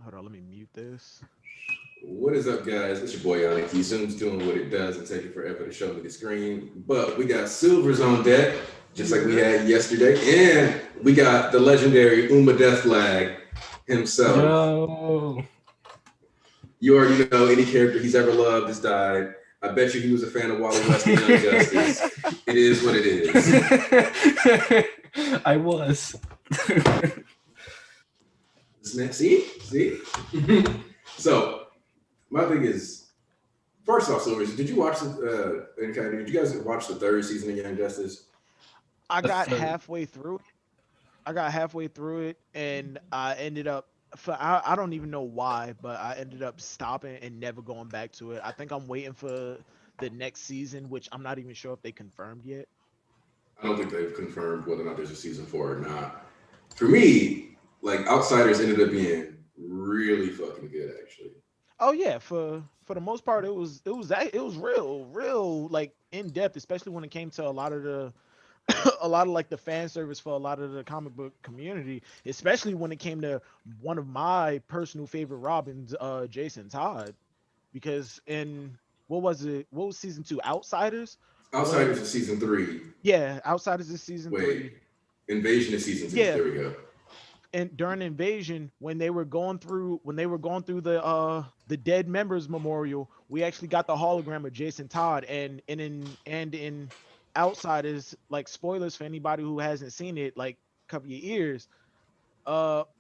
Hold on, let me mute this. What is up, guys? It's your boy Yannick. Zoom's doing what it does and taking forever to show me the screen. But we got Silvers on deck, just like we had yesterday. And we got the legendary Uma Death Flag himself. Yo. You already know any character he's ever loved has died. I bet you he was a fan of Wally West and Young Justice. It is what it is. I was. See? So, my thing is, first off, Silvers, did you watch did you guys watch the third season of Young Justice? I got halfway through it, and I ended up. I don't even know why, but I ended up stopping and never going back to it. I think I'm waiting for the next season, which I'm not even sure if they confirmed yet. I don't think they've confirmed whether or not there's a season 4 or not. For me, like Outsiders ended up being really fucking good, actually. Oh yeah, for the most part, it was real like in depth, especially when it came to a lot of the a lot of like the fan service for a lot of the comic book community, especially when it came to one of my personal favorite Robins, Jason Todd, because in what was it? What was season 2? Outsiders. Outsiders is season 3. Yeah, Outsiders is season 3. Invasion is season 2. Yeah. There we go. And during Invasion, when they were going through the dead members memorial, we actually got the hologram of Jason Todd, and in Outsiders, like spoilers for anybody who hasn't seen it, like cover your ears.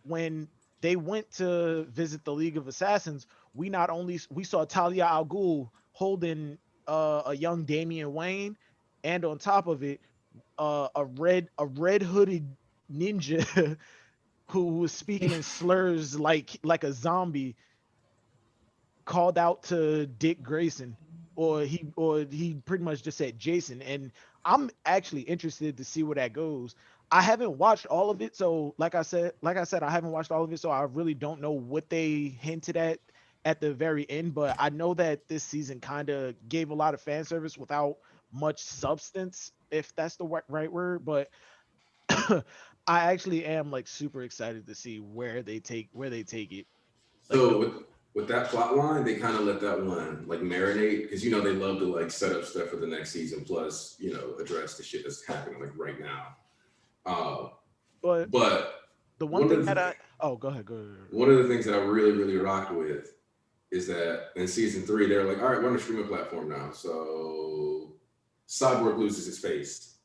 When they went to visit the League of Assassins, we saw Talia al Ghul holding a young Damian Wayne, and on top of it, a red hooded ninja who was speaking in slurs like a zombie called out to Dick Grayson, or he pretty much just said Jason. And I'm actually interested to see where that goes. I haven't watched all of it, so like I said, I haven't watched all of it, so I really don't know what they hinted at the very end. But I know that this season kind of gave a lot of fan service without much substance, if that's the right word. But I actually am like super excited to see where they take it. Like So with that plot line, they kind of let that one like marinate because they love to like set up stuff for the next season, plus address the shit that's happening like right now. But the one thing that go ahead. One of the things that I really really rocked with is that in season 3 they're like, all right, we're on a streaming platform now, so Cyborg loses his face,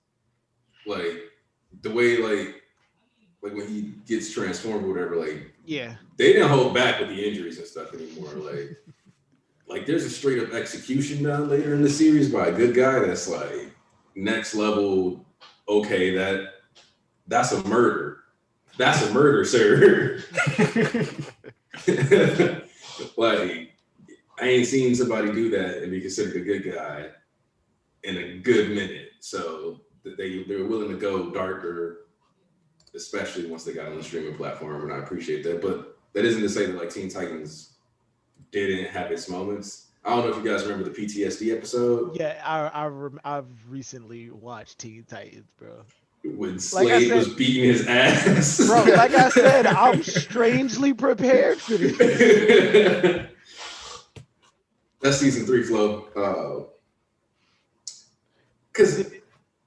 like the way like when he gets transformed or whatever, like yeah, they didn't hold back with the injuries and stuff anymore. Like there's a straight up execution done later in the series by a good guy that's like next level. Okay, that's a murder. That's a murder, sir. Like I ain't seen somebody do that and be considered a good guy in a good minute. So they're willing to go darker, especially once they got on the streaming platform, and I appreciate that. But that isn't to say that like Teen Titans didn't have its moments. I don't know if you guys remember the PTSD episode. Yeah, I've recently watched Teen Titans, bro. When Slade was beating his ass. Bro, like I said, I'm strangely prepared for this. That's season 3 flow. Because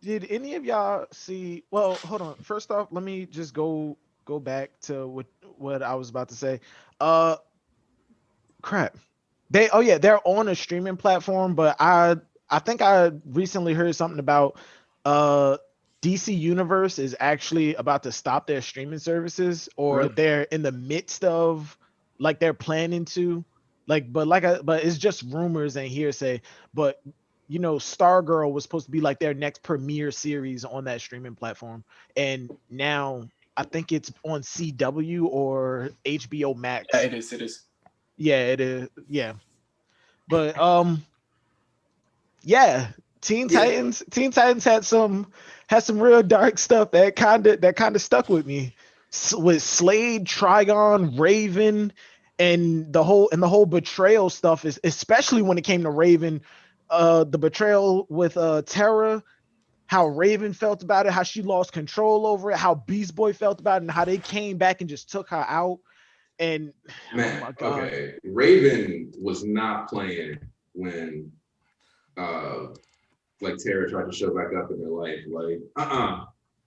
did any of y'all see? Well, hold on. First off, let me just go back to what I was about to say. Crap. They're on a streaming platform, but I think I recently heard something about DC Universe is actually about to stop their streaming services, or Really? they're in the midst of like they're planning to, but it's just rumors and hearsay. But Stargirl was supposed to be like their next premiere series on that streaming platform, and now I think it's on CW or HBO Max. Yeah, it is. Yeah, it is. Yeah, but yeah, Teen Titans had some real dark stuff that kind of stuck with me, with Slade, Trigon, Raven, and the whole betrayal stuff is, especially when it came to Raven, the betrayal with Terra, how Raven felt about it, how she lost control over it, how Beast Boy felt about it, and how they came back and just took her out. And oh Man, my god, okay. Raven was not playing when uh like Tara tried to show back up in their life. Like,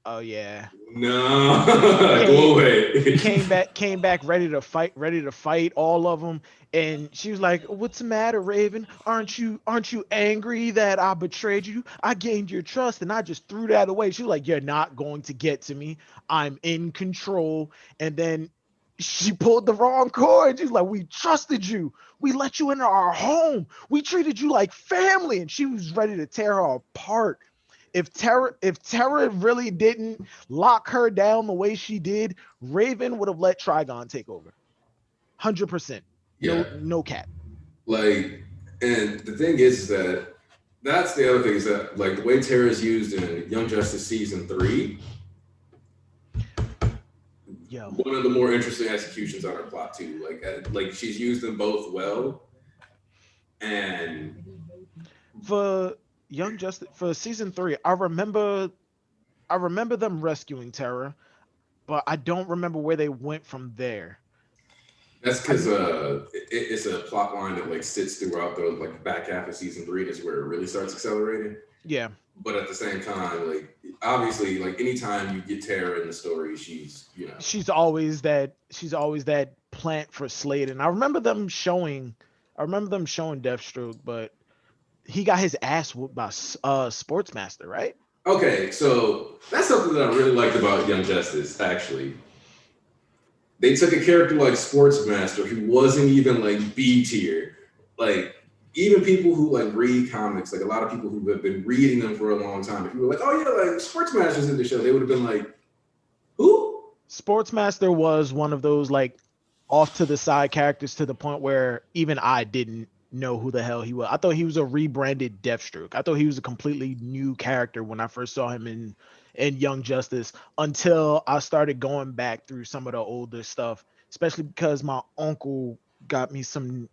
oh yeah, no, came go away. came back ready to fight all of them. And she was like, "What's the matter, Raven? Aren't you angry that I betrayed you? I gained your trust and I just threw that away." She was like, "You're not going to get to me. I'm in control." And then she pulled the wrong cord. She's like, "We trusted you. We let you into our home. We treated you like family." And she was ready to tear her apart. If Terra really didn't lock her down the way she did, Raven would have let Trigon take over. 100%. Yeah, No cap. like, and the thing is that that's the other thing is that like the way Tara's used in Young Justice season 3, Yo, one of the more interesting executions on her plot too. Like she's used them both well, and for Young Justice for season 3, I remember them rescuing Terra, but I don't remember where they went from there. that's I because it's a plot line that like sits throughout the like back half of season 3. That's where it really starts accelerating. Yeah, But at the same time, like obviously, like anytime you get Tara in the story, she's she's always that plant for Slade. And I remember them showing Deathstroke, but he got his ass whooped by Sportsmaster, right? okay. So that's something that I really liked about Young Justice. Actually, they took a character like Sportsmaster who wasn't even like B tier, like. Even people who like read comics, like a lot of people who have been reading them for a long time, if you were like, "Oh yeah, like Sportsmaster's in the show," they would have been like, "Who?" Sportsmaster was one of those like off to the side characters to the point where even I didn't know who the hell he was. I thought he was a rebranded Deathstroke. I thought he was a completely new character when I first saw him in Young Justice until I started going back through some of the older stuff, especially because my uncle got me some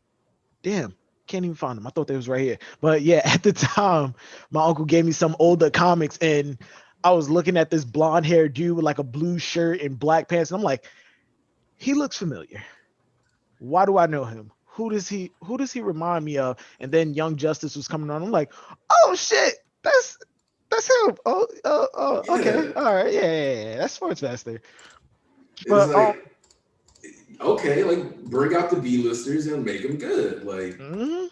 damn can't even find them. I thought they was right here. But yeah, at the time, my uncle gave me some older comics and I was looking at this blonde haired dude with like a blue shirt and black pants. And I'm like, he looks familiar. Why do I know him? Who does he remind me of? And then Young Justice was coming on. I'm like, oh shit, that's him. Okay, Yeah, all right, yeah. That's Sportsmaster. it's But like okay, like bring out the B-listers and make them good. Like, mhm.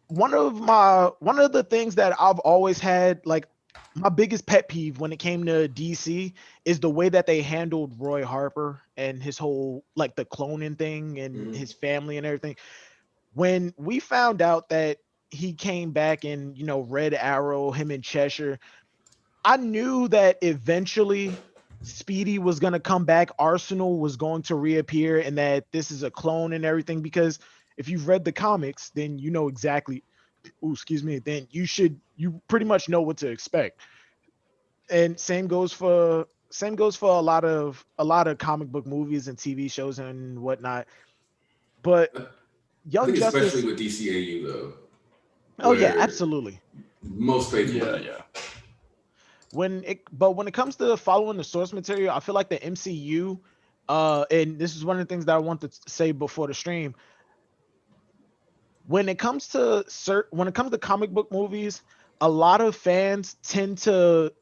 One of the things that I've always had, like my biggest pet peeve when it came to DC is the way that they handled Roy Harper and his whole like the cloning thing and mhm. his family and everything. When we found out that he came back in, Red Arrow, him in Cheshire, I knew that eventually Speedy was going to come back, Arsenal was going to reappear, and that this is a clone and everything. Because if you've read the comics, then you know exactly. Ooh, excuse me. Then you pretty much know what to expect. And same goes for a lot of comic book movies and TV shows and whatnot. But I Young think especially Justice, with DCAU though, oh yeah, where absolutely. most Yeah, faithfully. yeah. When it comes to following the source material, I feel like the MCU, and this is one of the things that I want to say before the stream. When it comes to comic book movies, a lot of fans tend to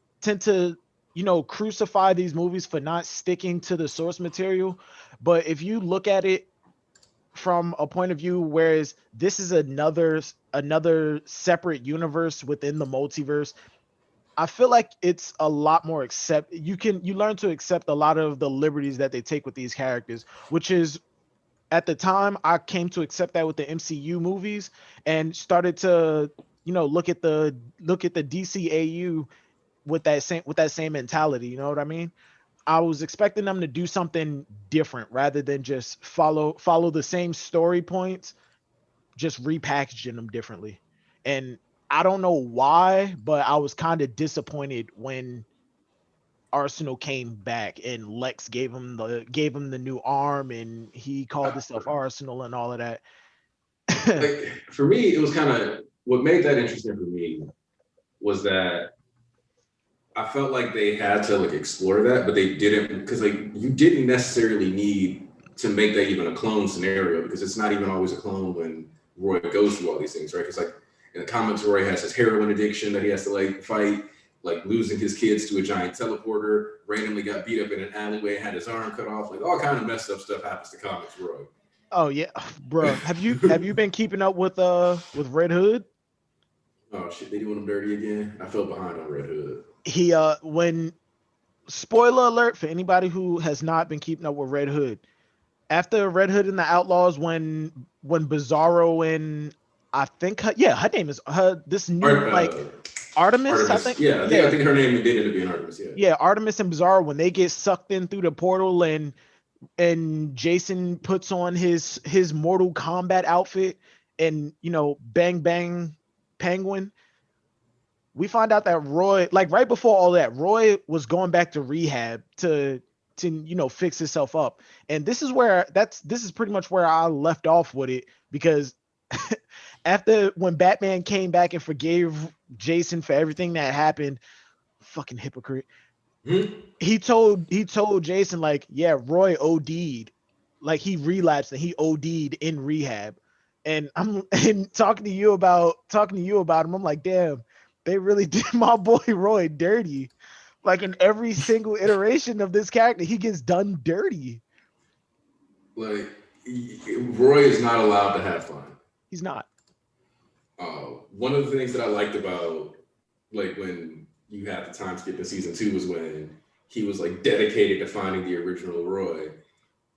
crucify these movies for not sticking to the source material. But if you look at it from a point of view, whereas this is another separate universe within the multiverse, I feel like it's a lot more you learn to accept a lot of the liberties that they take with these characters, which is at the time I came to accept that with the MCU movies and started to look at the DCAU with that same mentality, you know what I mean? I was expecting them to do something different rather than just follow the same story points, just repackaging them differently. And I don't know why, but I was kind of disappointed when Arsenal came back and Lex gave him the new arm and he called himself Arsenal and all of that. Like for me, it was kind of what made that interesting for me was that I felt like they had to like explore that, but they didn't, because like you didn't necessarily need to make that even a clone scenario, because it's not even always a clone when Roy goes through all these things, right? Because like in the comics, Roy has his heroin addiction that he has to like fight, like losing his kids to a giant teleporter, randomly got beat up in an alleyway, had his arm cut off, like all kind of messed up stuff happens to comics Roy. Oh yeah, bro. Have you been keeping up with Red Hood? Oh shit, they doing him dirty again. I fell behind on Red Hood. He when spoiler alert for anybody who has not been keeping up with Red Hood. After Red Hood and the Outlaws, when Bizarro and I think her name is this new like Artemis, I Artemis. think. Yeah, I think her name did end up being Artemis. Yeah. Yeah, Artemis and Bizarro, when they get sucked in through the portal and Jason puts on his Mortal Kombat outfit and bang bang Penguin, we find out that Roy, like right before all that, Roy was going back to rehab to fix himself up. And this is pretty much where I left off with it, because after when Batman came back and forgave Jason for everything that happened, fucking hypocrite. He told Jason like, yeah, Roy OD'd, like he relapsed and he OD'd in rehab. And I'm and talking to you about him. I'm like, damn, they really did my boy Roy dirty. Like in every single iteration of this character, he gets done dirty. Like Roy is not allowed to have fun. He's not. One of the things that I liked about like when you had the time skip in season 2 was when he was like dedicated to finding the original Roy,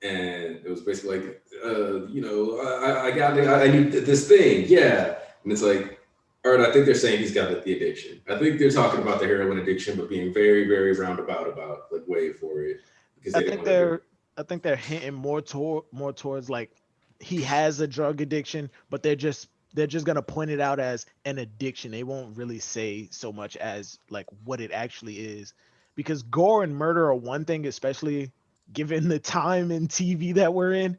and it was basically like, I need this thing, yeah, and it's like, all right, I think they're saying he's got the addiction. I think they're talking about the heroin addiction, but being very, very roundabout about like way for it, because I think they're hinting more towards like he has a drug addiction, but they're just gonna point it out as an addiction. They won't really say so much as like what it actually is, because gore and murder are one thing, especially given the time in TV that we're in,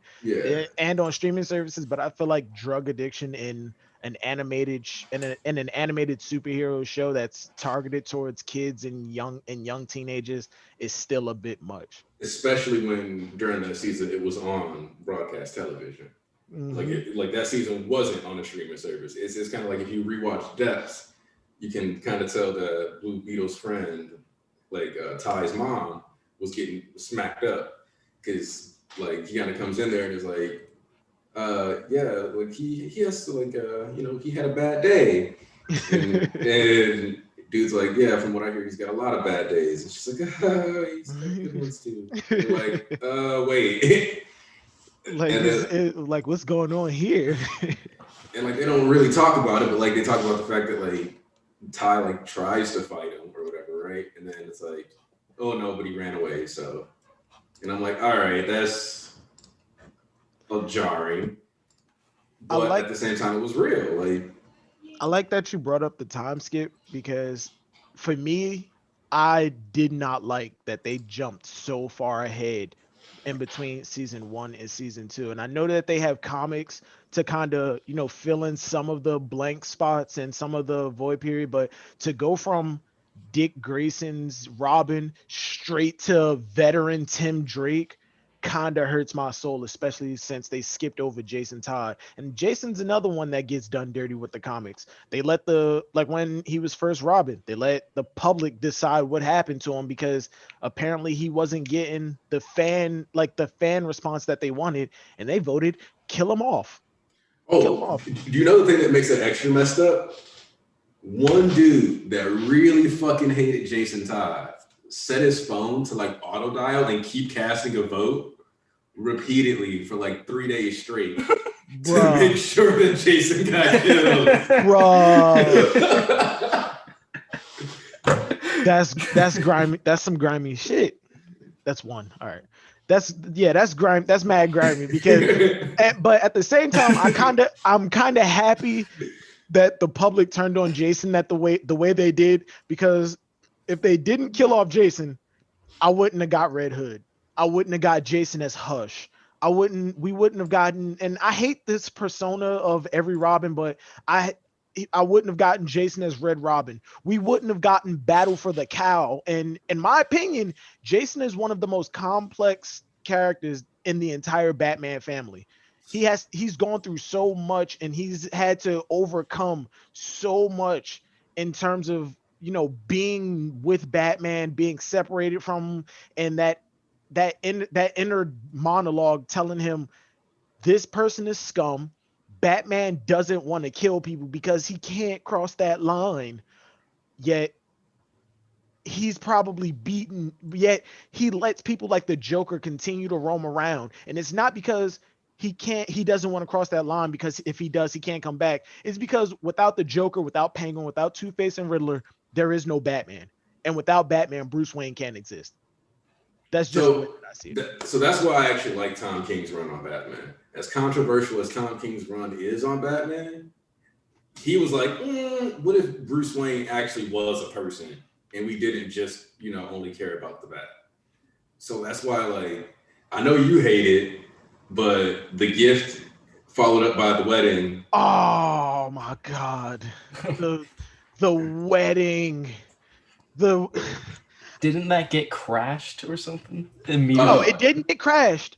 and on streaming services. But I feel like drug addiction in an animated an animated superhero show that's targeted towards kids and young teenagers is still a bit much. Especially when during that season it was on broadcast television. Mm-hmm. Like that season wasn't on a streaming service. It's kind of like if you rewatch Depths, you can kind of tell that Blue Beetle's friend, like Ty's mom, was getting smacked up, because like he kind of comes in there and is like, like he has to like he had a bad day, and dude's like, yeah, from what I hear, he's got a lot of bad days, and she's like, he's got good ones too. And like, wait. Like what's going on here? And like they don't really talk about it, but like they talk about the fact that like Ty like tries to fight him or whatever, right? And then it's like, oh no, but he ran away. So, and I'm like, all right, that's jarring, but at the same time, it was real. Like, I like that you brought up the time skip, because for me, I did not like that they jumped so far ahead in between season 1 and season 2. And I know that they have comics to kind of, fill in some of the blank spots and some of the void period, but to go from Dick Grayson's Robin straight to veteran Tim Drake kind of hurts my soul, especially since they skipped over Jason Todd. And Jason's another one that gets done dirty with the comics. They let when he was first Robin, they let the public decide what happened to him, because apparently he wasn't getting the fan response that they wanted, and they voted kill him off. do you know the thing that makes it extra messed up? One dude that really fucking hated Jason Todd set his phone to like auto dial and keep casting a vote repeatedly for like 3 days straight to make sure that Jason got killed. That's grimy. That's some grimy shit. That's one. All right. That's grimy. That's mad grimy, because but at the same time, I'm kind of happy that the public turned on Jason the way they did, because if they didn't kill off Jason, I wouldn't have got Red Hood. I wouldn't have got Jason as Hush. We wouldn't have gotten, and I hate this persona of every Robin, but I wouldn't have gotten Jason as Red Robin. We wouldn't have gotten Battle for the Cowl. And in my opinion, Jason is one of the most complex characters in the entire Batman family. He's gone through so much and he's had to overcome so much in terms of, being with Batman, being separated from him, and that inner monologue telling him this person is scum. Batman doesn't want to kill people because he can't cross that line. Yet he's probably beaten. Yet he lets people like the Joker continue to roam around. And it's not because he doesn't want to cross that line, because if he does, he can't come back. It's because without the Joker, without Penguin, without Two-Face and Riddler, there is no Batman. And without Batman, Bruce Wayne can't exist. That's just the way that I see it. So that's why I actually like Tom King's run on Batman. As controversial as Tom King's run is on Batman, he was like, what if Bruce Wayne actually was a person and we didn't just, only care about the bat? So that's why, like, I know you hate it, but The Gift followed up by The Wedding. Oh my God. The wedding. Didn't that get crashed or something? No, it didn't get crashed.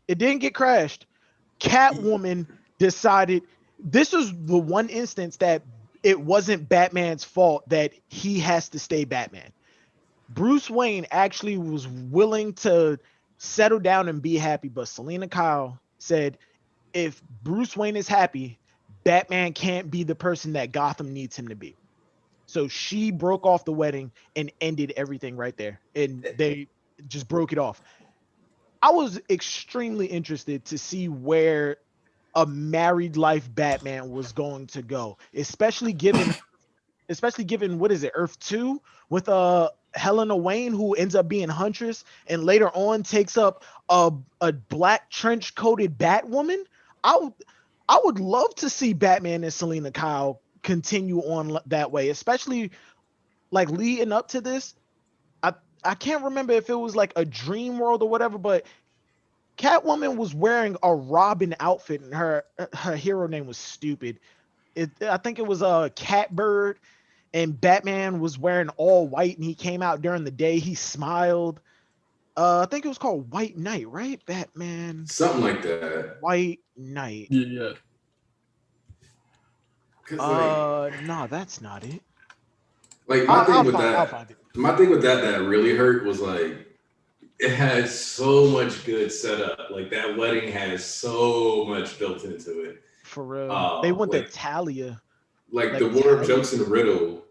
Catwoman decided this was the one instance that it wasn't Batman's fault that he has to stay Batman. Bruce Wayne actually was willing to settle down and be happy, but Selina Kyle said, if Bruce Wayne is happy, Batman can't be the person that Gotham needs him to be. So she broke off the wedding and ended everything right there. And they just broke it off. I was extremely interested to see where a married life Batman was going to go, especially given what is it, Earth 2 with Helena Wayne, who ends up being Huntress and later on takes up a black trench coated Batwoman. I would love to see Batman and Selina Kyle continue on that way, especially like leading up to this. I can't remember if it was like a dream world or whatever, but Catwoman was wearing a Robin outfit and her hero name was stupid. I think it was a Catbird, and Batman was wearing all white and he came out during the day. He smiled. I think it was called White Knight, right? Batman. Something like that. White Knight. Yeah. No, that's not it. Like my thing with that really hurt was like it had so much good setup. Like that wedding has so much built into it. For real. They went to Talia. Like the war of jokes and riddles.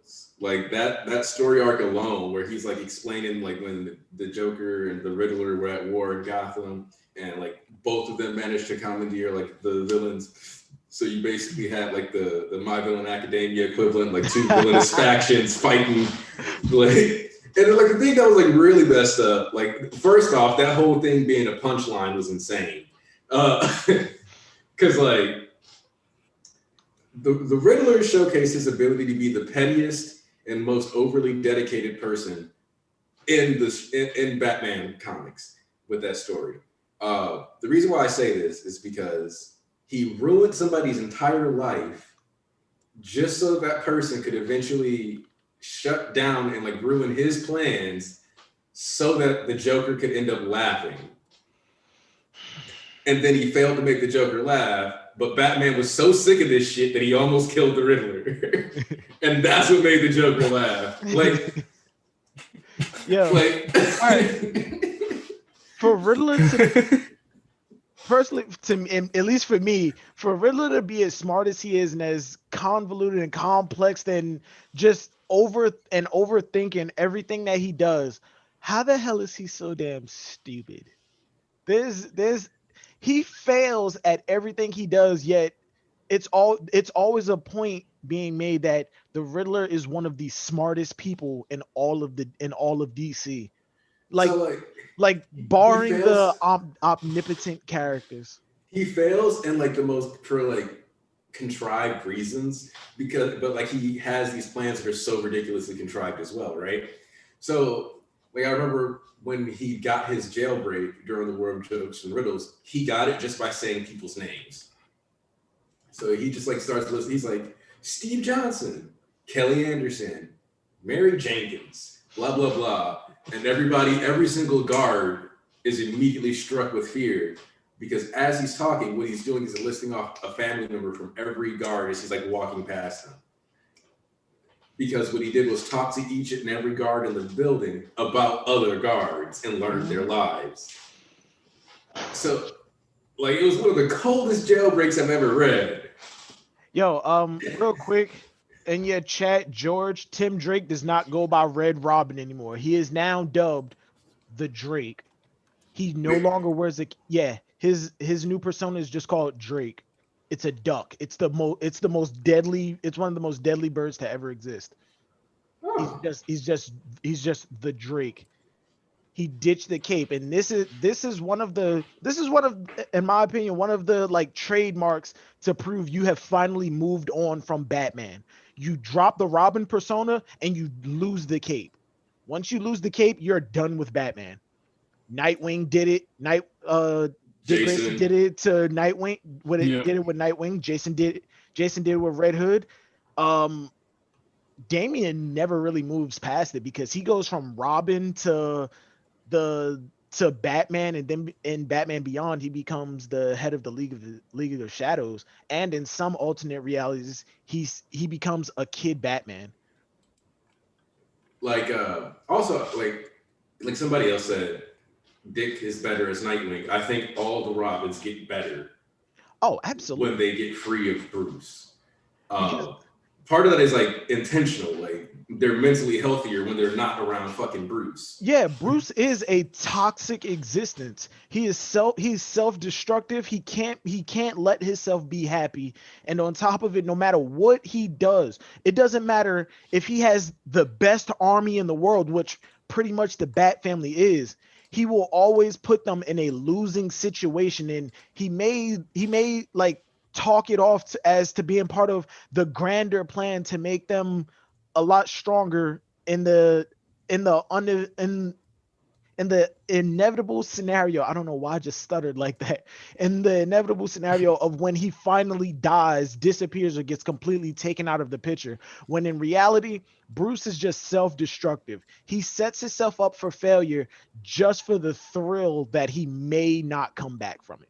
Like that story arc alone, where he's like explaining like when the Joker and the Riddler were at war in Gotham, and like both of them managed to commandeer like the villains. So you basically had like the My Villain Academia equivalent, like two villainous factions fighting. Like, and like the thing that was like really messed up, like first off, that whole thing being a punchline was insane. Cause like the Riddler showcased his ability to be the pettiest and most overly dedicated person in Batman comics with that story. The reason why I say this is because he ruined somebody's entire life just so that person could eventually shut down and like ruin his plans so that the Joker could end up laughing. And then he failed to make the Joker laugh, but Batman was so sick of this shit that he almost killed the Riddler. And that's what made the Joker laugh. Like, yeah. Like, all right. For Riddler to personally, at least for me, for Riddler to be as smart as he is and as convoluted and complex and just overthinking everything that he does, how the hell is he so damn stupid? He fails at everything he does, yet it's always a point being made that the Riddler is one of the smartest people in all of DC. Like barring the omnipotent characters. He fails in like the most contrived reasons but like he has these plans that are so ridiculously contrived as well, right? So like I remember when he got his jailbreak during the War of Jokes and Riddles, he got it just by saying people's names. So he just like starts listening. He's like, Steve Johnson, Kelly Anderson, Mary Jenkins, blah, blah, blah. And every single guard is immediately struck with fear because as he's talking, what he's doing is listing off a family member from every guard as he's like walking past them. Because what he did was talk to each and every guard in the building about other guards and learn their lives. So, like, it was one of the coldest jailbreaks I've ever read. Yo, real quick, in your chat, George, Tim Drake does not go by Red Robin anymore. He is now dubbed the Drake. He no longer wears his new persona is just called Drake. It's a duck. It's the most deadly. It's one of the most deadly birds to ever exist. Oh. He's just the Drake. He ditched the cape, and this is one of in my opinion one of the like trademarks to prove you have finally moved on from Batman. You drop the Robin persona and you lose the cape. Once you lose the cape, you're done with Batman. Nightwing did it. Dick Grayson did it to Nightwing. Did it with Nightwing. Jason did it with Red Hood. Damian never really moves past it because he goes from Robin to Batman, and then in Batman Beyond he becomes the head of the League of the Shadows, and in some alternate realities he becomes a kid Batman. Like also like somebody else said, Dick is better as Nightwing. I think all the Robins get better. Oh, absolutely. When they get free of Bruce. Part of that is like intentional. Like they're mentally healthier when they're not around fucking Bruce. Yeah, Bruce is a toxic existence. He's self-destructive. He can't let himself be happy. And on top of it, no matter what he does, it doesn't matter if he has the best army in the world, which pretty much the Bat family is. He will always put them in a losing situation, and he may like talk it off as to being part of the grander plan to make them a lot stronger in the inevitable scenario. I don't know why I just stuttered like that. In the inevitable scenario of when he finally dies, disappears, or gets completely taken out of the picture, when in reality Bruce is just self-destructive. He sets himself up for failure just for the thrill that he may not come back from it.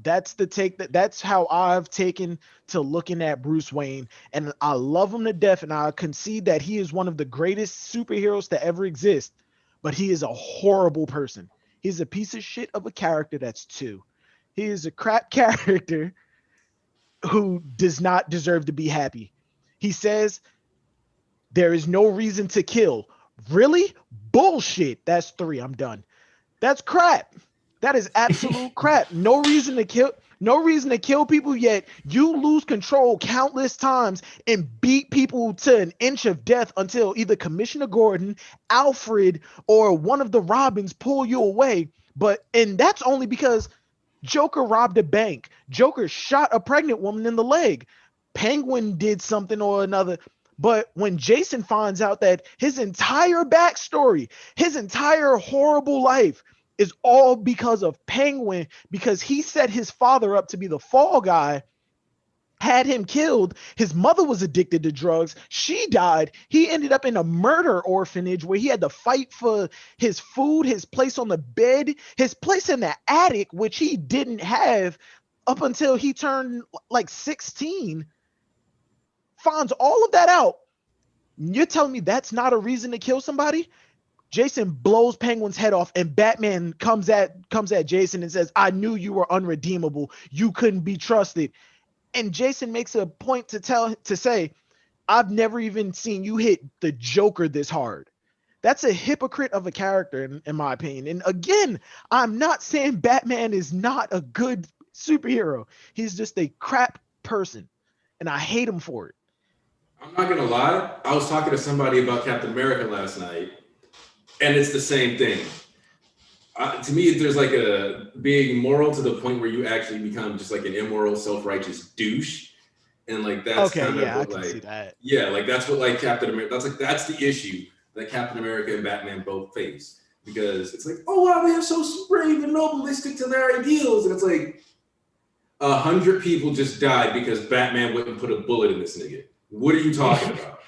That's how I've taken to looking at Bruce Wayne, and I love him to death, and I concede that he is one of the greatest superheroes to ever exist, but he is a horrible person. He's a piece of shit of a character. That's two. He is a crap character who does not deserve to be happy. He says there is no reason to kill. Really? Bullshit. That's three. I'm done. That's crap. That is absolute crap. No reason to kill people, yet you lose control countless times and beat people to an inch of death until either Commissioner Gordon, Alfred, or one of the Robins pull you away. And that's only because Joker robbed a bank. Joker shot a pregnant woman in the leg. Penguin did something or another. But when Jason finds out that his entire backstory, his entire horrible life is all because of Penguin, because he set his father up to be the fall guy, had him killed. His mother was addicted to drugs. She died. He ended up in a murder orphanage where he had to fight for his food, his place on the bed, his place in the attic, which he didn't have up until he turned like 16. Finds all of that out. You're telling me that's not a reason to kill somebody? Jason blows Penguin's head off, and Batman comes at Jason and says, "I knew you were unredeemable. You couldn't be trusted." And Jason makes a point to say, "I've never even seen you hit the Joker this hard." That's a hypocrite of a character, in my opinion. And again, I'm not saying Batman is not a good superhero. He's just a crap person, and I hate him for it. I'm not gonna lie. I was talking to somebody about Captain America last night. And it's the same thing. To me, there's like a being moral to the point where you actually become just like an immoral, self-righteous douche, and like that's kind of what, like, see that. Yeah, like that's what like Captain America. That's the issue that Captain America and Batman both face, because it's like, oh wow, they're so brave and noble, they stick to their ideals, and it's like, 100 people just died because Batman wouldn't put a bullet in this nigga. What are you talking about?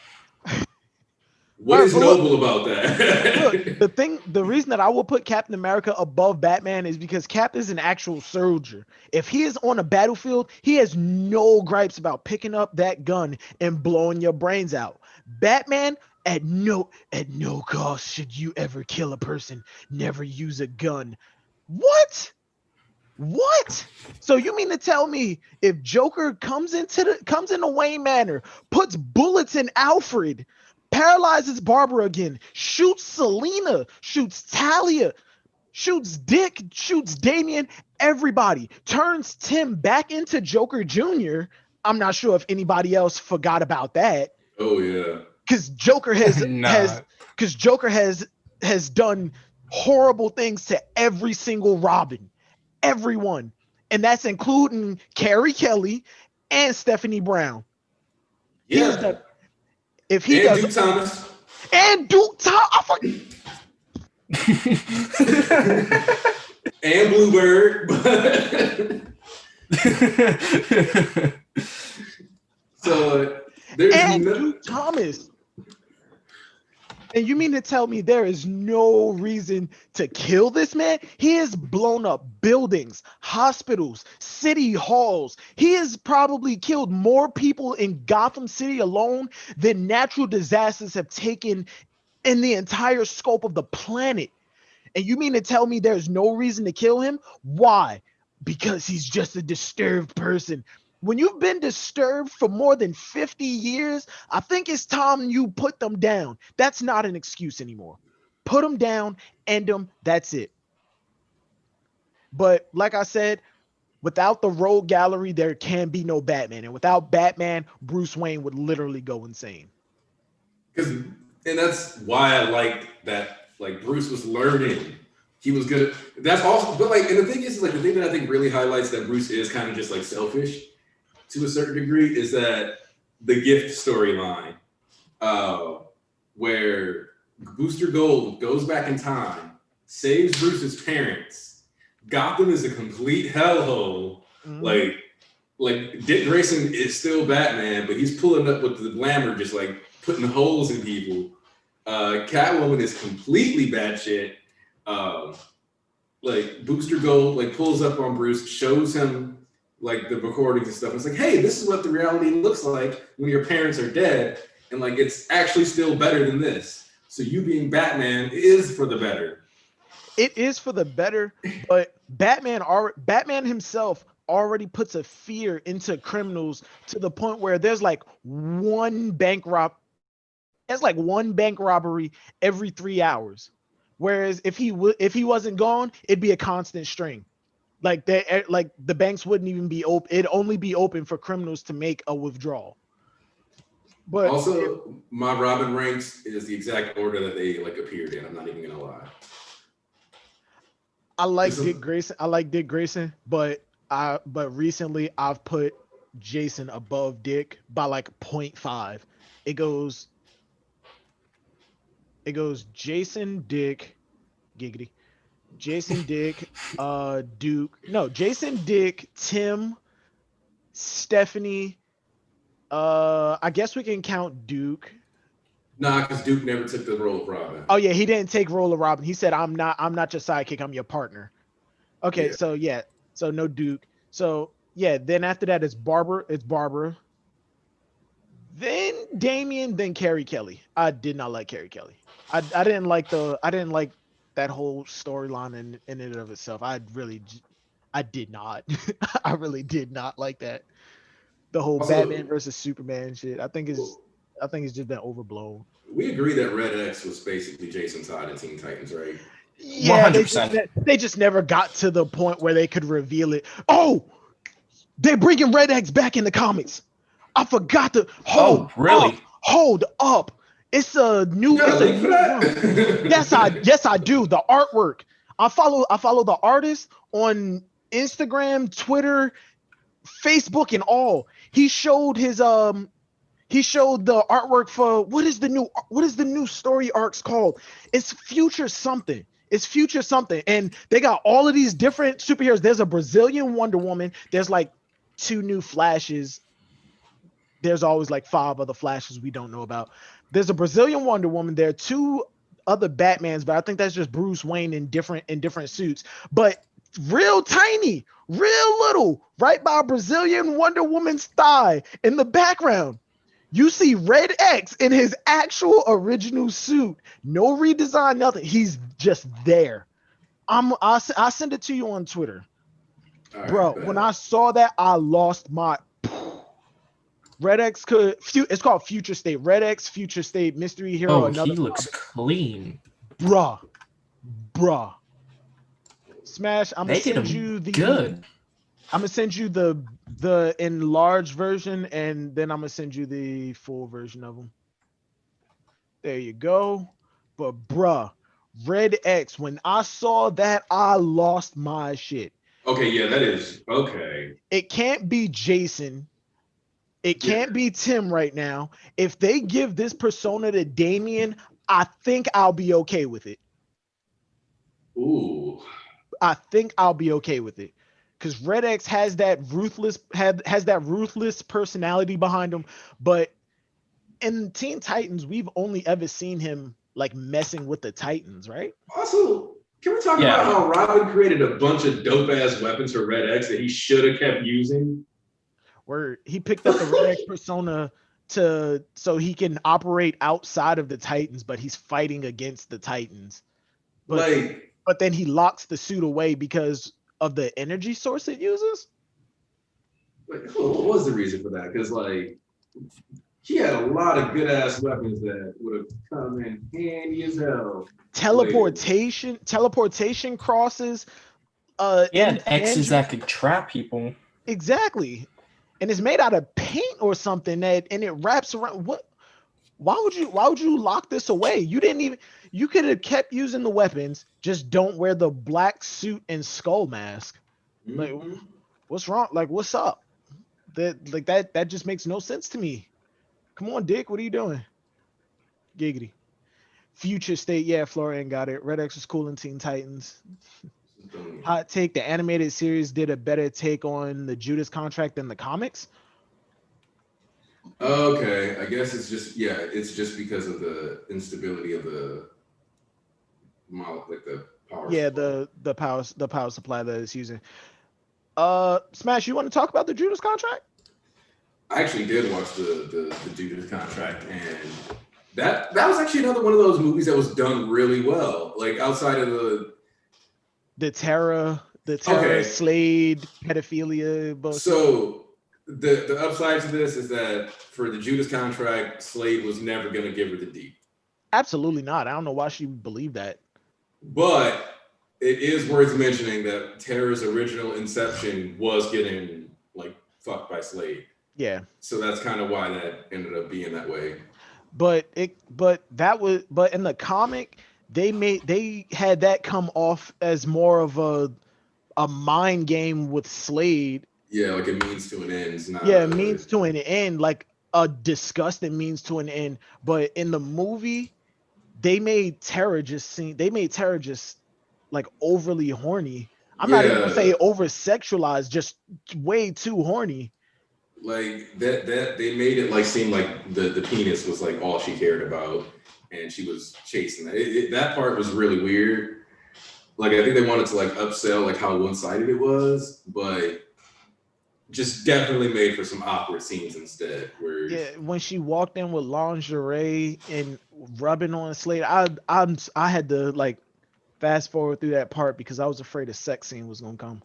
What is noble about that? Look, the reason that I will put Captain America above Batman is because Cap is an actual soldier. If he is on a battlefield, he has no gripes about picking up that gun and blowing your brains out. Batman, at no cost should you ever kill a person. Never use a gun. What? So you mean to tell me if Joker comes into Wayne Manor, puts bullets in Alfred, paralyzes Barbara again, shoots Selena, shoots Talia, shoots Dick, shoots Damian, everybody, turns Tim back into Joker Jr. I'm not sure if anybody else forgot about that. Oh yeah. Because Joker has done horrible things to every single Robin. Everyone. And that's including Carrie Kelly and Stephanie Brown. Yeah. If he does, Duke Thomas. And Duke Thomas. And Bluebird. So there's Duke Thomas. And you mean to tell me there is no reason to kill this man? He has blown up buildings, hospitals, city halls. He has probably killed more people in Gotham City alone than natural disasters have taken in the entire scope of the planet. And you mean to tell me there's no reason to kill him? Why? Because he's just a disturbed person. When you've been disturbed for more than 50 years, I think it's time you put them down. That's not an excuse anymore. Put them down, end them, that's it. But like I said, without the rogue gallery, there can be no Batman. And without Batman, Bruce Wayne would literally go insane. And that's why I liked that, like, Bruce was learning. He was good. That's also, but like, and the thing is, like, the thing that I think really highlights that Bruce is kind of just like selfish to a certain degree is that the gift storyline, where Booster Gold goes back in time, saves Bruce's parents. Gotham is a complete hellhole. Mm-hmm. Like Dick Grayson is still Batman, but he's pulling up with the glamour, just like putting holes in people. Catwoman is completely batshit. Like Booster Gold like pulls up on Bruce, shows him like the recordings and stuff. It's like, hey, this is what the reality looks like when your parents are dead, and like it's actually still better than this. So you being Batman is for the better. It is for the better, but Batman himself already puts a fear into criminals to the point where there's like one bank robbery every 3 hours. Whereas if he wasn't gone, it'd be a constant string. Like the banks wouldn't even be open. It'd only be open for criminals to make a withdrawal. But also, my Robin ranks is the exact order that they like appeared in. I'm not even gonna lie. I like Dick Grayson, but recently I've put Jason above Dick by like 0.5. It goes Jason, Dick, giggity. Jason, Dick, Duke. No, Jason, Dick, Tim, Stephanie. I guess we can count Duke. Nah, because Duke never took the role of Robin. Oh yeah, he didn't take role of Robin. He said, "I'm not your sidekick. I'm your partner." Okay, yeah. So no Duke. So yeah, then after that it's Barbara. Then Damian, then Carrie Kelly. I did not like Carrie Kelly. I didn't like that whole storyline in and of itself. I did not. I really did not like that. The whole also, Batman versus Superman shit. I think it's just been overblown. We agree that Red X was basically Jason Todd in Teen Titans, right? Yeah, 100%. They just never got to the point where they could reveal it. Oh, they're bringing Red X back in the comics. I forgot to hold up. It's a new. Yes, I do. The artwork. I follow the artist on Instagram, Twitter, Facebook, and all. He showed the artwork for what is the new story arcs called? It's Future something. And they got all of these different superheroes. There's a Brazilian Wonder Woman. There's like 2 new Flashes, there's always like 5 other Flashes we don't know about. There's a Brazilian Wonder Woman. There are 2 other Batmans, but I think that's just Bruce Wayne in different suits. But real tiny, real little, right by Brazilian Wonder Woman's thigh in the background, you see Red X in his actual original suit. No redesign, nothing. He's just there. I'll send it to you on Twitter. All Bro, right, when I saw that, I lost my Red X it's called Future State. Red X, Future State, Mystery Hero, Oh, another he looks clean. bruh. Smash, I'm gonna They did send him you the good. I'm gonna send you the enlarged version, and then I'm gonna send you the full version of them. There you go. But bruh, Red X, when I saw that, I lost my shit. okay, yeah, that is okay. It can't be Jason. It Yeah. can't be Tim right now. If they give this persona to Damian, I think I'll be okay with it. Ooh. I think I'll be okay with it. Because Red X has that ruthless personality behind him. But in Teen Titans, we've only ever seen him like messing with the Titans, right? Also, can we talk about how Robin created a bunch of dope ass weapons for Red X that he should have kept using? Where he picked up the Red X persona so he can operate outside of the Titans, but he's fighting against the Titans. But then he locks the suit away because of the energy source it uses. What was the reason for that? Because he had a lot of good ass weapons that would have come in handy as hell. Teleportation crosses. He had X's that could trap people. Exactly. And it's made out of paint or something and it wraps around. What? Why would you lock this away? You could have kept using the weapons, just don't wear the black suit and skull mask. Like, what's wrong? Like, what's up? That just makes no sense to me. Come on, Dick, what are you doing? Giggity. Future State, yeah, Florian got it. Red X was cool in Teen Titans. Hot take, the animated series did a better take on the Judas Contract than the comics. Okay, I guess it's just because of the instability of the power. Yeah, supply. the power supply that it's using. Smash, you want to talk about the Judas Contract? I actually did watch the Judas Contract, and that was actually another one of those movies that was done really well. Like outside of the Terra Slade pedophilia book. So the upside to this is that for the Judas Contract, Slade was never going to give her the D. Absolutely not. I don't know why she believed that. But it is worth mentioning that Terra's original inception was getting fucked by Slade. Yeah. So that's kind of why that ended up being that way. But in the comic, they had that come off as more of a mind game with Slade. Yeah, like a means to an end. Means to an end, like a disgusting means to an end. But in the movie, they made Terra just like overly horny. I'm not even gonna say over sexualized, just way too horny. Like that they made it seem like the penis was all she cared about, and she was chasing that. That part was really weird. I think they wanted to upsell how one-sided it was, but just definitely made for some awkward scenes instead. When she walked in with lingerie and rubbing on Slade, I had to fast forward through that part because I was afraid a sex scene was gonna come.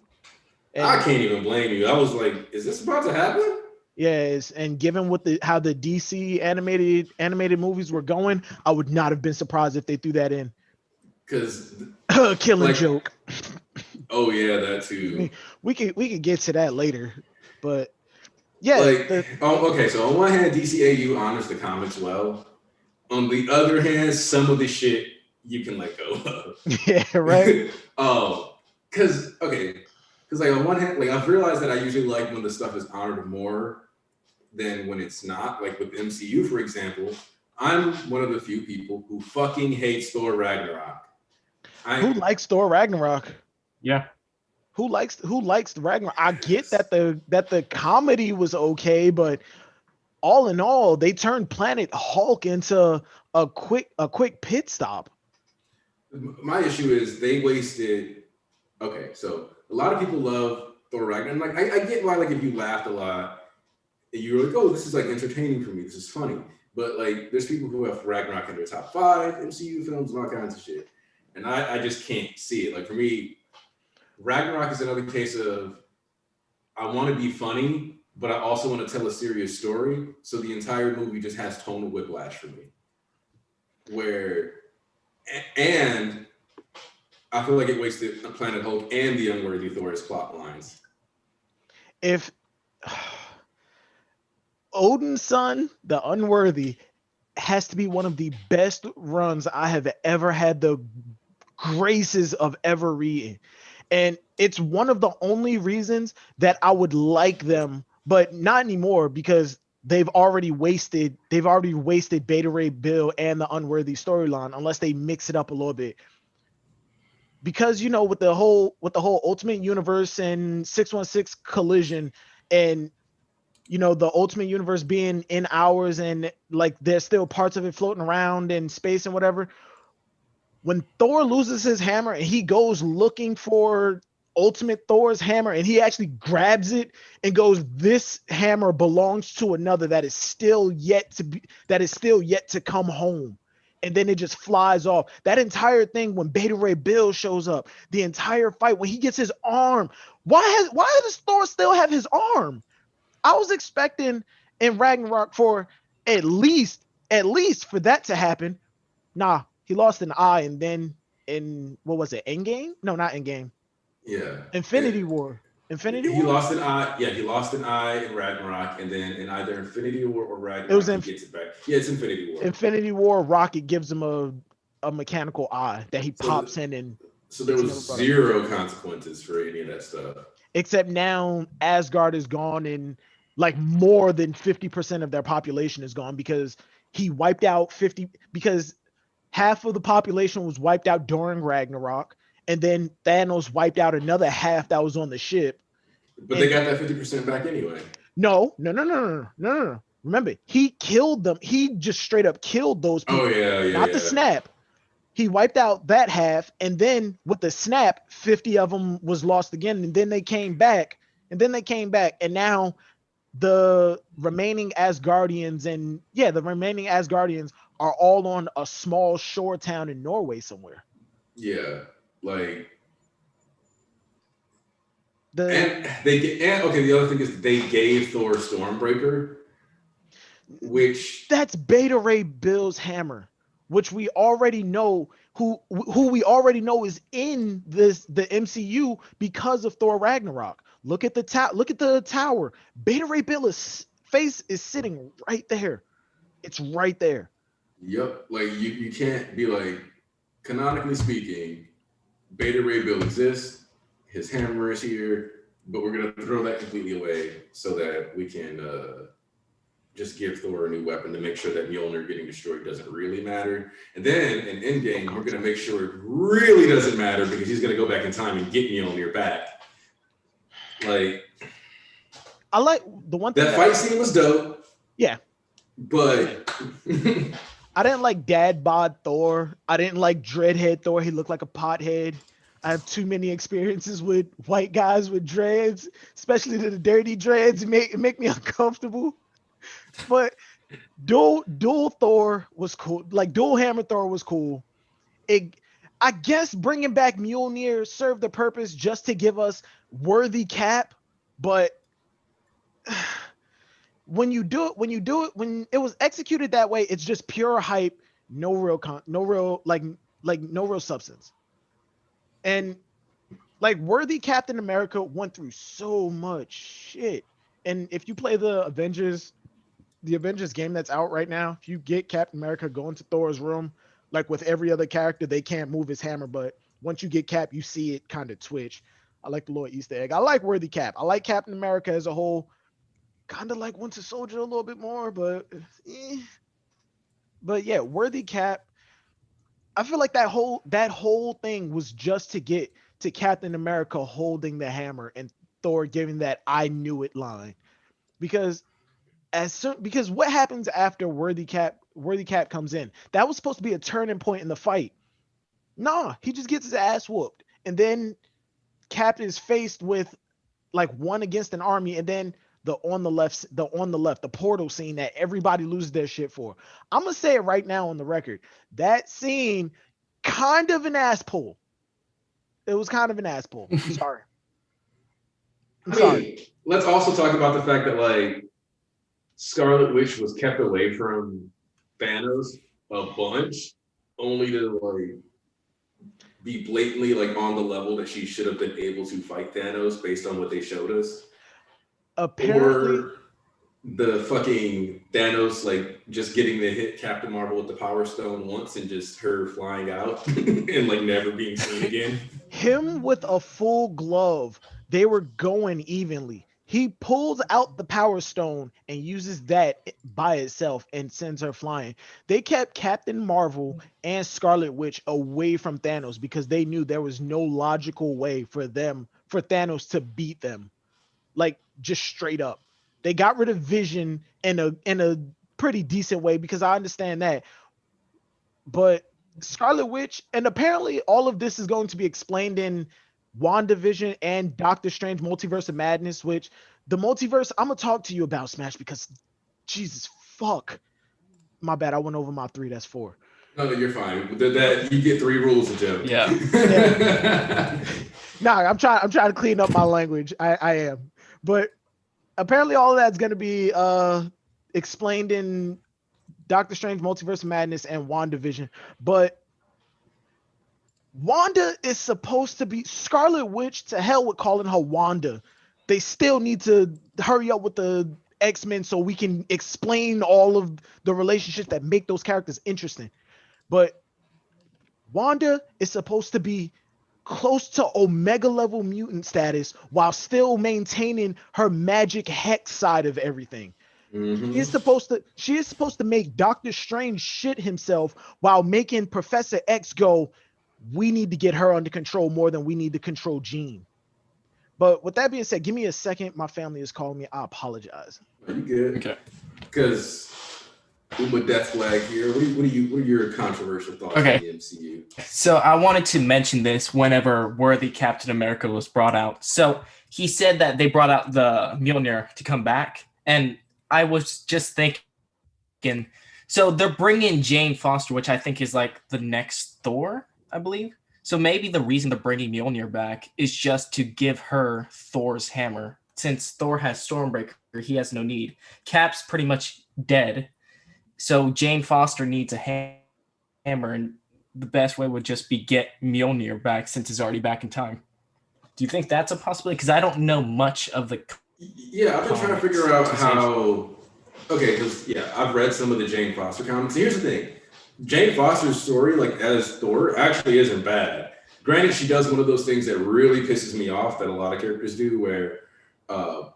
And I can't even blame you. I was like, is this about to happen? Yes, and given how the DC animated movies were going, I would not have been surprised if they threw that in. Because killing joke. Oh yeah, that too. We could get to that later, but yeah. Okay, so on one hand, DCAU honors the comics well. On the other hand, some of the shit you can let go of. Yeah, right. Because on one hand, I've realized that I usually like when the stuff is honored more than when it's not. Like with MCU, for example, I'm one of the few people who fucking hates Thor Ragnarok. Who likes Thor Ragnarok? Yeah. who likes the Ragnarok? I get that the comedy was okay, but all in all, they turned Planet Hulk into a quick pit stop. My issue is they wasted. Okay, so a lot of people love Thor Ragnarok. Like I get why, like if you laughed a lot, and you were like, "Oh, this is like entertaining for me. This is funny." But like, there's people who have Ragnarok in their top 5 MCU films and all kinds of shit, and I just can't see it. Like for me, Ragnarok is another case of I want to be funny, but I also want to tell a serious story. So the entire movie just has tonal whiplash for me, where and I feel like it wasted Planet Hulk and the Unworthy Thor's plot lines. If Odin's son, the Unworthy, has to be one of the best runs I have ever had the graces of ever reading. And it's one of the only reasons that I would like them, but not anymore because they've already wasted Beta Ray Bill and the Unworthy storyline unless they mix it up a little bit. Because with the whole Ultimate Universe and 616 collision and the Ultimate Universe being in ours and like there's still parts of it floating around in space and whatever. When Thor loses his hammer and he goes looking for Ultimate Thor's hammer and he actually grabs it and goes, this hammer belongs to another that is still yet to come home. And then it just flies off. That entire thing when Beta Ray Bill shows up, the entire fight when he gets his arm. Why does Thor still have his arm? I was expecting in Ragnarok for at least for that to happen. Nah, he lost an eye, and then in what was it, Endgame? No, not Endgame. Yeah. Infinity War. He lost an eye. Yeah, he lost an eye in Ragnarok, and then in either Infinity War or Ragnarok, he gets it back. Yeah, it's Infinity War. Infinity War, Rocket gives him a mechanical eye that he pops in and. So there was zero consequences for any of that stuff. Except now Asgard is gone and like more than 50% of their population is gone because he wiped out because half of the population was wiped out during Ragnarok, and then Thanos wiped out another half that was on the ship. But they got that 50% back anyway. No. Remember, he killed them. He just straight up killed those people. Oh yeah. Not the snap. He wiped out that half, and then with the snap, 50 of them was lost again, and then they came back, and now the remaining Asgardians are all on a small shore town in Norway somewhere. Yeah, like the other thing is they gave Thor Stormbreaker, which that's Beta Ray Bill's hammer, which we already know who we already know is in the MCU because of Thor Ragnarok. Look at the tower. Beta Ray Bill's face is sitting right there. It's right there. Yep. Like you can't be like, canonically speaking, Beta Ray Bill exists. His hammer is here, but we're gonna throw that completely away so that we can just give Thor a new weapon to make sure that Mjolnir getting destroyed doesn't really matter. And then in Endgame, we're gonna make sure it really doesn't matter because he's gonna go back in time and get Mjolnir back. Like, I like the one thing that fight scene was dope. Yeah, but I didn't like Dad Bod Thor. I didn't like Dreadhead Thor. He looked like a pothead. I have too many experiences with white guys with dreads, especially the dirty dreads. Make me uncomfortable. But dual Thor was cool. Like dual hammer Thor was cool. I guess bringing back Mjolnir served the purpose just to give us worthy Cap, but when it was executed that way, it's just pure hype, no real substance. And like worthy Captain America went through so much shit. And if you play the Avengers game that's out right now, if you get Captain America going to Thor's room, like with every other character, they can't move his hammer, but once you get Cap, you see it kind of twitch. I like the little Easter egg. I like worthy Cap. I like Captain America as a whole. Kind of like Winter Soldier a little bit more, but yeah, worthy Cap. I feel like that whole thing was just to get to Captain America holding the hammer and Thor giving that "I knew it" line, because because what happens after Worthy Cap comes in? That was supposed to be a turning point in the fight. Nah, he just gets his ass whooped, and then Cap is faced with like one against an army, and then the on the left, the portal scene that everybody loses their shit for. I'm gonna say it right now on the record. That scene, kind of an ass pull. It was kind of an ass pull. I'm sorry. I mean, let's also talk about the fact that like Scarlet Witch was kept away from Thanos a bunch, only to like be blatantly like on the level that she should have been able to fight Thanos based on what they showed us. Apparently, or the fucking Thanos like just getting to hit Captain Marvel with the Power Stone once and just her flying out and like never being seen again. Him with a full glove, they were going evenly. He pulls out the Power Stone and uses that by itself and sends her flying. They kept Captain Marvel and Scarlet Witch away from Thanos because they knew there was no logical way for Thanos to beat them. Like, just straight up. They got rid of Vision in a pretty decent way, because I understand that. But Scarlet Witch, and apparently all of this is going to be explained in WandaVision and Doctor Strange Multiverse of Madness, which the multiverse I'm gonna talk to you about, Smash, because Jesus fuck. My bad, I went over my 3, that's 4. No, you're fine. That you get 3 rules of Joe. Yeah. Nah, I'm trying to clean up my language. I am. But apparently all of that's gonna be explained in Doctor Strange Multiverse of Madness and WandaVision. But Wanda is supposed to be Scarlet Witch. To hell with calling her Wanda. They still need to hurry up with the X-Men so we can explain all of the relationships that make those characters interesting. But Wanda is supposed to be close to Omega level mutant status while still maintaining her magic hex side of everything. Mm-hmm. She is supposed to make Doctor Strange shit himself while making Professor X go, we need to get her under control more than we need to control Jean. But with that being said, give me a second. My family is calling me. I apologize. Are you good? Okay. Because Uma Death Flag here. What are your controversial thoughts on the MCU? So I wanted to mention this whenever Worthy Captain America was brought out. So he said that they brought out the Mjolnir to come back, and I was just thinking, so they're bringing Jane Foster, which I think is like the next Thor, I believe. So maybe the reason they're bringing Mjolnir back is just to give her Thor's hammer. Since Thor has Stormbreaker, he has no need. Cap's pretty much dead. So Jane Foster needs a hammer, and the best way would just be get Mjolnir back since it's already back in time. Do you think that's a possibility? Because I don't know much of the... Yeah, I've been trying to figure out how... Okay, because, I've read some of the Jane Foster comics. Here's the thing. Jane Foster's story, like as Thor, actually isn't bad. Granted, she does one of those things that really pisses me off that a lot of characters do, where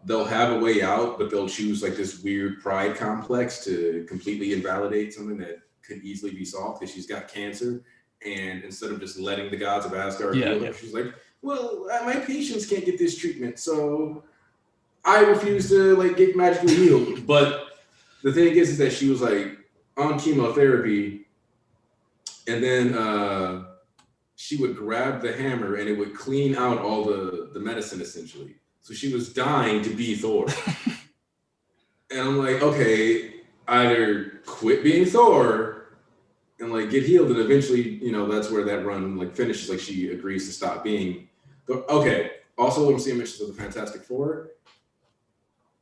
they'll have a way out, but they'll choose like this weird pride complex to completely invalidate something that could easily be solved because she's got cancer. And instead of just letting the gods of Asgard heal her, she's like, well, my patients can't get this treatment, so I refuse to like get magically healed. But the thing is that she was like on chemotherapy, and then she would grab the hammer and it would clean out all the medicine essentially. So she was dying to be Thor. And I'm like, okay, either quit being Thor and like get healed, and eventually, that's where that run like finishes. Like she agrees to stop being. Okay. Also, when we see mentions of the Fantastic Four,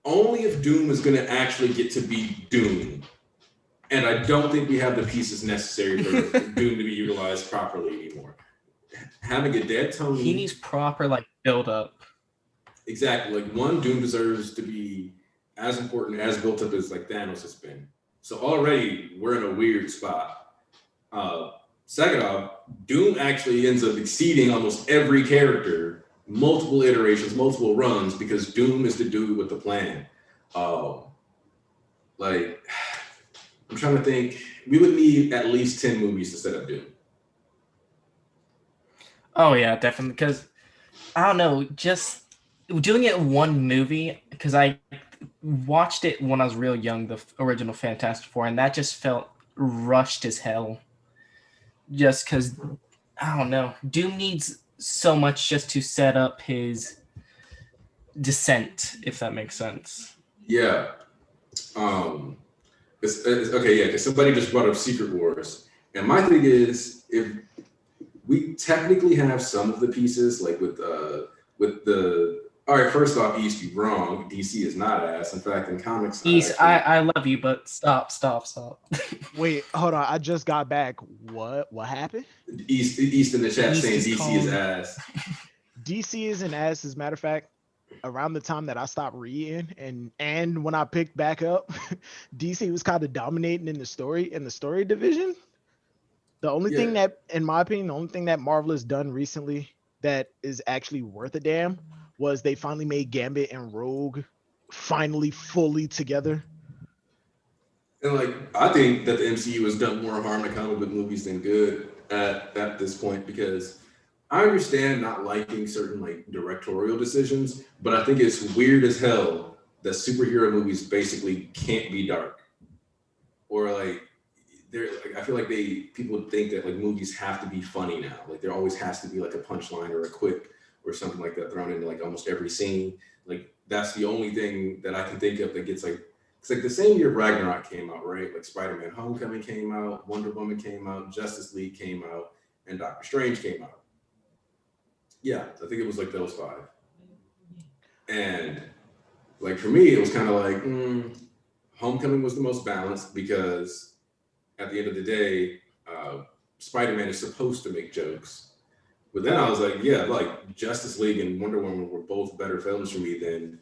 only if Doom is going to actually get to be Doom. And I don't think we have the pieces necessary for Doom to be utilized properly anymore. Having a dead Tony... He needs proper, build up. Exactly. Like, one, Doom deserves to be as important, as built up as, Thanos has been. So already, we're in a weird spot. Second off, Doom actually ends up exceeding almost every character, multiple iterations, multiple runs, because Doom is the dude with the plan. I'm trying to think. We would need at least 10 movies to set up Doom. Oh, yeah, definitely. Because I don't know, just doing it in one movie, because I watched it when I was real young, the original Fantastic Four, and that just felt rushed as hell. Just because, I don't know, Doom needs so much just to set up his descent, if that makes sense. Yeah. It's okay, yeah, because somebody just brought up Secret Wars. And my thing is, if we technically have some of the pieces, like with the all right, first off, East, you wrong. DC is not ass. In fact, in comics, East, actually, I love you, but stop. Wait, hold on. I just got back. What happened? East in the chat East saying is DC is calm. ass. DC is an ass. As a matter of fact, around the time that I stopped reading and when I picked back up, DC was kind of dominating in the story division. The only Yeah, thing that, in my opinion, the only thing that Marvel has done recently that is actually worth a damn was they finally made Gambit and Rogue finally fully together. and like I think that the MCU has done more harm to comic book movies than good at this point because I understand not liking certain like directorial decisions, but I think it's weird as hell that superhero movies basically can't be dark or like they're like I feel like people think that like movies have to be funny now. Like there always has to be like a punchline or a quip or something like that thrown into like almost every scene. Like that's the only thing that I can think of that gets like it's like the same year Ragnarok came out, right? Like Spider-Man Homecoming came out, Wonder Woman came out, Justice League came out, and Doctor Strange came out. Yeah, I think it was like those five. And like for me, it was kind of like Homecoming was the most balanced because at the end of the day, Spider-Man is supposed to make jokes. But then I was like, yeah, like Justice League and Wonder Woman were both better films for me than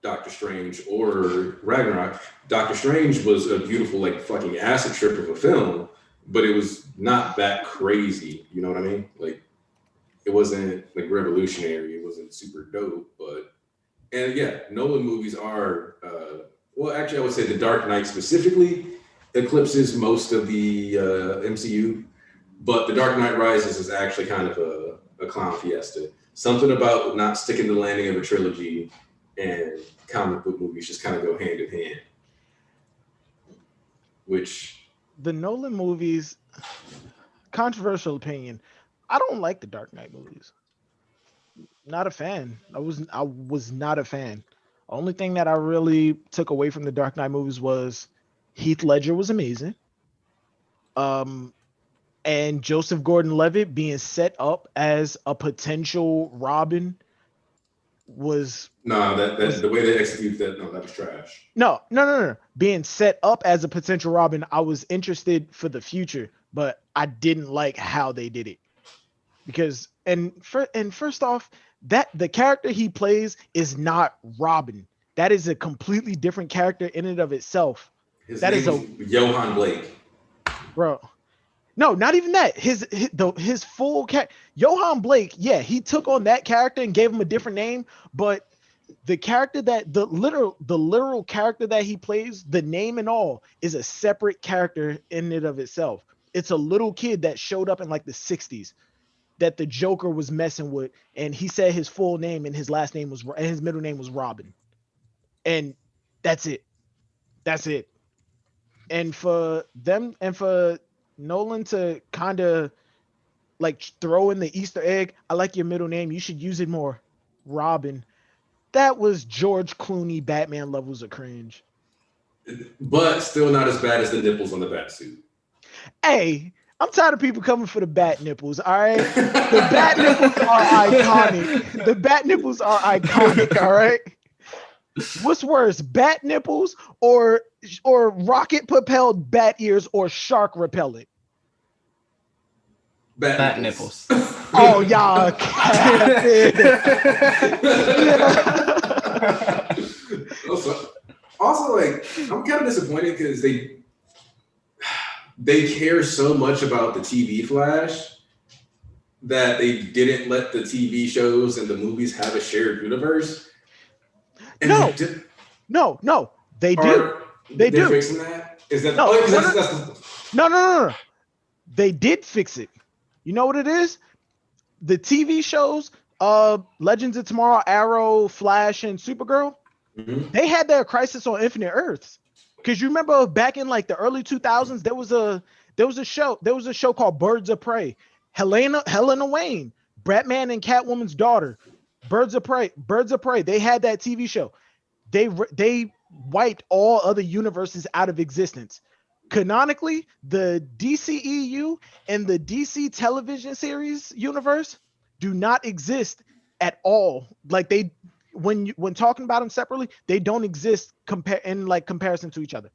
Doctor Strange or Ragnarok. Doctor Strange was a beautiful, like fucking acid trip of a film, but it was not that crazy. You know what I mean? Like it wasn't like revolutionary. It wasn't super dope, but and yeah, Nolan movies are well, actually, I would say The Dark Knight specifically eclipses most of the MCU, but The Dark Knight Rises is actually kind of a clown fiesta. Something about not sticking the landing of a trilogy and comic book movies just kind of go hand in hand. Which The Nolan movies, controversial opinion, I don't like the Dark Knight movies. Not a fan. I was not a fan. Only thing that I really took away from the Dark Knight movies was Heath Ledger was amazing. Um, and Joseph Gordon-Levitt being set up as a potential Robin was no, that was the way they execute that, no, that was trash. no. Being set up as a potential Robin, I was interested for the future, but I didn't like how they did it. Because first off, that the character he plays is not Robin. That is a completely different character in and of itself. His That is a name is Johann Blake. bro. No, not even that. His full character, Johann Blake. Yeah, he took on that character and gave him a different name. But the character that the literal character that he plays, the name and all, is a separate character in and of itself. It's a little kid that showed up in like the 60s that the Joker was messing with, and he said his full name and his last name was and his middle name was Robin, and that's it. That's it. And for Nolan to kind of like throw in the Easter egg, I like your middle name. You should use it more, Robin. That was George Clooney Batman levels of cringe. But still not as bad as the nipples on the bat suit. Hey, I'm tired of people coming for the bat nipples. All right, the bat nipples are iconic. The bat nipples are iconic. All right. What's worse, bat nipples or rocket propelled bat ears or shark repellent? Bat nipples. Oh y'all capping. Also, like I'm kind of disappointed because they care so much about the TV Flash that they didn't let the TV shows and the movies have a shared universe. And No. They do. They they're do. fixing that? Is that No. They did fix it. You know what it is? the TV shows, Legends of Tomorrow, Arrow, Flash, and Supergirl, they had their Crisis on Infinite Earths. Because you remember back in like the early 2000s, there was a show called Birds of Prey. Helena Wayne, Batman and Catwoman's daughter, Birds of Prey. They had that TV show. They wiped all other universes out of existence. Canonically, the DCEU and the DC television series universe do not exist at all. Like when talking about them separately, they don't exist in like comparison to each other.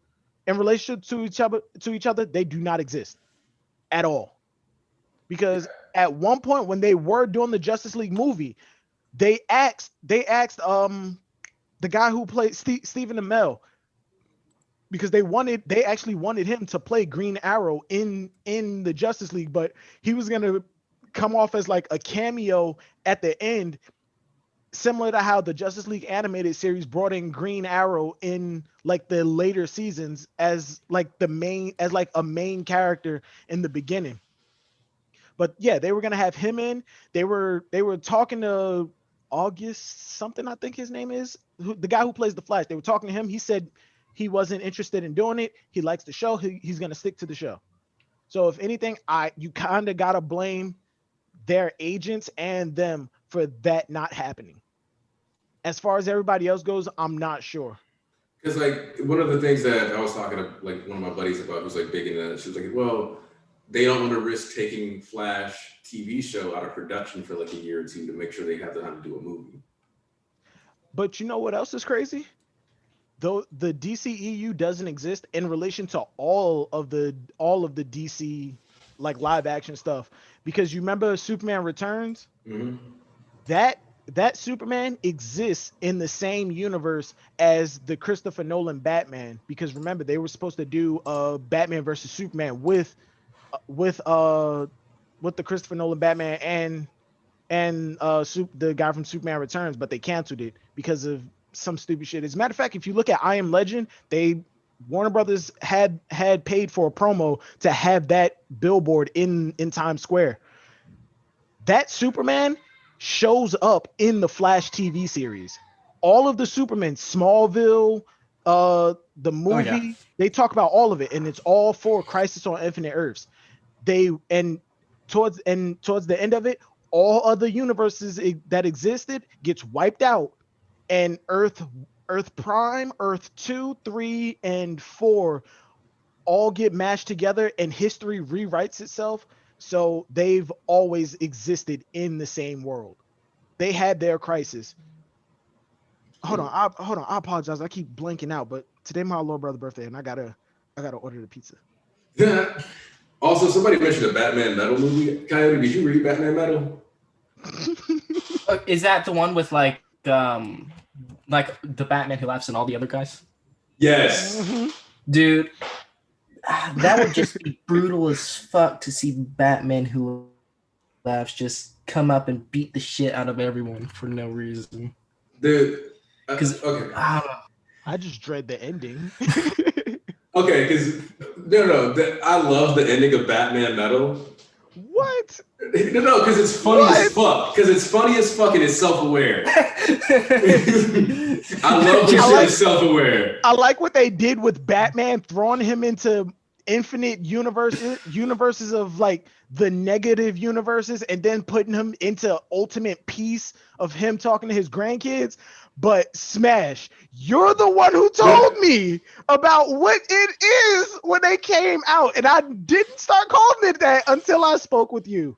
In relation to each other, they do not exist at all. Because at one point when they were doing the Justice League movie, they asked the guy who played Stephen Amell, because they actually wanted him to play Green Arrow in the Justice League, but he was gonna come off as like a cameo at the end, similar to how the Justice League animated series brought in Green Arrow in like the later seasons as like a main character in the beginning. But yeah, they were gonna have him in. They were talking to August something, I think his name is, the guy who plays the Flash. They were talking to him. He said he wasn't interested in doing it. He likes the show. He's gonna stick to the show. So if anything, you kind of gotta blame their agents and them for that not happening. As far as everybody else goes, I'm not sure. Because like one of the things that I was talking to like one of my buddies about, who's like big in that, she was like, well, they don't want to risk taking Flash TV show out of production for like a year or two to make sure they have the time to do a movie. But you know what else is crazy? Though the DCEU doesn't exist in relation to all of the DC like live action stuff, because you remember Superman Returns? Mm-hmm. That Superman exists in the same universe as the Christopher Nolan Batman, because remember they were supposed to do Batman versus Superman with the Christopher Nolan Batman and the guy from Superman Returns, but they canceled it because of some stupid shit. As a matter of fact, if you look at I Am Legend, Warner Brothers had paid for a promo to have that billboard in Times Square. That Superman shows up in the Flash TV series. All of the Superman, Smallville, the movie, they talk about all of it, and it's all for Crisis on Infinite Earths. Towards the end of it, all other universes that existed gets wiped out, and Earth Prime, Earth 2, 3, and 4 all get mashed together, and history rewrites itself. So they've always existed in the same world. They had their crisis. Hold on. I apologize. I keep blanking out, but today my little brother's birthday, and I gotta order the pizza. Yeah. Also, somebody mentioned a Batman Metal movie. Coyote, did you read Batman Metal? Is that the one with like the Batman who laughs and all the other guys? Yes. Mm-hmm. Dude, that would just be brutal as fuck to see Batman who laughs just come up and beat the shit out of everyone for no reason. Dude, okay. I just dread the ending. Okay, because I love the ending of Batman Metal. What? No, because it's funny as fuck. Because it's funny as fuck and it's self-aware. I love the shit is self-aware. I like what they did with Batman, throwing him into infinite universes of like the negative universes, and then putting him into ultimate peace of him talking to his grandkids. But Smash, you're the one who told me about what it is when they came out, and I didn't start calling it that until I spoke with you.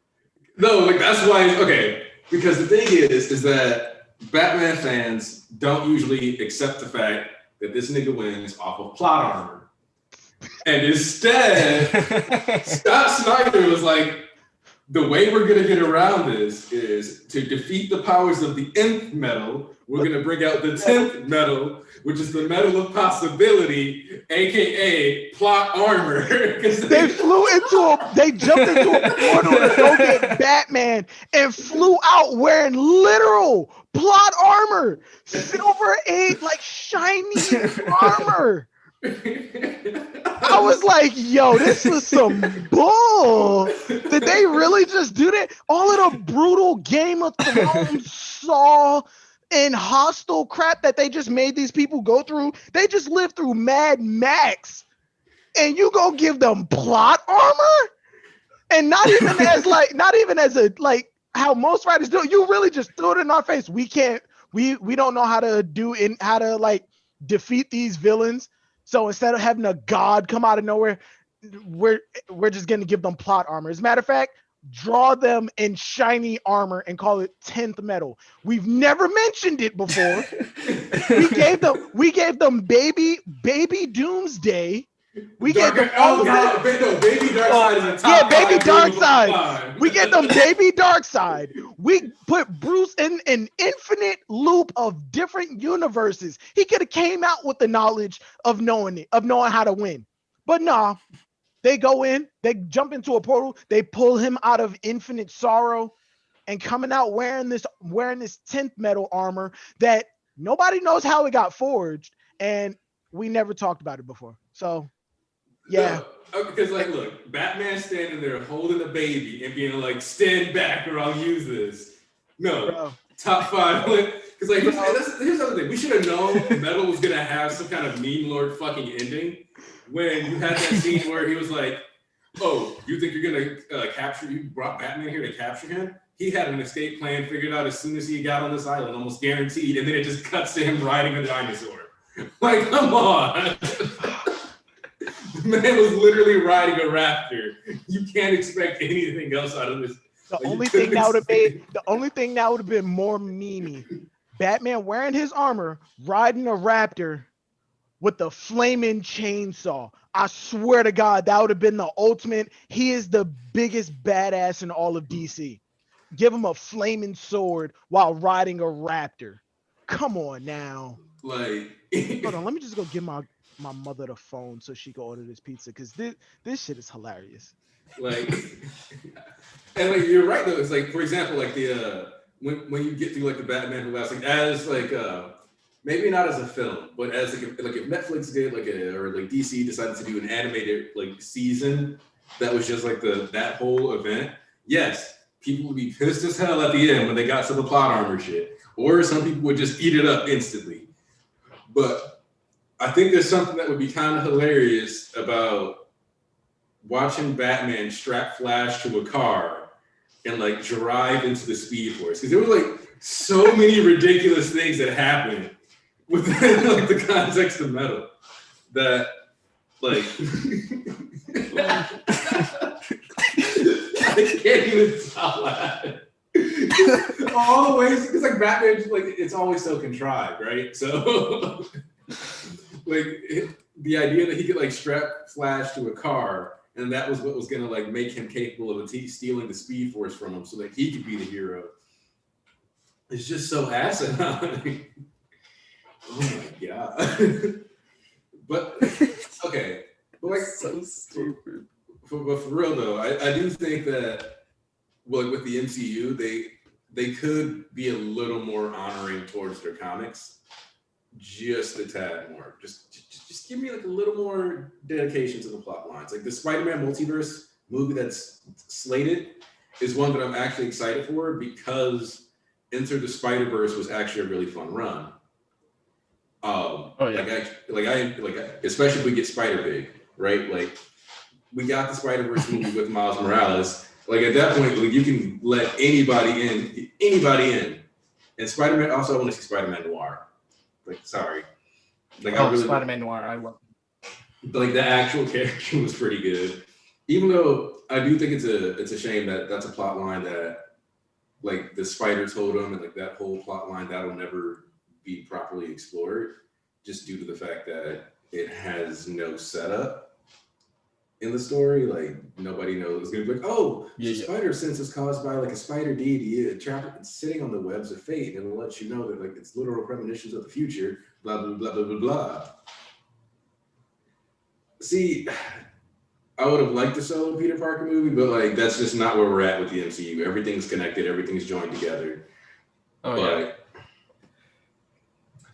No, like that's why. Okay, because the thing is that Batman fans don't usually accept the fact that this nigga wins off of plot armor, and instead, Scott Snyder was like, the way we're gonna get around this is to defeat the powers of the Nth metal. We're gonna bring out the 10th metal, which is the metal of possibility, aka plot armor. They jumped into a portal to go get Batman and flew out wearing literal plot armor, Silver 8, like shiny armor. I was like, yo, this is some bull. Did they really just do that? All of the brutal Game of Thrones, Saw, and Hostile crap that they just made these people go through, they just lived through Mad Max. And you go give them plot armor? And not even as a like how most writers do. You really just threw it in our face. We don't know how to like defeat these villains. So instead of having a god come out of nowhere, we're just gonna give them plot armor. As a matter of fact, draw them in shiny armor and call it 10th metal. We've never mentioned it before. we gave them baby Doomsday. We get them Baby Darkseid is a top Baby Darkseid. We get them Baby Darkseid. We put Bruce in an infinite loop of different universes. He could have came out with the knowledge of knowing how to win. But nah, they go in, they jump into a portal, they pull him out of infinite sorrow and coming out wearing this 10th metal armor that nobody knows how it got forged, and we never talked about it before. So yeah. Because look, Batman standing there holding a baby and being like, stand back or I'll use this. No. Bro. Top 5. Because here's the other thing. We should have known Metal was going to have some kind of meme lord fucking ending when you had that scene where he was like, oh, you think you're going to you brought Batman here to capture him? He had an escape plan figured out as soon as he got on this island, almost guaranteed. And then it just cuts to him riding a dinosaur. Like, come on. The man was literally riding a raptor. You can't expect anything else out of this. The only thing that would have been more memey, Batman wearing his armor, riding a raptor with the flaming chainsaw. I swear to God, that would have been the ultimate. He is the biggest badass in all of DC. Give him a flaming sword while riding a raptor. Come on now. Like, hold on, let me just go give my mother the phone so she can order this pizza, because this shit is hilarious. Like, and like you're right though. It's like, for example, like the when you get through like the Batman Who Laughs, like as like maybe not as a film, but as like if Netflix did or DC decided to do an animated like season that was just like that whole event. Yes, people would be pissed as hell at the end when they got to the plot armor shit, or some people would just eat it up instantly. But I think there's something that would be kind of hilarious about watching Batman strap Flash to a car and like drive into the Speed Force, because there were like so many ridiculous things that happened within like the context of Metal that like I can't even stop laughing. All the ways, because like Batman, like it's always so contrived, right? So like the idea that he could like strap Flash to a car, and that was what was gonna like make him capable of stealing the Speed Force from him, so that he could be the hero. It's just so asinine. Oh my god! But okay, but like so stupid. But for real though, I do think that like with the MCU, they could be a little more honoring towards their comics, just a tad more. Just give me like a little more dedication to the plot lines. Like the Spider-Man multiverse movie that's slated is one that I'm actually excited for, because Enter the Spider-Verse was actually a really fun run. Especially if we get Spider-Big, right? Like we got the Spider-Verse movie with Miles Morales. Like at that point, like you can let anybody in. And Spider-Man, also I want to see Spider-Man Noir. Like, sorry. Like Spider-Man Noir, I love it. Like the actual character was pretty good. Even though I do think it's a shame that that's a plot line that like the Spider Totem and like that whole plot line that'll never be properly explored, just due to the fact that it has no setup in the story. Like nobody knows. It's gonna be like, oh, spider sense is caused by like a spider deity trapped sitting on the webs of fate, and it'll let you know that like it's literal premonitions of the future. Blah blah blah blah blah blah. See, I would have liked the solo Peter Parker movie, but like that's just not where we're at with the MCU. Everything's connected. Everything's joined together. Oh yeah.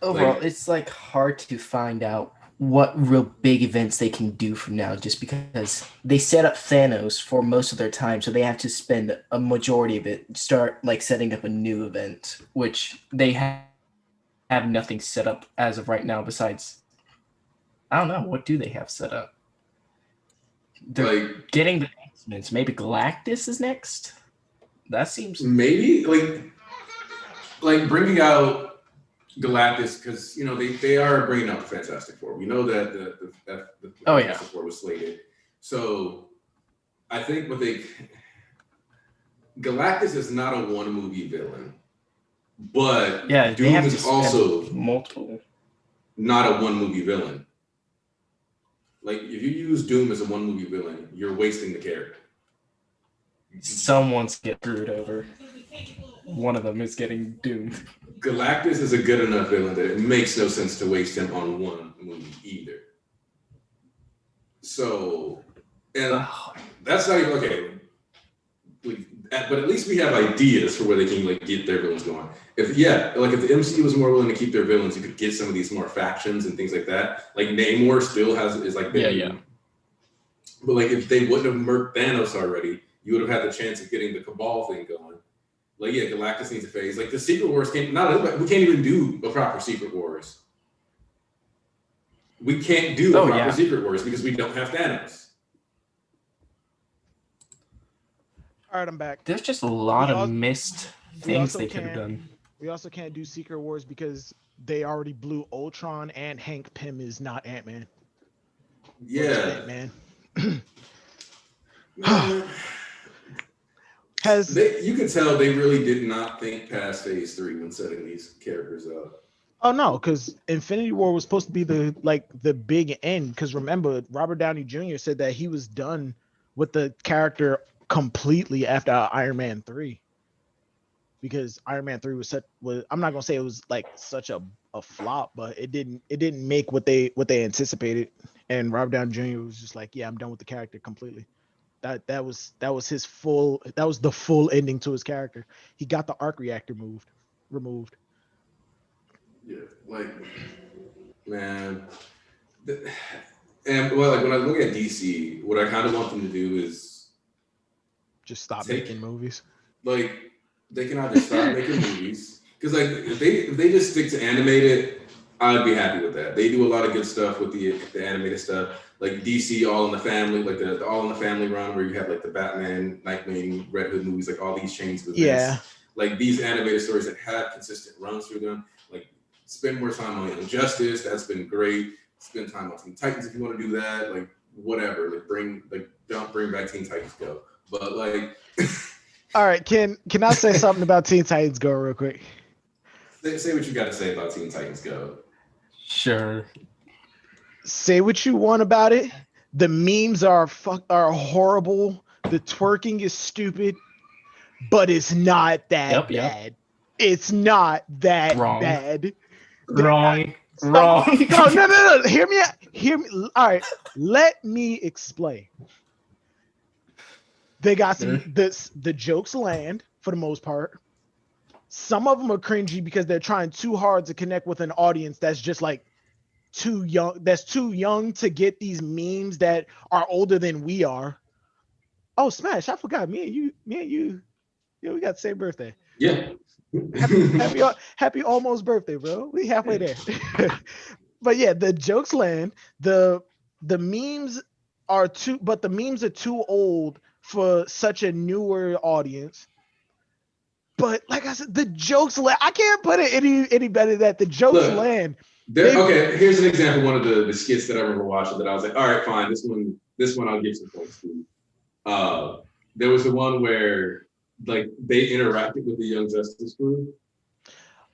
Overall, it's like hard to find out what real big events they can do from now, just because they set up Thanos for most of their time, so they have to spend a majority of it start like setting up a new event, which they have nothing set up as of right now besides I don't know, what do they have set up? They're Like getting the announcements. Maybe Galactus is next. That seems maybe like bringing out Galactus because they are bringing out the Fantastic Four. We know that the Oh, yeah. Fantastic Four was slated, so I think Galactus is not a one movie villain, but yeah. They Doom have to is spend also multiple. not a one movie villain. Like if you use Doom as a one movie villain, you're wasting the character. Someone's get screwed over. One of them is getting doomed. Galactus is a good enough villain that it makes no sense to waste him on one movie either. So, and that's not even okay. But at least we have ideas for where they can get their villains going. If the MCU was more willing to keep their villains, you could get some of these more factions and things like that. Like Namor still is like yeah. But like if they wouldn't have murked Thanos already, you would have had the chance of getting the Cabal thing going. Like Galactus needs a phase. Like the Secret Wars we can't even do a proper Secret Wars. We can't do a proper Secret Wars because we don't have Thanos. All right, I'm back. There's just a lot of missed things they could have done. We also can't do Secret Wars because they already blew Ultron and Hank Pym is not Ant-Man. Yeah. Man. You could tell they really did not think past phase 3 when setting these characters up. Oh no, because Infinity War was supposed to be the big end. Because remember, Robert Downey Jr. said that he was done with the character completely after Iron Man 3. Because Iron Man 3 was I'm not gonna say it was like such a flop, but it didn't make what they anticipated. And Robert Downey Jr. was just like, yeah, I'm done with the character completely. That was the full ending to his character. He got the arc reactor removed. Yeah, man. And when I look at DC, what I kind of want them to do is just stop making movies. Like they can either stop making movies because if they just stick to animated, I'd be happy with that. They do a lot of good stuff with the animated stuff, like DC All in the Family, like the All in the Family run where you have like the Batman, Nightwing, Red Hood movies, like all these chains of events. Yeah. Like these animated stories that have consistent runs through them. Like spend more time on Young Justice. That's been great. Spend time on Teen Titans if you want to do that. Like whatever. Don't bring back Teen Titans Go. But like. All right, can I say something about Teen Titans Go real quick? Say what you got to say about Teen Titans Go. Sure. Say what you want about it. The memes are horrible. The twerking is stupid, but it's not that bad. It's not that bad. Wrong. No. Hear me. All right. Let me explain. They got the jokes land for the most part. Some of them are cringy because they're trying too hard to connect with an audience that's just like too young. That's too young to get these memes that are older than we are. Oh, Smash! I forgot. Me and you. Yeah, we got the same birthday. Yeah. Happy almost birthday, bro. We halfway there. But yeah, the jokes land. The memes are too old for such a newer audience. But like I said, the jokes land. I can't put it any better than that. The jokes land. Okay, here's an example. One of the skits that I remember watching that I was like, all right, fine. This one I'll give some points to. There was the one where like they interacted with the Young Justice group.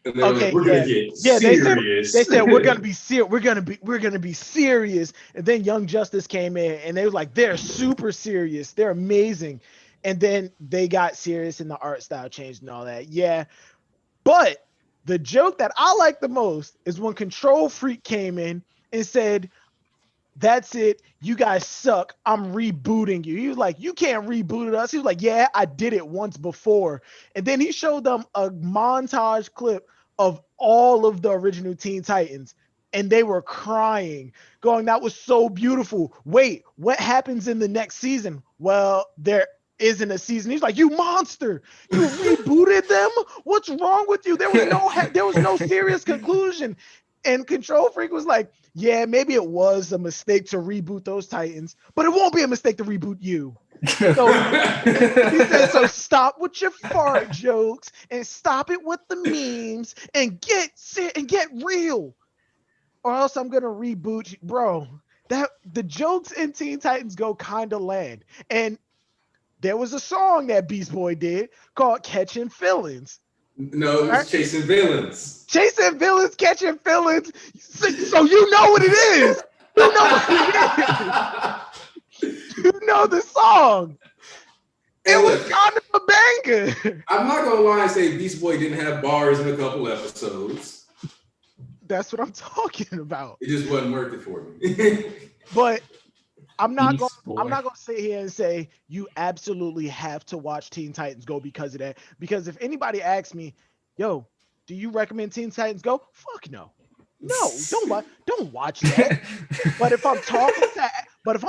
And they were like, we're gonna get serious. They said we're gonna be serious. We're gonna be serious. And then Young Justice came in and they were like, they're super serious. They're amazing. And then they got serious and the art style changed and all that. Yeah. But the joke that I like the most is when Control Freak came in and said, that's it. You guys suck. I'm rebooting you. He was like, you can't reboot us. He was like, yeah, I did it once before. And then he showed them a montage clip of all of the original Teen Titans. and they were crying, going, "That was so beautiful. Wait, what happens in the next season?" Well, there isn't a season. He's like, "You monster! You rebooted them? What's wrong with you? There was no serious conclusion." And Control Freak was like, "Yeah, maybe it was a mistake to reboot those Titans, but it won't be a mistake to reboot you." So he said, "So stop with your fart jokes and stop it with the memes and get real, or else I'm gonna reboot you, bro." That the jokes in Teen Titans Go kind of land, and there was a song that Beast Boy did called "Catching Feelings." No, it was Chasing Villains. Chasing villains, catching feelings. So you know what it is. You know what it is. You know the song. It was kind of a banger. I'm not gonna lie and say Beast Boy didn't have bars in a couple episodes. That's what I'm talking about. It just wasn't working for me. But I'm not gonna sit here and say you absolutely have to watch Teen Titans Go because of that. Because if anybody asks me, "Yo, do you recommend Teen Titans Go?" Fuck no. No, don't watch that. But if I'm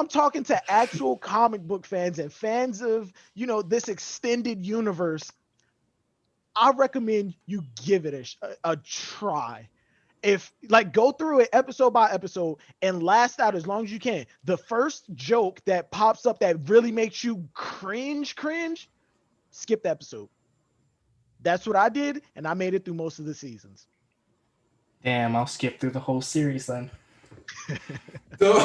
talking to actual comic book fans and fans of, this extended universe, I recommend you give it a try. If go through it episode by episode and last out as long as you can. The first joke that pops up that really makes you cringe, skip the episode. That's what I did, and I made it through most of the seasons. Damn, I'll skip through the whole series then. So,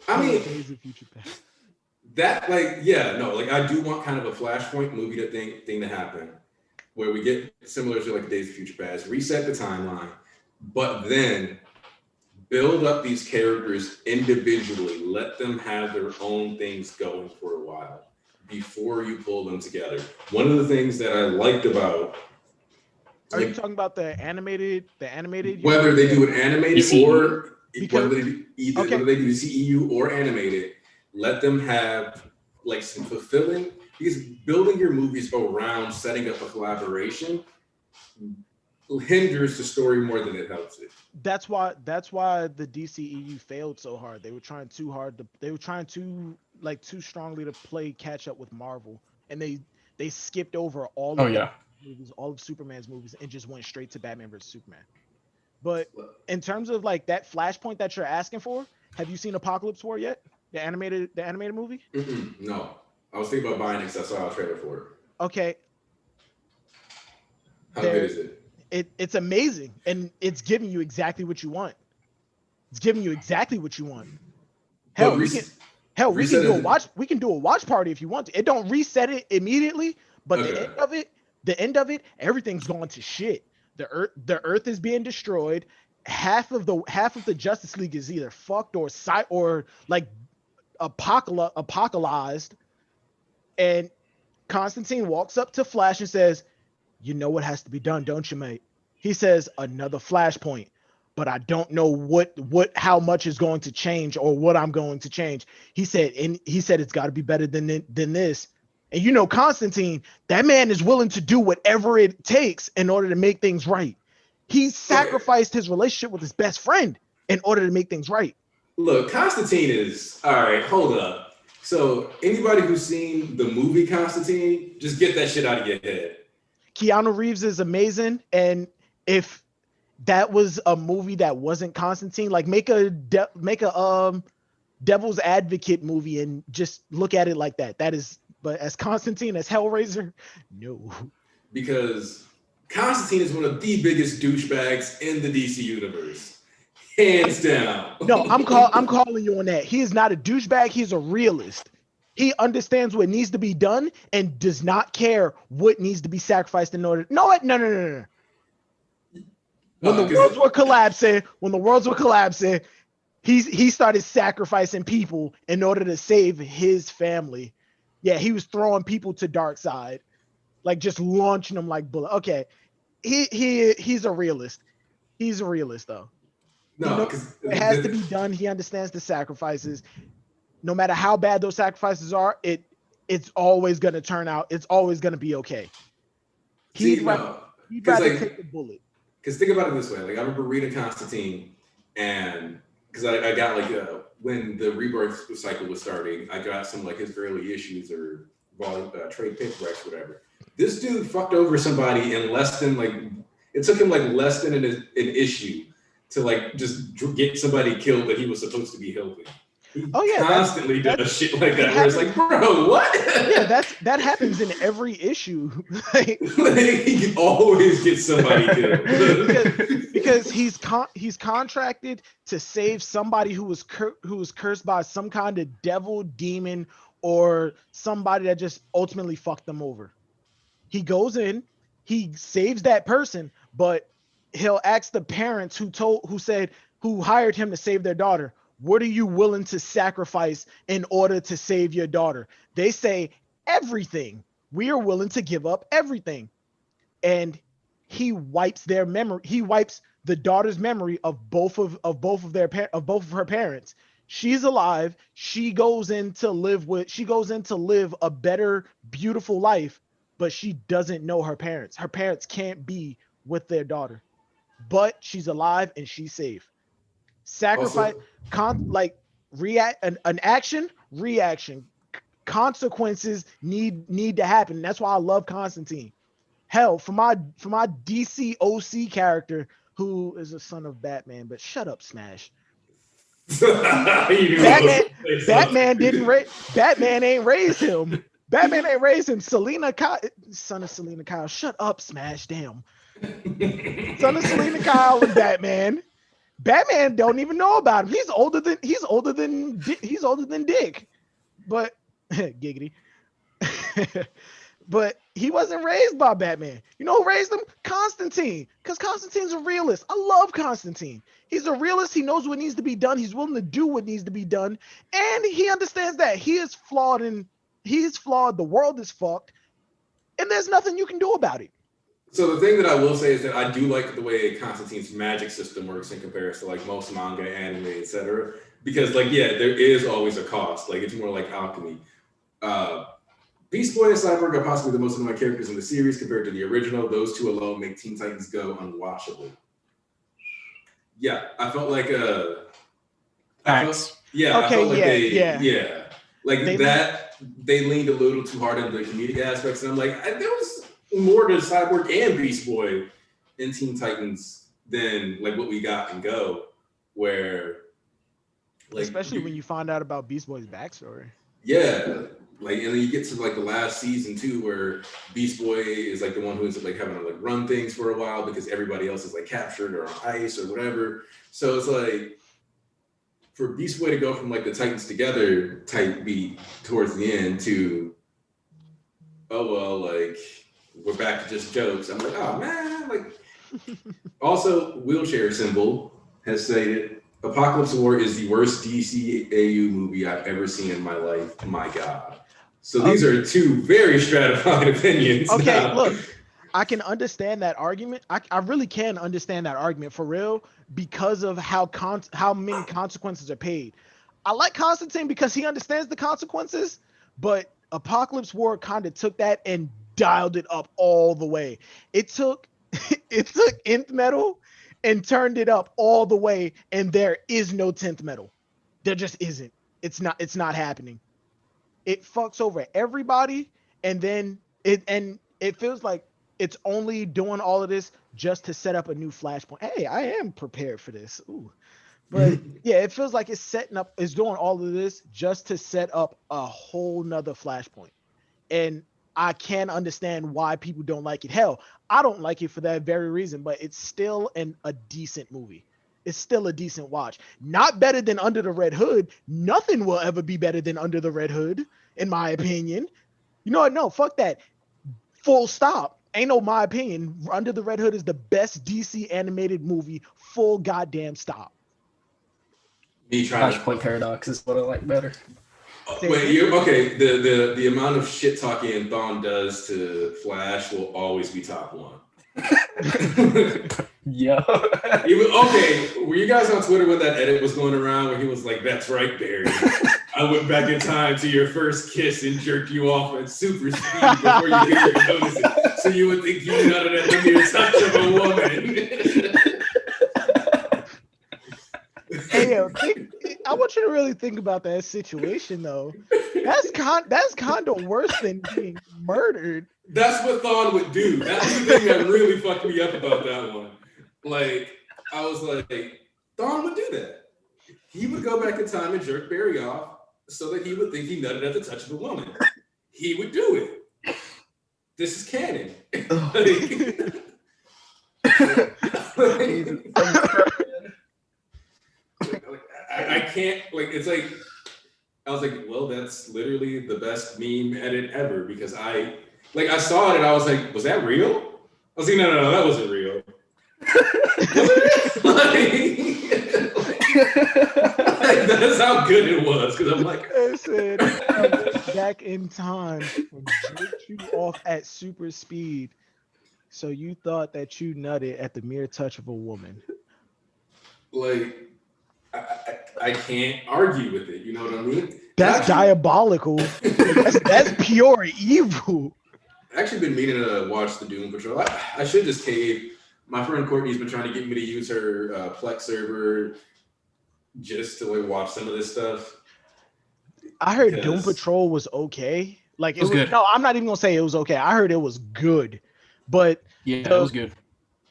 I mean, that I do want kind of a Flashpoint movie thing to happen, where we get similar to Days of Future Past, reset the timeline, but then build up these characters individually, let them have their own things going for a while before you pull them together. One of the things that I liked about... Are you talking about the animated? Whether they do it animated or whether they do DCEU or animated, let them have some fulfilling... Because building your movies around setting up a collaboration hinders the story more than it helps it. That's why the DCEU failed so hard. They were trying too hard they were trying too strongly to play catch up with Marvel, and they skipped over all of movies, all of Superman's movies, and just went straight to Batman vs Superman. But in terms of that Flashpoint that you're asking for, have you seen Apocalypse War yet? The animated movie? No. I was thinking about buying it because I saw a trailer for it. Okay. How good is it? It's amazing, and it's giving you exactly what you want. Hell, we can do a watch party if you want to. It don't reset it immediately, but the end of it, everything's going to shit. The earth is being destroyed. Half of the Justice League is either fucked or apocalypsed. And Constantine walks up to Flash and says, "You know what has to be done, don't you, mate?" He says, "Another Flashpoint, but I don't know how much is going to change or what I'm going to change." He said it's got to be better than this. And Constantine, that man is willing to do whatever it takes in order to make things right. He sacrificed his relationship with his best friend in order to make things right. Look, Constantine is all right. Hold up. So anybody who's seen the movie Constantine, just get that shit out of your head. Keanu Reeves is amazing, and if that was a movie that wasn't Constantine, make a Devil's Advocate movie and just look at it like that. That is, but as Constantine, as Hellraiser, no. Because Constantine is one of the biggest douchebags in the DC universe. Hands down. No, I'm calling you on that. He is not a douchebag. He's a realist. He understands what needs to be done and does not care what needs to be sacrificed in order. No. When the worlds were collapsing, he started sacrificing people in order to save his family. Yeah, he was throwing people to dark side, just launching them like bullets. Okay, he's a realist. He's a realist though. No, it has to be done. He understands the sacrifices. No matter how bad those sacrifices are, it's always going to turn out. It's always going to be okay. He'd rather take the bullet. because think about it this way. Like I remember reading Constantine, and because I got like when the rebirth cycle was starting, I got some like his early issues or trade paperbacks, whatever. This dude fucked over somebody in less than like it took him like less than an issue to like just get somebody killed that he was supposed to be helping. He constantly does shit like that where it's like, bro, what? Yeah, that happens in every issue. Like, he always gets somebody killed because he's contracted to save somebody who was cursed by some kind of devil, demon, or somebody that just ultimately fucked them over. He goes in, he saves that person, but he'll ask the parents who hired him to save their daughter, what are you willing to sacrifice in order to save your daughter? They say everything. We are willing to give up everything. And he wipes their memory. He wipes the daughter's memory of both of her parents. She's alive. She goes in to live a better, beautiful life, but she doesn't know her parents. Her parents can't be with their daughter, but she's alive and she's safe. Sacrifice, an action, reaction, consequences need to happen. That's why I love Constantine. Hell, for my DCOC character, who is a son of Batman, but shut up, Smash. Batman ain't raised him. Batman ain't raised him. Son of Selena Kyle. Shut up, Smash. Damn. Son of Selena Kyle and Batman. Batman don't even know about him. He's older than Dick. But giggity. But he wasn't raised by Batman. You know who raised him? Constantine. Because Constantine's a realist. I love Constantine. He's a realist. He knows what needs to be done. He's willing to do what needs to be done. And he understands that he is flawed. The world is fucked. And there's nothing you can do about it. So the thing that I will say is that I do like the way Constantine's magic system works in comparison to like most manga, anime, etc. Because like, yeah, there is always a cost. Like it's more like alchemy. Beast Boy and Cyborg are possibly the most annoying characters in the series compared to the original. Those two alone make Teen Titans Go unwatchable. Yeah, I felt like they leaned a little too hard into the comedic aspects, and I'm like, there was more to Cyborg and Beast Boy in Teen Titans than like what we got in Go, where like especially when you find out about Beast Boy's backstory. Yeah. Like, and then you get to like the last season too, where Beast Boy is like the one who is like having to like run things for a while because everybody else is like captured or on ice or whatever. So it's like for Beast Boy to go from like the Titans together type beat towards the end to, oh well, like we're back to just jokes. I'm like, oh man, like. Also, Wheelchair Symbol has stated, Apocalypse War is the worst DCAU movie I've ever seen in my life. My God. So these are two very stratified opinions. Okay, now. Look, I can understand that argument. I really can understand that argument for real because of how many consequences are paid. I like Constantine because he understands the consequences, but Apocalypse War kind of took that and dialed it up all the way. It took nth metal and turned it up all the way, and there is no 10th metal. There just isn't. It's not happening. It fucks over everybody, and then it feels like it's only doing all of this just to set up a new flashpoint. Hey, I am prepared for this. Ooh. But yeah, it feels like it's doing all of this just to set up a whole nother flashpoint. And I can understand why people don't like it. Hell, I don't like it for that very reason, but it's still a decent movie. It's still a decent watch. Not better than Under the Red Hood. Nothing will ever be better than Under the Red Hood, in my opinion. You know what? No, fuck that. Full stop. Ain't no my opinion. Under the Red Hood is the best DC animated movie. Full goddamn stop. Flashpoint Paradox is what I like better. Wait, okay. The amount of shit talking Thawne does to Flash will always be top one. Yeah. Were you guys on Twitter when that edit was going around where he was like, "That's right, Barry. I went back in time to your first kiss and jerked you off at super speed before you didn't even notice it, so you would think you nutted at the mere touch of a woman." Hey, yo, I want you to really think about that situation, though. That's kind of worse than being murdered. That's what Thawne would do. That's the thing that really fucked me up about that one. Like, I was like, Thawne would do that. He would go back in time and jerk Barry off so that he would think he nutted at the touch of a woman. He would do it. This is canon. I can't, like, it's like, I was like, well, that's literally the best meme edit ever, because I saw it and I was like, was that real? I was like, no, that wasn't real. That's how good it was, because I'm like, I said, I went back in time and jerked you off at super speed, so you thought that you nutted at the mere touch of a woman. Like, I can't argue with it. You know what I mean? That's diabolical. That's pure evil. I've actually been meaning to watch the Doom Patrol. I should just cave. My friend Courtney's been trying to get me to use her Plex server just to like watch some of this stuff. I heard Doom Patrol was okay. Like it was good. No, I'm not even gonna say it was okay. I heard it was good, but yeah, it was good.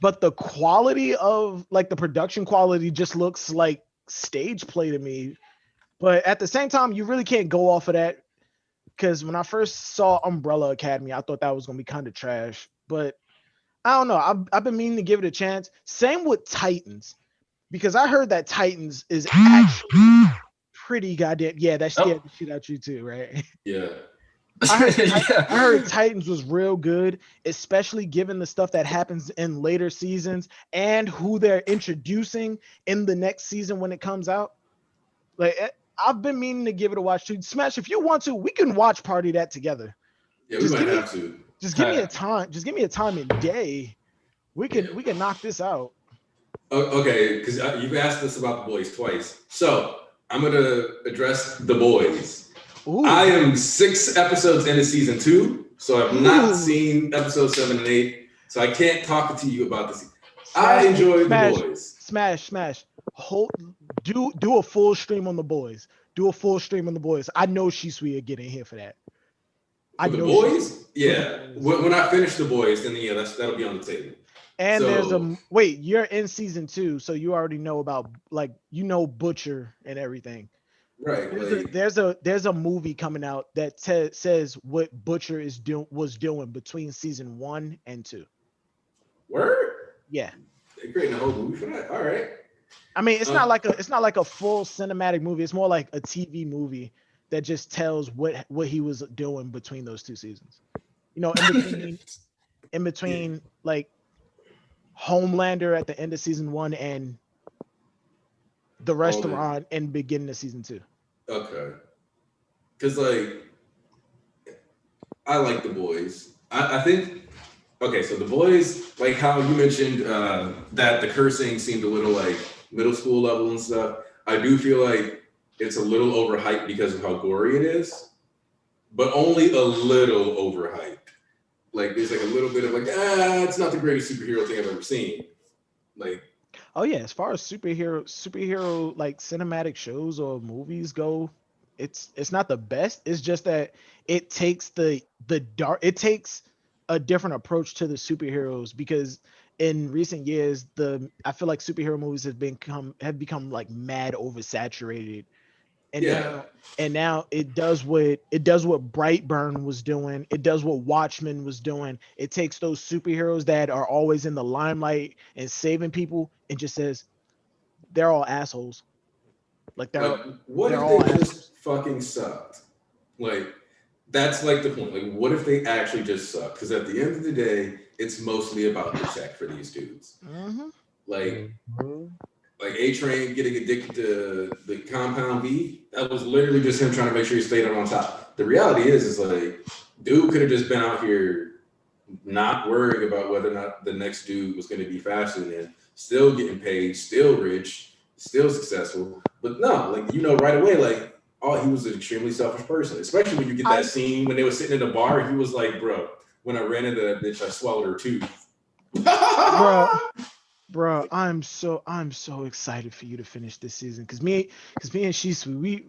But the quality of like the production quality just looks like stage play to me. But at the same time, you really can't go off of that, because when I first saw Umbrella Academy, I thought that was gonna be kind of trash. But I don't know. I've been meaning to give it a chance. Same with Titans, because I heard that Titans is actually pretty goddamn. Yeah, that scared the shit out you too, right? Yeah. I heard Titans was real good, especially given the stuff that happens in later seasons and who they're introducing in the next season when it comes out. Like, I've been meaning to give it a watch too. Smash, if you want to, we can watch party that together. Yeah, we might have to. Just give me a time. Just give me a time and day. We can knock this out. Okay, because you've asked us about The Boys twice, so I'm gonna address The Boys. Ooh. I am 6 episodes into season 2, so I've not seen episodes 7 and 8, so I can't talk to you about this. I enjoy The Boys. Smash. Do a full stream on The Boys. Do a full stream on The Boys. I know Shisui will get in here for that. For The Boys? Yeah. When I finish The Boys, then yeah, that'll be on the table. And so, you're in season 2, so you already know about Butcher and everything. Right. There's a movie coming out that says what Butcher was doing between season 1 and 2. Word? Yeah. They're creating a whole movie for that. All right. I mean, it's not like a full cinematic movie. It's more like a TV movie that just tells what he was doing between those 2 seasons. You know, in between like Homelander at the end of season 1 and the restaurant and beginning of season 2. Okay. Because like I like The Boys. I think okay, so The Boys, like how you mentioned that the cursing seemed a little like middle school level and stuff. I do feel like it's a little overhyped because of how gory it is, but only a little overhyped. Like there's like a little bit of like, it's not the greatest superhero thing I've ever seen. Like, oh yeah, as far as superhero like cinematic shows or movies go, it's not the best. It's just that it takes the dark. It takes a different approach to the superheroes, because in recent years, I feel like superhero movies have become like mad oversaturated. And now it does what Brightburn was doing. It does what Watchmen was doing. It takes those superheroes that are always in the limelight and saving people and just says they're all assholes. Like what if they just fucking sucked? Like that's like the point. Like what if they actually just suck? Because at the end of the day, it's mostly about the check for these dudes. Mm-hmm. Like A-Train getting addicted to the compound V, that was literally just him trying to make sure he stayed on top. The reality is like, dude could have just been out here not worrying about whether or not the next dude was going to be faster than him. still getting paid, still rich, still successful. But no, like right away, like he was an extremely selfish person. Especially when you get that scene when they were sitting in the bar, he was like, "Bro, when I ran into that bitch, I swallowed her tooth." Bro, I'm so excited for you to finish this season because me and Shisui,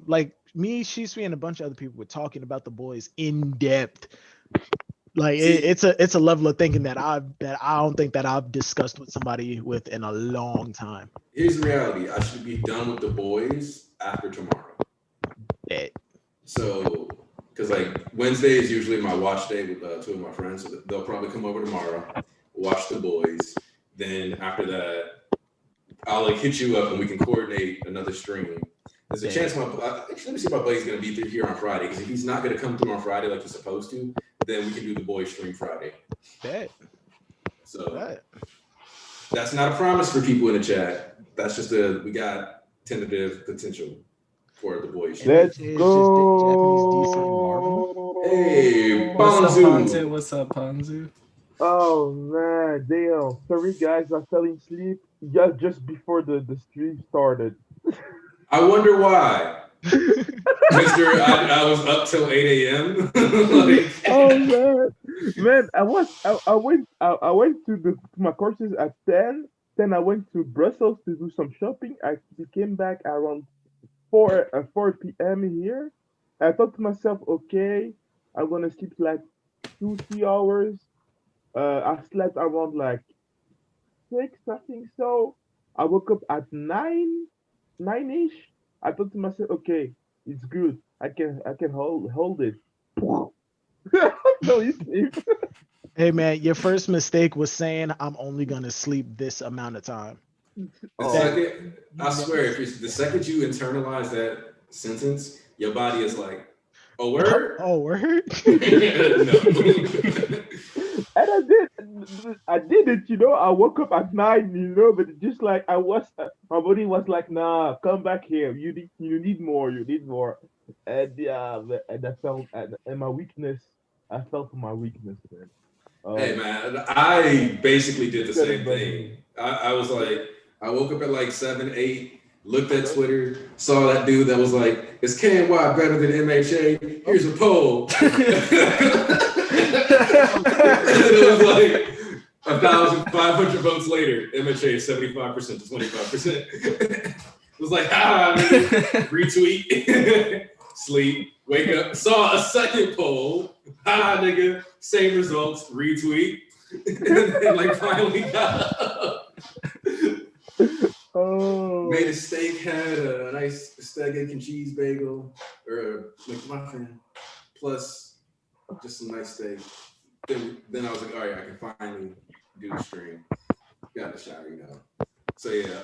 Shisui and a bunch of other people were talking about the boys in depth. Like it's a level of thinking that I don't think that I've discussed with somebody with in a long time. Here's the reality: I should be done with the boys after tomorrow. So, because like Wednesday is usually my watch day with two of my friends, so they'll probably come over tomorrow, watch the boys. Then after that, I'll like hit you up and we can coordinate another stream. There's a chance let me see if my buddy's gonna be here on Friday. Because if he's not gonna come through on Friday like he's supposed to, then we can do the boys stream Friday. So that's not a promise for people in the chat. That's just we got tentative potential for the boys stream. Let's go. Hey, Ponzu. What's up, Ponzu? Oh man, damn. Sorry guys, I fell asleep just before the stream started. I wonder why. Mister, I was up till 8 a.m. Oh man, I went to my courses at 10. Then I went to Brussels to do some shopping. I came back around 4 p.m. here. I thought to myself, okay, I'm gonna sleep like 2-3 hours. I slept around like 6, I think so. I woke up at 9ish. I thought to myself, okay, it's good. I can hold it. No, you sleep. Hey man, your first mistake was saying I'm only gonna sleep this amount of time. I swear, the second you internalize that sentence, your body is like, "Oh word, oh word." And I did it, I woke up at 9, but just like my body was like, nah, come back here. You need more. And and I felt, and my weakness, I felt my weakness, man. Hey man, I basically did the same thing. I was like, I woke up at like 7, 8, looked at Twitter, saw that dude that was like, is KNY better than MHA? Here's a poll. It was like 1,500 votes later, MHA 75% to 25%. It was like, retweet, sleep, wake up, saw a second poll, nigga, same results, retweet, and like finally got up. Made a steak, had a nice steak, egg, and cheese bagel, or a McMuffin, plus just some nice steak. Then I was like, all right, I can finally do the stream. Got the shower, So yeah,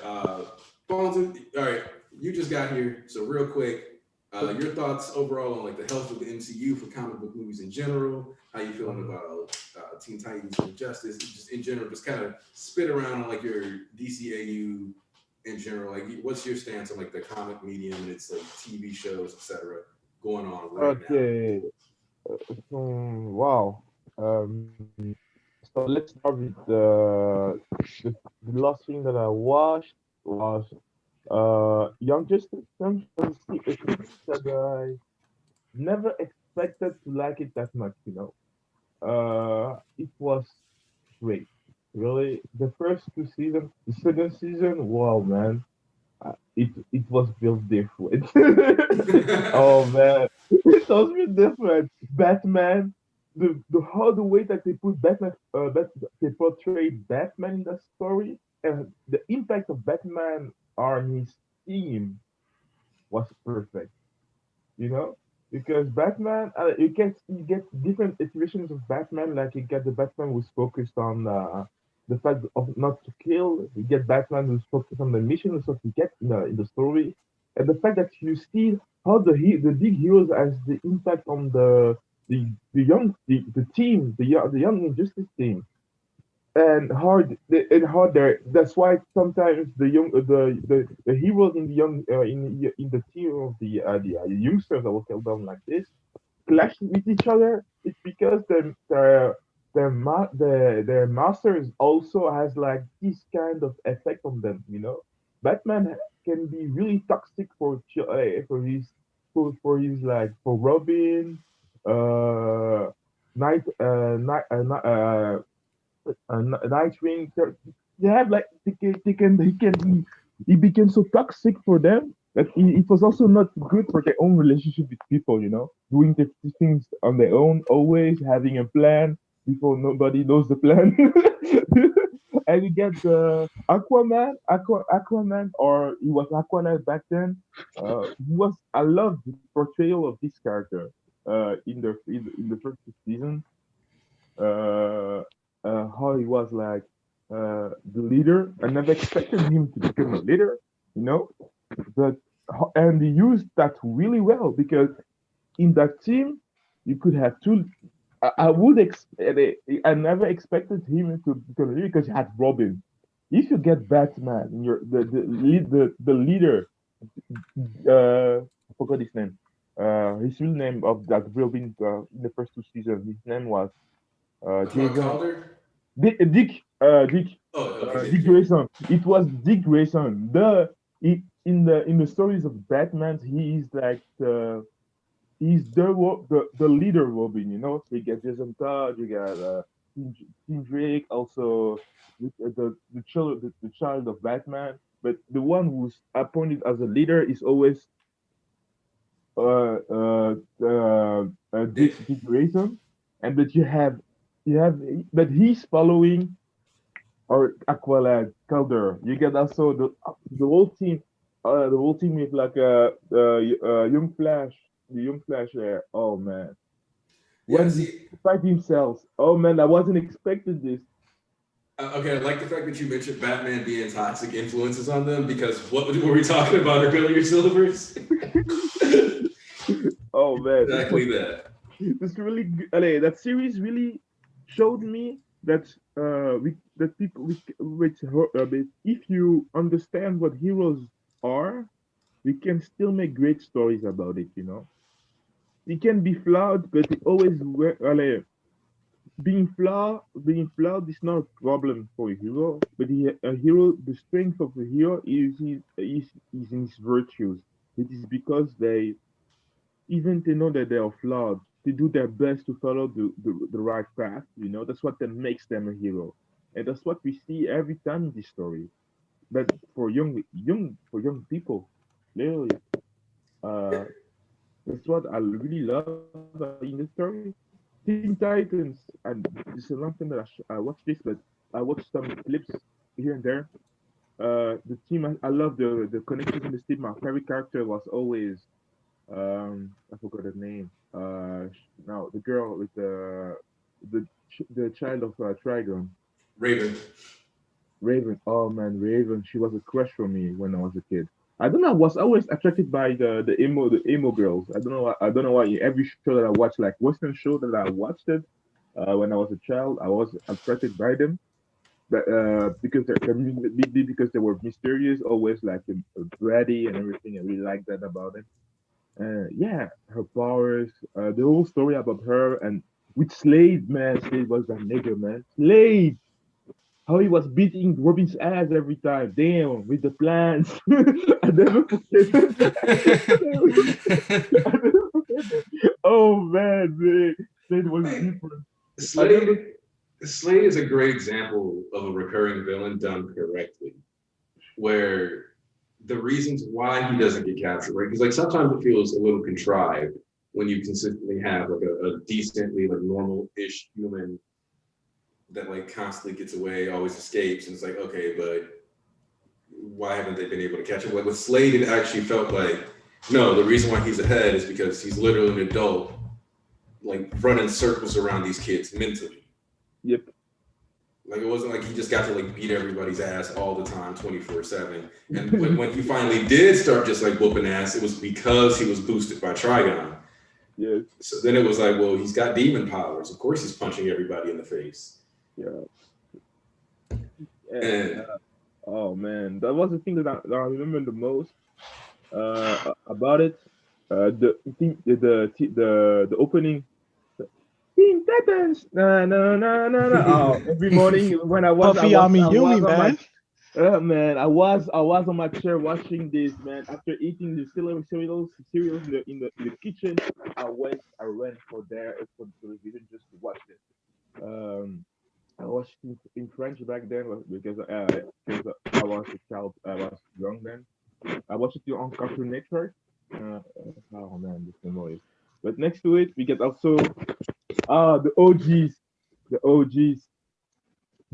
Bones, all right, you just got here. So real quick, your thoughts overall on like the health of the MCU for comic book movies in general. How you feeling about Teen Titans and Justice, just in general, just kind of spit around on like your DCAU in general. Like, what's your stance on like the comic medium and its like TV shows, etc. going on right now? Wow. So let's start with the last thing that I watched was Young Justice. That I never expected to like it that much. It was great. Really, the first 2 seasons, the second season, wow, man, it was built different. Oh man, it was built different. Batman, the way that they put Batman, they portrayed Batman in the story, and the impact of Batman on his team was perfect. You know, because Batman, you get different iterations of Batman. Like you get the Batman who's focused on the fact of not to kill. You get Batman who's focused on the mission, so to get in the story, and the fact that you see how the big heroes has the impact on the team, the young Injustice team, and how they're. That's why sometimes the heroes in the young in the team of the youngsters, I will tell them like this, clash with each other. It's because their masters also has like this kind of effect on them. You know, Batman can be really toxic for his like for Robin, uh, Nightwing. They have like he became so toxic for them that it was also not good for their own relationship with people. You know, doing the things on their own, always having a plan before nobody knows the plan. And you get the Aquaman, or he was Aquaman back then. He was I love the portrayal of this character in the first two seasons. Uh, how he was like the leader. I never expected him to become a leader, you know. But and he used that really well because in that team you could have two. I would I never expected him to become a leader because you had Robin. If you get Batman, in your the leader. I forgot his name. His real name of that Robin in the first two seasons. His name was Jason. Calder. Oh, okay, Dick okay. Grayson. It was Dick Grayson. In the stories of Batman, he is like the leader Robin. You know, you get Jason Todd, you got Tim Drake, also the child of Batman. But the one who's appointed as a leader is always uh, uh, Dick. Dick Grayson, and but you have but he's following or Aqualad, Calder. You get also the whole team with like young Flash, the young Flash there. Oh man, Yeah, when he see, fight himself. Oh man, I wasn't expecting this. okay, I like the fact that you mentioned Batman being toxic influences on them because what were we talking about earlier, Silvers? Oh man, this was Exactly that. this really that series really showed me that people if you understand what heroes are, we can still make great stories about it. You know, it can be flawed, but it always being flawed is not a problem for a hero. But a hero, the strength of a hero is in his virtues. It is because even they know that they are flawed, they do their best to follow the right path. You know, that's what that makes them a hero, and that's what we see every time in this story. But for young people, literally, uh, that's what I really love in the story. Teen Titans, and this is a long time that I watched this, but I watched some clips here and there. The team, I love the connections in this team. My favorite character was always I forgot her name. No, the girl with the child of Trigon, Raven. Raven. Oh man, Raven. She was a crush for me when I was a kid. I don't know. I was always attracted by the emo girls. I don't know. I don't know why. In every show that I watched, like Western show that I watched it when I was a child, I was attracted by them. But because because they were mysterious, always like bratty and everything. I really like that about them. Yeah, her powers, the whole story about her and with Slade, man. Slade was that nigga, man. Slade, how he was beating Robin's ass every time. Damn, with the plans. I never forget that. I never forget that. Oh man. Slade was different. I never. Slade Slade is a great example of a recurring villain done correctly, where the reasons why he doesn't get captured, right? Because like sometimes it feels a little contrived when you consistently have like a decently like normal-ish human that like constantly gets away, always escapes, and it's like, okay, but why haven't they been able to catch him? Like with Slade, it actually felt like, no, the reason why he's ahead is because he's literally an adult, like running circles around these kids mentally. Yep. Like it wasn't like he just got to like beat everybody's ass all the time, 24/7. And when he finally did start just like whooping ass, it was because he was boosted by Trigon. Yes. So then it was like, well, he's got demon powers. Of course, he's punching everybody in the face. Yeah. Yeah. And Oh man, that was the thing that I remember the most about it. The thing, the opening Teen Titans. No, no, no, no, no. Oh, every morning when Puffy Yami Yumi, on my man. man, I was on my chair watching this, man. After eating the cereals in the kitchen, I went for the television just to watch it. Um, I watched it in French back then because I was a child. I was young then. I watched it on Cartoon Network. Oh man, this memory. But next to it, we get also the OGs,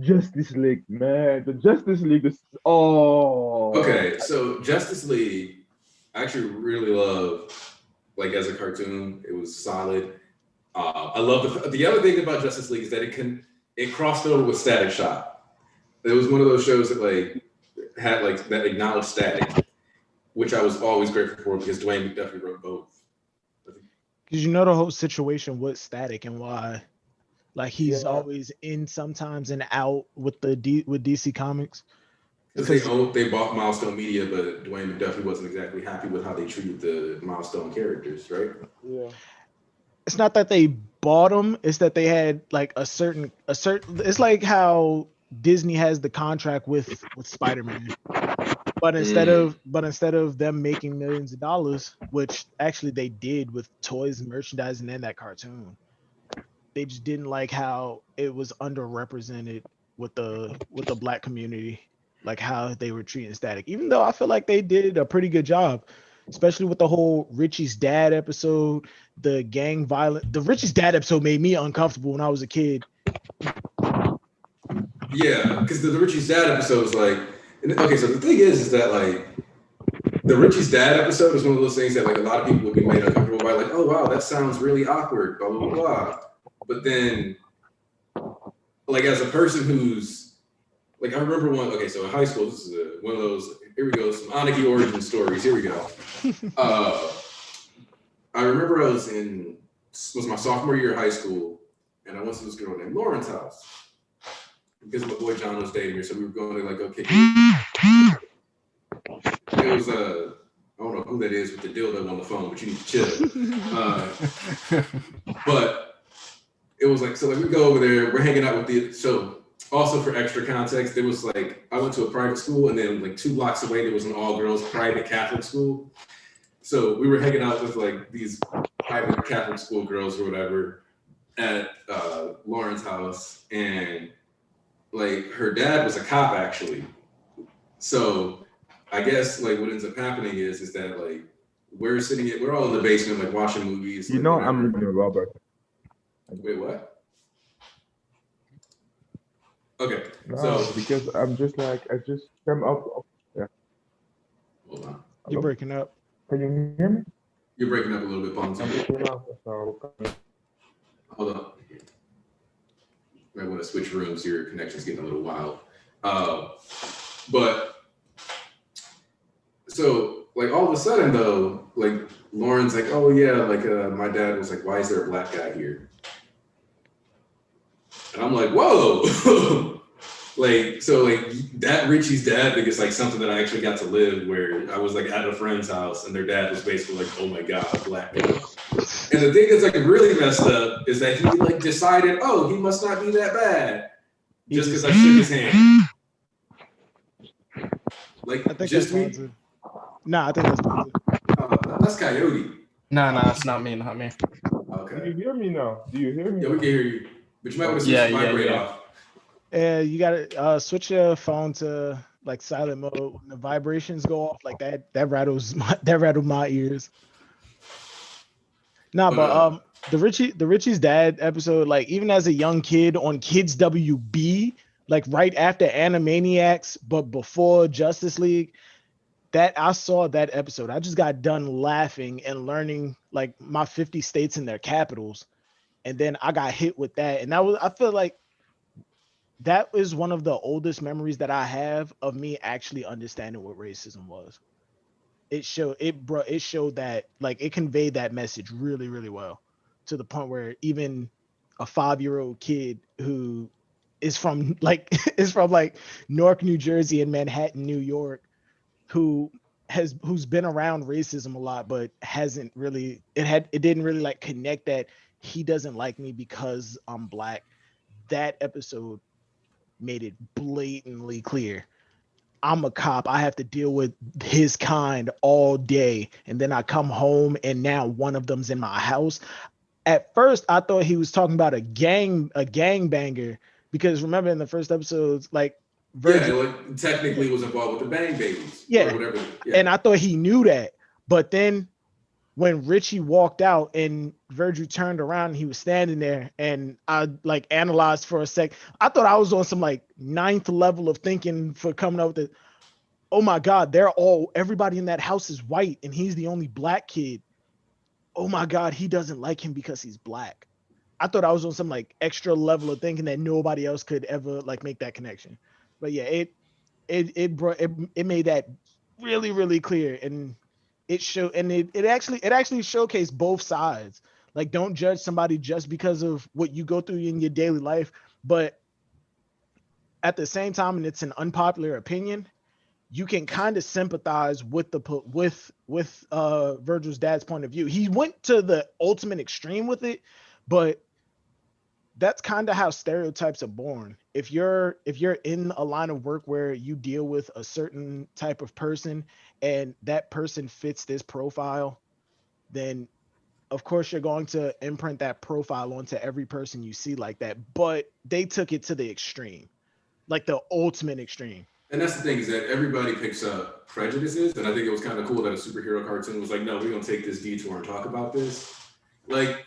Justice League, man, the Justice League. Okay, so Justice League, I actually really love, like as a cartoon, it was solid. I love the other thing about Justice League is that it crossed over with Static Shock. It was one of those shows that like had like that acknowledged Static, which I was always grateful for because Dwayne McDuffie wrote both. Because you know the whole situation with Static and why, like he's Yeah, always in sometimes and out with with DC Comics. Because they bought Milestone Media, but Dwayne McDuffie wasn't exactly happy with how they treated the Milestone characters, right? yeah. It's not that they bought them; it's that they had like a certain. It's like how Disney has the contract with Spider-Man, but instead of them making millions of dollars, which actually they did with toys and merchandising and that cartoon, they just didn't like how it was underrepresented with the black community, like how they were treating Static. Even though I feel like they did a pretty good job, especially with the whole Richie's dad episode, the gang violence. The Richie's dad episode made me uncomfortable when I was a kid. Yeah, because the Richie's Dad episode is like, okay, so the thing is that like the Richie's Dad episode is one of those things that like a lot of people would be made uncomfortable by, like, oh wow, that sounds really awkward, blah blah blah. But then, like as a person who's like, I remember one. Okay, so in high school, this is one of those. Here we go, some Anarchy origin stories. Here we go. I remember was my sophomore year of high school, and I went to this girl named Lauren's house because my boy John was dating her, so we were going to like go kick it. It was I don't know who that is with the dildo on the phone, but you need to chill. But it was like, so like we go over there, we're hanging out with so also for extra context, there was like, I went to a private school and then like 2 blocks away, there was an all girls private Catholic school. So we were hanging out with like these private Catholic school girls or whatever at Lauren's house. And like her dad was a cop actually. So I guess like what ends up happening is that like we're all in the basement like watching movies. You like, know, whatever. I'm Robert. Wait, what? Okay, No, so because I just came up. Yeah. hold on. You're breaking up. Can you hear me? You're breaking up a little bit, Bones. I'm just came up. So, Hold on. I want to switch rooms. Your connection's getting a little wild. But so like all of a sudden though, like Lauren's like, oh yeah, like my dad was like, why is there a black guy here? And I'm like, whoa. Like, so like that Richie's dad thing is like something that I actually got to live, where I was like at a friend's house and their dad was basically like, oh my God, black people. And the thing that's like really messed up is that he like decided, oh, he must not be that bad just because I shook his hand. Like, I think just that's me? positive. Nah, I think that's positive. That's Coyote. No, it's not me, not me. do you Okay. hear me now? Do you hear me? Yeah, we can hear you. But you might want to switch Yeah, the yeah, vibrate yeah. off. And you gotta switch your phone to like silent mode when the vibrations go off like that. That rattled my ears. Nah, but the Richie's dad episode, like even as a young kid on Kids WB, like right after Animaniacs, but before Justice League, that I saw that episode. I just got done laughing and learning like my 50 states and their capitals, and then I got hit with that, and I feel like that is one of the oldest memories that I have of me actually understanding what racism was. It showed that like it conveyed that message really, really well, to the point where even a 5-year-old kid who is from like Newark, New Jersey and Manhattan, New York, who's been around racism a lot, but hasn't really it didn't really like connect that he doesn't like me because I'm black. That episode made it blatantly clear. I'm a cop. I have to deal with his kind all day. And then I come home and now one of them's in my house. At first, I thought he was talking about a gangbanger, because remember in the first episodes, like Virgil, like technically was involved with the Bang Babies or yeah, whatever. Yeah. and I thought he knew that. But then when Richie walked out and Virgil turned around and he was standing there, and I like analyzed for a sec, I thought I was on some like ninth level of thinking for coming up with it. Oh my God, everybody in that house is white and he's the only black kid. Oh my God, he doesn't like him because he's black. I thought I was on some like extra level of thinking that nobody else could ever like make that connection. But yeah, it made that really, really clear, and it actually showcased both sides. Like, don't judge somebody just because of what you go through in your daily life, but at the same time, and it's an unpopular opinion, you can kind of sympathize with Virgil's dad's point of view. He went to the ultimate extreme with it, but that's kind of how stereotypes are born. If you're in a line of work where you deal with a certain type of person and that person fits this profile, then of course you're going to imprint that profile onto every person you see like that. But they took it to the extreme, like the ultimate extreme. And that's the thing, is that everybody picks up prejudices, and I think it was kind of cool that a superhero cartoon was like, no, we're gonna take this detour and talk about this. Like,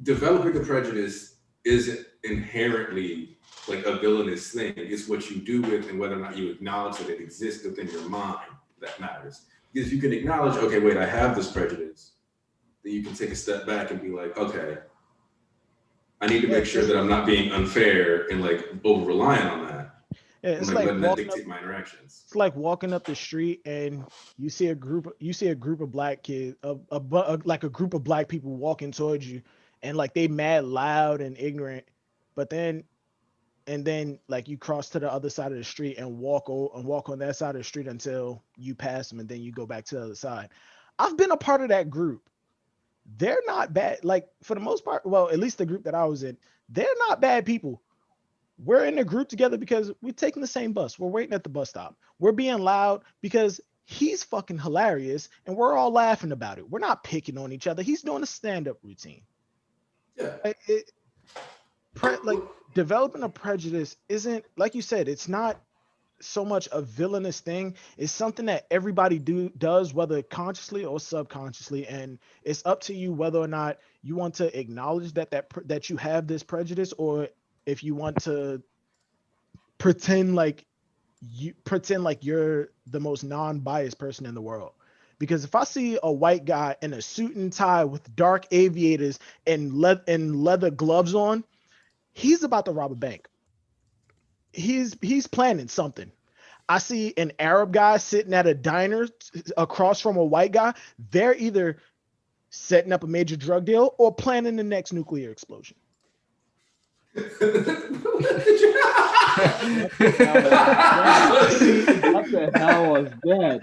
developing a prejudice isn't inherently like a villainous thing. It's what you do with and whether or not you acknowledge that it exists within your mind that matters. Because you can acknowledge, okay, wait, I have this prejudice. Then you can take a step back and be like, okay, I need to make sure that I'm not being unfair and like over reliant on that. Yeah, it's like like letting that walking dictate my interactions. It's like walking up the street and you see a group of black kids, like a group of black people walking towards you, and like they mad loud and ignorant, but then like you cross to the other side of the street and walk on that side of the street until you pass them, and then you go back to the other side. I've been a part of that group. They're not bad, like for the most part. Well, at least the group that I was in, they're not bad people. We're in a group together because we're taking the same bus. We're waiting at the bus stop. We're being loud because he's fucking hilarious and we're all laughing about it. We're not picking on each other. He's doing a stand-up routine. Yeah. Like developing a prejudice isn't, like you said, it's not so much a villainous thing. It's something that everybody does, whether consciously or subconsciously, and it's up to you whether or not you want to acknowledge that you have this prejudice, or if you want to pretend like you're the most non-biased person in the world. Because if I see a white guy in a suit and tie with dark aviators and leather gloves on, he's about to rob a bank. He's planning something. I see an Arab guy sitting at a diner across from a white guy. They're either setting up a major drug deal or planning the next nuclear explosion. What the hell was that?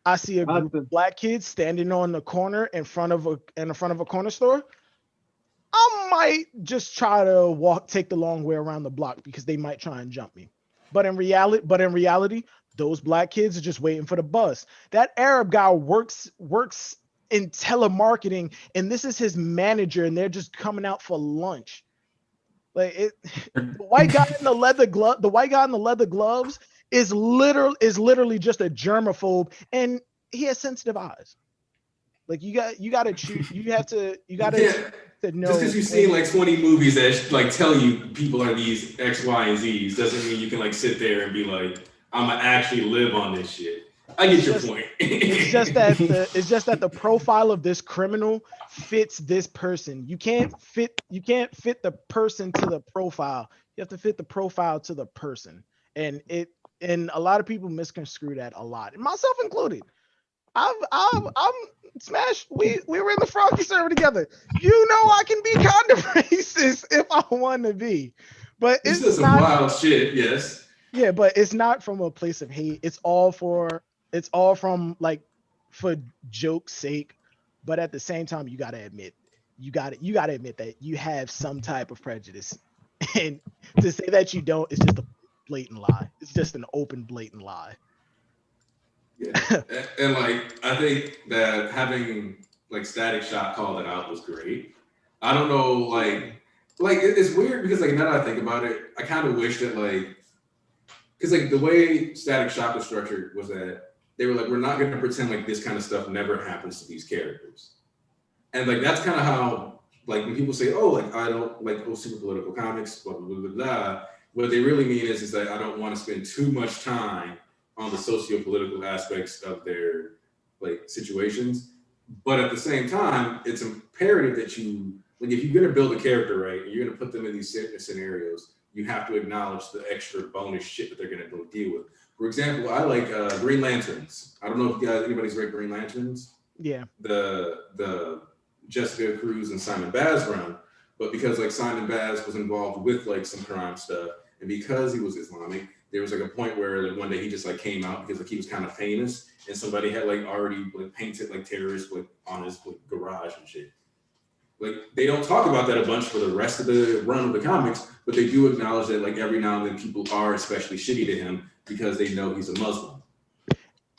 I see a group of black kids standing on the corner in front of a corner store. I might just try to take the long way around the block because they might try and jump me. But in reality, those black kids are just waiting for the bus. That Arab guy works in telemarketing, and this is his manager, and they're just coming out for lunch. Like the white guy in the leather gloves is literally just a germaphobe, and he has sensitive eyes. Like you got to choose. You got to know. Just because you've seen like 20 movies that like tell you people are these X, Y, and Z's doesn't mean you can like sit there and be like, I'm gonna actually live on this shit. I get your point. It's just that the profile of this criminal fits this person. You can't fit the person to the profile. You have to fit the profile to the person. And a lot of people misconstrue that a lot, and myself included. I'm smashed. We were in the Froggy server together. You know I can be kind of racist if I want to be, but it's just some wild shit. Yes. Yeah, but it's not from a place of hate. It's all from like for joke's sake. But at the same time, you gotta admit you got to admit that you have some type of prejudice, and to say that you don't is just a blatant lie. It's just an open, blatant lie. Yeah, and like I think that having like Static Shock call it out was great. I don't know, like it's weird because like now that I think about it, I kind of wish that like because like the way Static Shock was structured was that they were like, we're not going to pretend like this kind of stuff never happens to these characters, and like that's kind of how like when people say, oh, like I don't like super political comics, blah blah blah blah blah. What they really mean is that I don't want to spend too much time on the socio-political aspects of their like situations, but at the same time, it's imperative that you like if you're going to build a character right, and you're going to put them in these scenarios, you have to acknowledge the extra bonus shit that they're going to deal with. For example, I like Green Lanterns. I don't know if anybody's read Green Lanterns. Yeah. The Jessica Cruz and Simon Baz run, but because like Simon Baz was involved with like some crime stuff, and because he was Islamic, there was like a point where like one day he just like came out because like he was kind of famous, and somebody had like already like painted like terrorists like on his like, garage and shit. Like they don't talk about that a bunch for the rest of the run of the comics, but they do acknowledge that like every now and then people are especially shitty to him because they know he's a Muslim.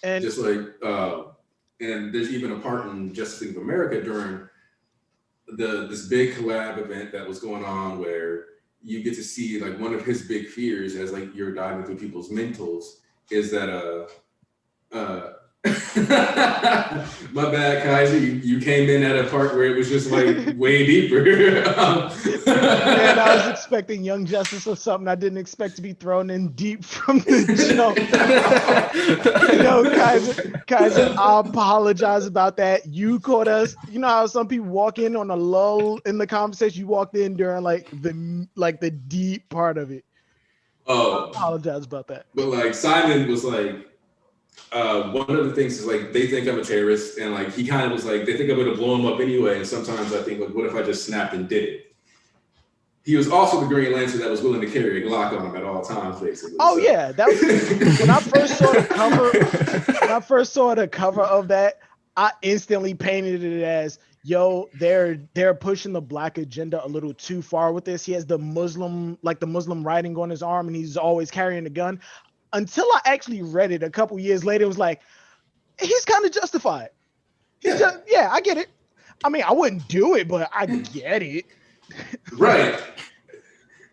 And just like and there's even a part in Justice League of America during this big collab event that was going on where you get to see like one of his big fears as like you're diving through people's mentals is that my bad, Kaiser, you came in at a part where it was just like way deeper. Man, I was expecting Young Justice or something. I didn't expect to be thrown in deep from the jump. Kaiser, I apologize about that. You caught us. You know how some people walk in on a lull in the conversation. You walked in during like the deep part of it. Oh, I apologize about that. But like Simon was like, one of the things is like they think I'm a terrorist, and like he kind of was like they think I'm gonna blow him up anyway. And sometimes I think like, what if I just snapped and did it? He was also the Green Lantern that was willing to carry a Glock on him at all times, basically. Oh so. Yeah, that was when I first saw the cover. When I first saw the cover of that, I instantly painted it as, yo, they're pushing the black agenda a little too far with this. He has the Muslim writing on his arm, and he's always carrying a gun. Until I actually read it a couple years later, it was like, he's kind of justified. Yeah, I get it. I mean, I wouldn't do it, but I get it. Right.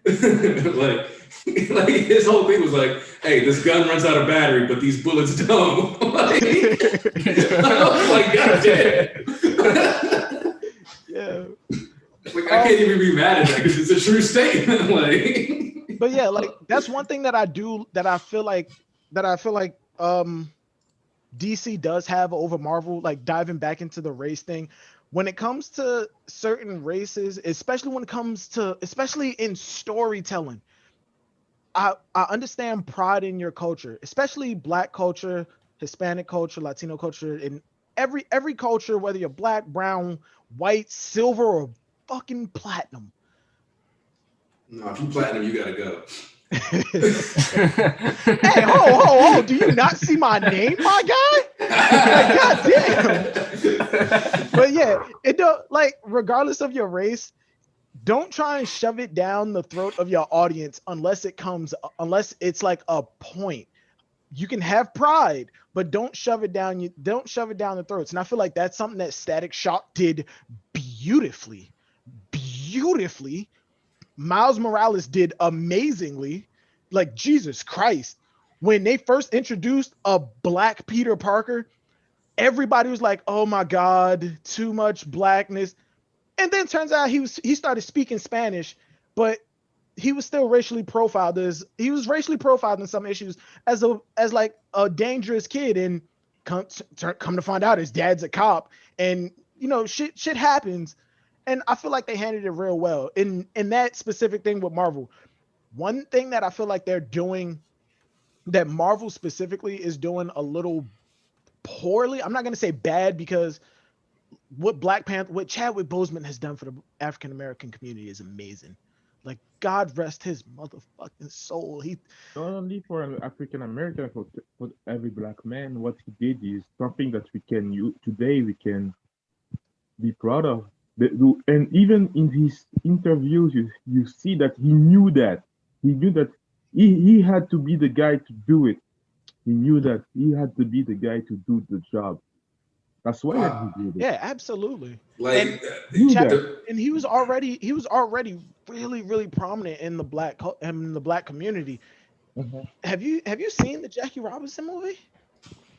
like his whole thing was like, hey, this gun runs out of battery, but these bullets don't. like, God damn. Yeah. Like, I can't even be mad at that because it's a true statement. Like. But yeah, like that's one thing that I feel like DC does have over Marvel, like diving back into the race thing. When it comes to certain races, especially in storytelling, I understand pride in your culture, especially Black culture, Hispanic culture, Latino culture, in every culture, whether you're Black, brown, white, silver, or fucking platinum. No, if you platinum, you gotta go. Hey, ho! Do you not see my name, my guy? Like, God damn. But yeah, it don't like regardless of your race, don't try and shove it down the throat of your audience unless it's like a point. You can have pride, but don't shove it down the throats. And I feel like that's something that Static Shock did beautifully. Miles Morales did amazingly. Like, Jesus Christ. When they first introduced a Black Peter Parker, everybody was like, oh my God, too much blackness. And then turns out he started speaking Spanish, but he was still racially profiled he was racially profiled in some issues as like a dangerous kid. And come to find out his dad's a cop, and shit happens. And I feel like they handled it real well in that specific thing with Marvel. One thing that I feel like they're doing, that Marvel specifically is doing a little poorly. I'm not going to say bad, because what Chadwick Boseman has done for the African American community is amazing. Like, God rest his motherfucking soul. He not only for an African American, for every Black man, what he did is something that we can be proud of, And even in his interviews, you see that he knew that. He knew that he had to be the guy to do it. He knew that he had to be the guy to do the job. That's why that he did it. Yeah, absolutely. And Like Knew Chap- that. the, and he was already really really prominent in the black community. Mhm. Have you seen the Jackie Robinson movie?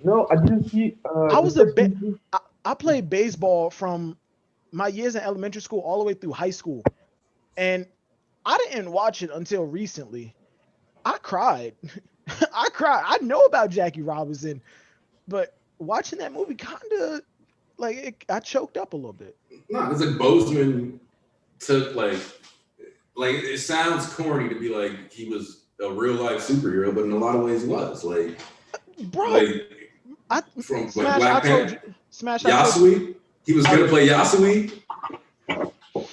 No, I didn't see I the was a first bit. movie. I played baseball from my years in elementary school all the way through high school, and I didn't watch it until recently. I cried. I cried. I know about Jackie Robinson, but watching that movie kind of I choked up a little bit. no, it's like Bozeman took like it sounds corny to be like he was a real life superhero, but in a lot of ways he was Bro, like I from like Smash. Black I told you, Panther, Smash. I told you. Yasui. He was gonna play Yasui.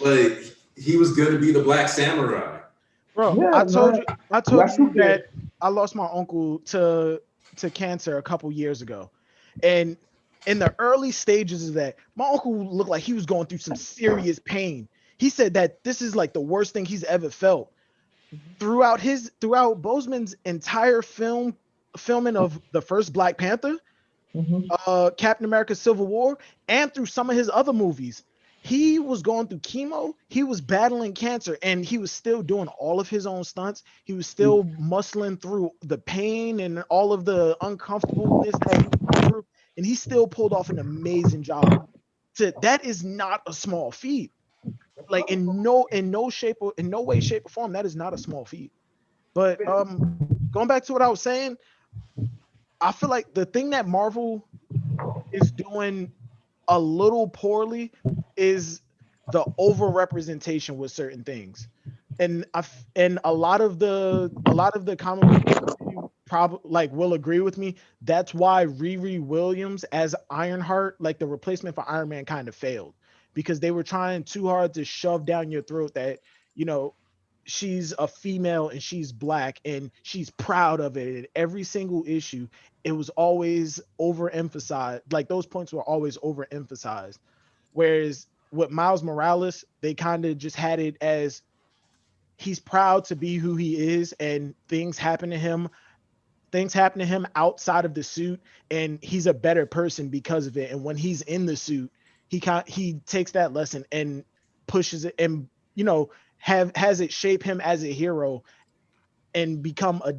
Like he was gonna be the Black Samurai. Bro, Yeah, I told man. you. I told you Yasuke. that I lost my uncle to cancer a couple years ago, and in the early stages of that, my uncle looked like he was going through some serious pain. He said that this is like the worst thing he's ever felt. Throughout Bozeman's entire filming of the first Black Panther, Mhm. Captain America Civil War, and through some of his other movies, he was going through chemo, he was battling cancer, and he was still doing all of his own stunts. He was still muscling through the pain and all of the uncomfortableness that he went through, and he still pulled off an amazing job. That is not a small feat. Like in no way, shape, or form, that is not a small feat. But going back to what I was saying, I feel like the thing that Marvel is doing a little poorly is the overrepresentation with certain things. And a lot of the comic book community probably like will agree with me. That's why Riri Williams as Ironheart, like the replacement for Iron Man, kind of failed because they were trying too hard to shove down your throat that you know she's a female and she's black and she's proud of it. And every single issue, it was always overemphasized. Like those points were always overemphasized. Whereas with Miles Morales, they kind of just had it as he's proud to be who he is, and things happen to him outside of the suit, and he's a better person because of it. And when he's in the suit, he takes that lesson and pushes it, and has it shape him as a hero and become a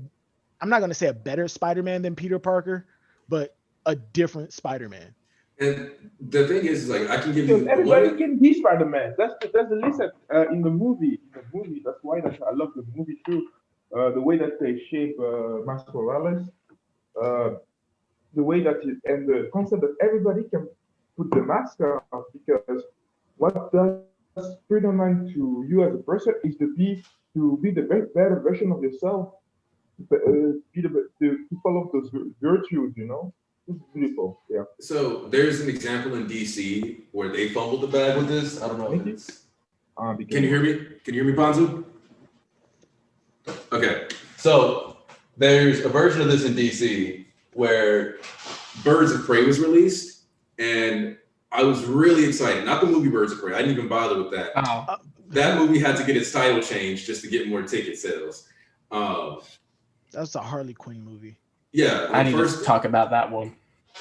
I'm not going to say a better Spider-Man than Peter Parker, but a different Spider-Man. And the thing is, like, I can give Because you everybody one. can be Spider-Man. That's the lesson in the movie. In the movie, that's why I love the movie too. The way that they shape Miles Morales, uh, the way that it, and the concept that everybody can put the mask on because what does Spider-Man to you as a person is to be the better version of yourself, to follow those virtues. It's beautiful. Yeah. So there's an example in DC where they fumbled the bag with this. I don't know if Thank you. it's. Because Can you hear me? Can you hear me, Bonzu? Okay. So there's a version of this in DC where Birds of Prey was released, and I was really excited. Not the movie Birds of Prey. I didn't even bother with that. Oh, That movie had to get its title changed just to get more ticket sales. That's a Harley Quinn movie. Yeah. I need to talk about that one.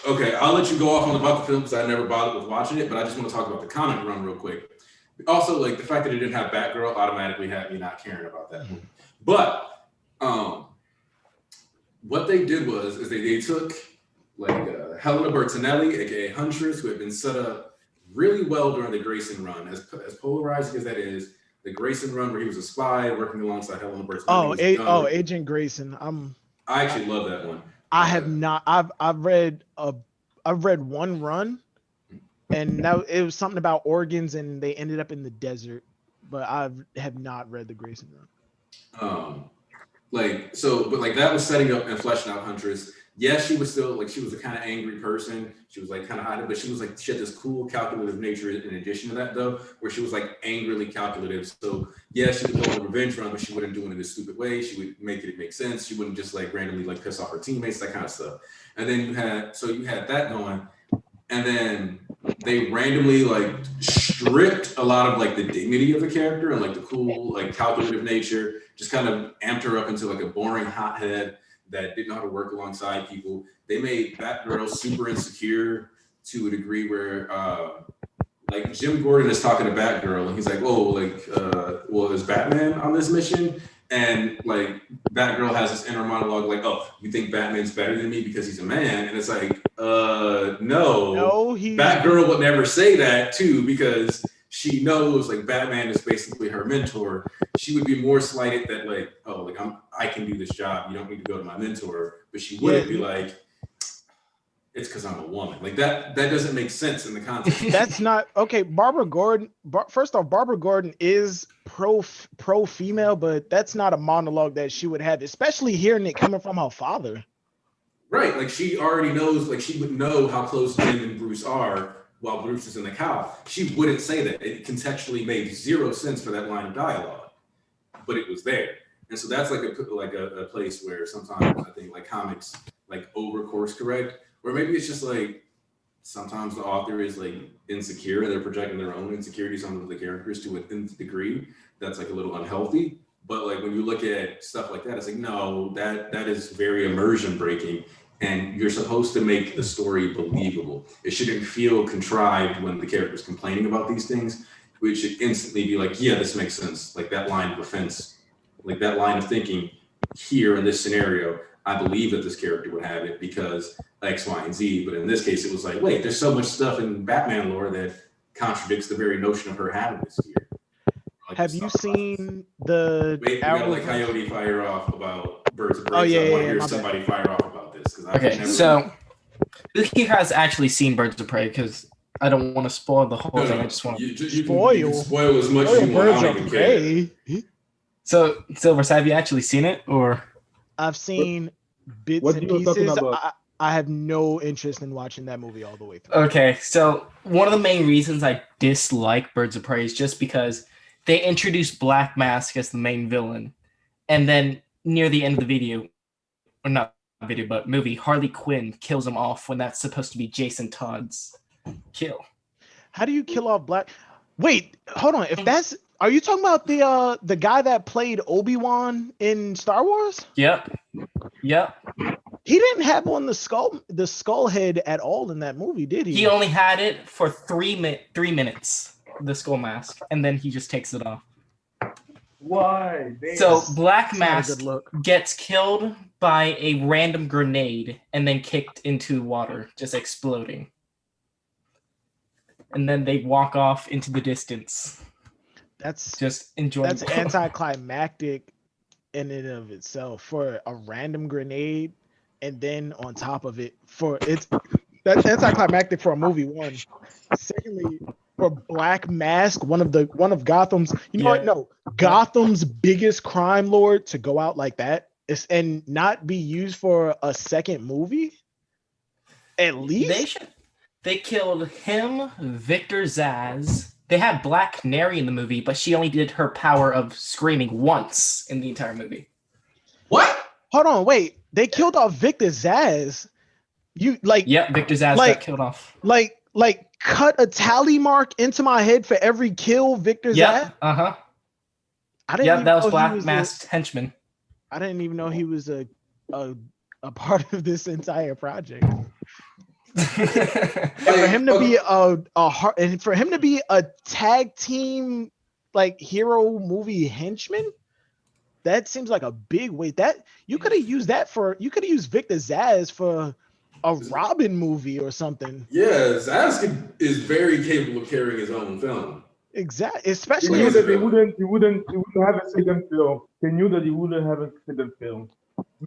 Okay, I'll let you go off on about the film because I never bothered with watching it, but I just want to talk about the comic run real quick. Also, like the fact that it didn't have Batgirl automatically had me not caring about that movie. But what they did is they took like Helena Bertinelli, aka Huntress, who had been set up really well during the Grayson run, as polarizing as that is. The Grayson run, where he was a spy working alongside Helena Bertinelli. Agent Grayson. I actually love that one. I have not. I've read one run, and now it was something about organs, and they ended up in the desert. But I have not read the Grayson run. But that was setting up and fleshing out Huntress. Yes, she was still like she was a kind of angry person. She was like kind of hiding, but she had this cool calculative nature in addition to that though, where she was like angrily calculative. So yeah, she would go on a revenge run, but she wouldn't do it in a stupid way. She would make it make sense. She wouldn't just like randomly like piss off her teammates, that kind of stuff. And then you had that going, and then they randomly like stripped a lot of like the dignity of the character and like the cool like calculative nature, just kind of amped her up into like a boring hothead that didn't know how to work alongside people. They made Batgirl super insecure to a degree where like Jim Gordon is talking to Batgirl and he's like, oh, like well, is Batman on this mission? And like Batgirl has this inner monologue like, oh, you think Batman's better than me because he's a man? And it's like, no. No, Batgirl would never say that too, because she knows like Batman is basically her mentor. She would be more slighted that like, oh, like I can do this job. You don't need to go to my mentor. But she wouldn't be like, it's because I'm a woman. Like that doesn't make sense in the context. That's not okay. Barbara Gordon. First off, Barbara Gordon is pro female, but that's not a monologue that she would have, especially hearing it coming from her father. Right, like she already knows. Like she would know how close Jim and Bruce are while Bruce is in the cow. She wouldn't say that. It contextually made zero sense for that line of dialogue, but it was there. And so that's like a place where sometimes I think like comics like over course correct. Or maybe it's just like sometimes the author is like insecure and they're projecting their own insecurities onto the characters to a degree that's like a little unhealthy. But like when you look at stuff like that, it's like, no, that is very immersion breaking. And you're supposed to make the story believable. It shouldn't feel contrived when the character's complaining about these things. We should instantly be like, yeah, this makes sense. Like that line of offense, like that line of thinking here in this scenario, I believe that this character would have it because X, Y, and Z. But in this case, it was like, wait, there's so much stuff in Batman lore that contradicts the very notion of her having this here. Like, have you seen the? Wait, we gotta like Coyote fire off about Birds of Prey. Oh yeah, I want to yeah, hear somebody fire off about this because okay. So who here has actually seen Birds of Prey? Because I don't want to spoil the whole thing. I just want to you can spoil as much as you want. I don't even care. So Silver, have you actually seen it or? I've seen bits and pieces. I have no interest in watching that movie all the way through. Okay, so one of the main reasons I dislike Birds of Prey is just because they introduced Black Mask as the main villain, and then near the end of the video, or not video, but movie, Harley Quinn kills him off when that's supposed to be Jason Todd's kill. How do you kill off Black? Wait, hold on. If that's, are you talking about the guy that played Obi-Wan in Star Wars? Yep. He didn't have on the skull head at all in that movie, did he? He only had it for 3 minutes, the skull mask, and then he just takes it off. Why? So Black Mask gets killed by a random grenade and then kicked into water, just exploding. And then they walk off into the distance. That's just enjoying. That's anticlimactic in and of itself for a random grenade, and then on top of it, that's anticlimactic for a movie. One, secondly, for Black Mask, one of Gotham's, Gotham's biggest crime lord to go out like that and not be used for a second movie. At least they killed him, Victor Zsasz. They had Black Canary in the movie, but she only did her power of screaming once in the entire movie. What? Hold on, wait. They killed off Victor Zsasz. Victor Zsasz got killed off. Like cut a tally mark into my head for every kill Victor Zsasz. Uh-huh. That was Black Masked henchman. I didn't even know he was a part of this entire project. And for him to be a tag team like hero movie henchman, that seems like a big weight. That you could have used Victor Zsasz for a Robin movie or something. Yeah, Zsasz is very capable of carrying his own film. Exactly, especially he wouldn't have a second film. They knew that he wouldn't have a second film.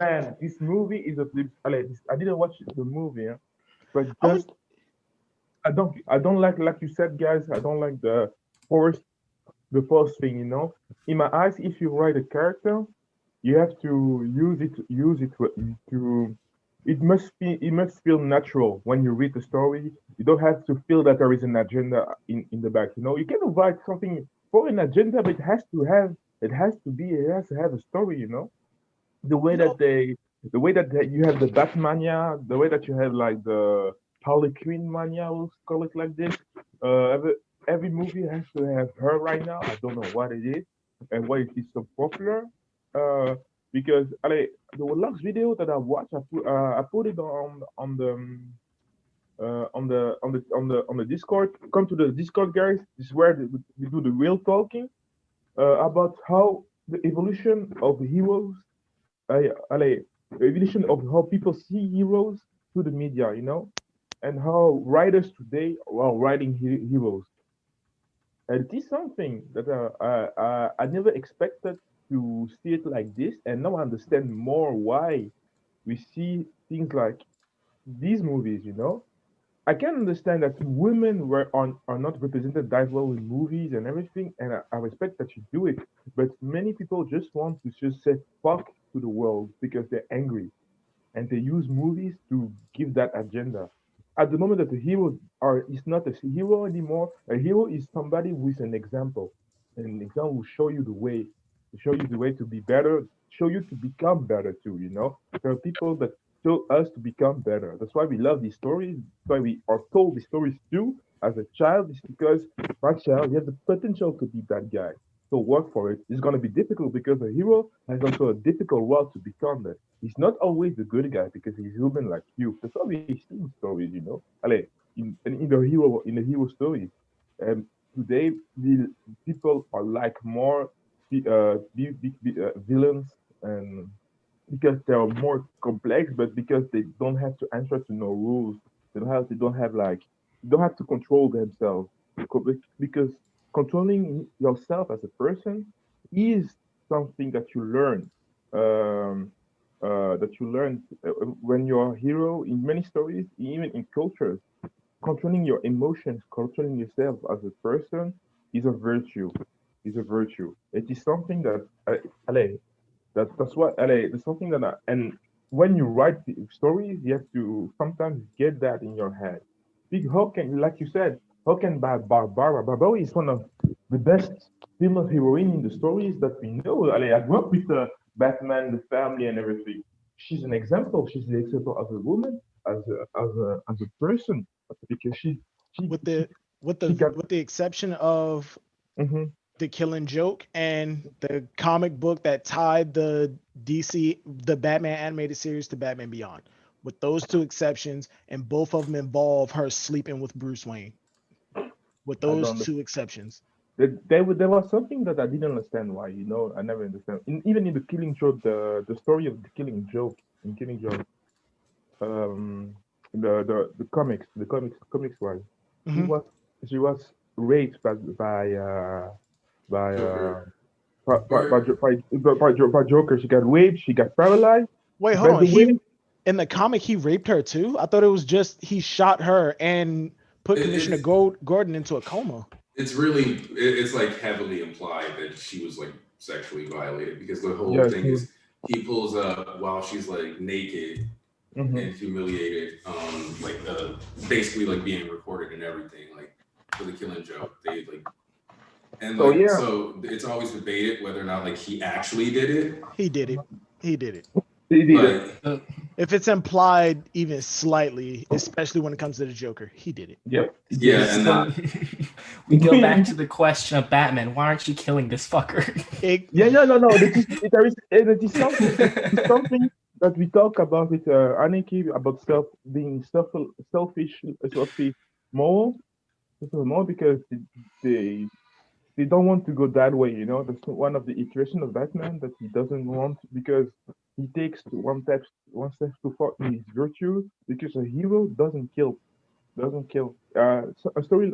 Man, this movie is I didn't watch the movie, but I don't like you said, guys. I don't like the force thing. In my eyes, if you write a character, you have to use it to. It must feel natural when you read the story. You don't have to feel that there is an agenda in the back. You can write something for an agenda, but it has to have a story. The way that you have the Batmania, the way that you have like the Harley Quinn mania, we'll call it like this. Every movie has to have her right now. I don't know what it is and why it is so popular. Uh, because the last video that I watched, I put it on the Discord. Come to the Discord, guys. This is where we do the real talking about how the evolution of heroes, the evolution of how people see heroes through the media, and how writers today are writing heroes. And it is something that I never expected to see it like this, and now I understand more why we see things like these movies. I can understand that women are not represented that well in movies and everything, and I respect that you do it. But many people just want to just say fuck to the world because they're angry, and they use movies to give that agenda. At the moment that the hero is not a hero anymore, a hero is somebody with an example. An example will show you the way, show you the way to be better, show you to become better too. There are people that show us to become better. That's why we love these stories. That's why we are told these stories too. As a child, it's because my child, you have the potential to be that guy. So work for it. It's going to be difficult because a hero has also a difficult road to become that. He's not always the good guy because he's human like you. That's why we see in stories. Allez, in the hero stories. Today, the people are like more villains, and because they are more complex, but because they don't have to answer to no rules. They don't have to control themselves. Because controlling yourself as a person is something that you learn. Um, when you're a hero in many stories, even in cultures. Controlling your emotions, controlling yourself as a person is a virtue. Is a virtue. It is something that, allez, that's what there's something that and when you write the stories, you have to sometimes get that in your head. How can, like you said, how can Barbara is one of the best female heroine in the stories that we know. I grew up with Batman, the family, and everything. She's an example. She's the example of a woman, as a person, because she with the she got. with the exception of Mhm. the Killing Joke and the comic book that tied the Batman animated series to Batman Beyond. With those two exceptions, and both of them involve her sleeping with Bruce Wayne. With I those don't. two exceptions. There was something that I didn't understand why. I never understand. Even in the Killing Joke, the story of the Killing Joke in Killing Joke, um, the comics wise, she Hmm. was she was raped by Joker. Or by Joker. She got raped. She got paralyzed. Wait, hold But on. the He way, in the comic he raped her too. I thought it was just he shot her and put Commissioner it's Gordon into a coma. it's really it's like heavily implied that she was like sexually violated because the whole yeah, thing is he pulls up while she's like naked hmm and humiliated, basically like being recorded and everything, like for the Killing Joke. They like and so like yeah, so it's always debated whether or not like he actually did it. He did it. He did it. they did it. Like Uh, If it's implied even slightly, especially when it comes to the Joker, he did it. Yep, he did yeah, it. and so we go back to the question of Batman. Why aren't you killing this fucker? It, Yeah, no, no, no. There is something. It's something that we talk about with Aniki about being selfish, more, more because they they don't want to go that way. That's one of the iteration of Batman that he doesn't want because he takes one step too far in his virtue because a hero doesn't kill. So a story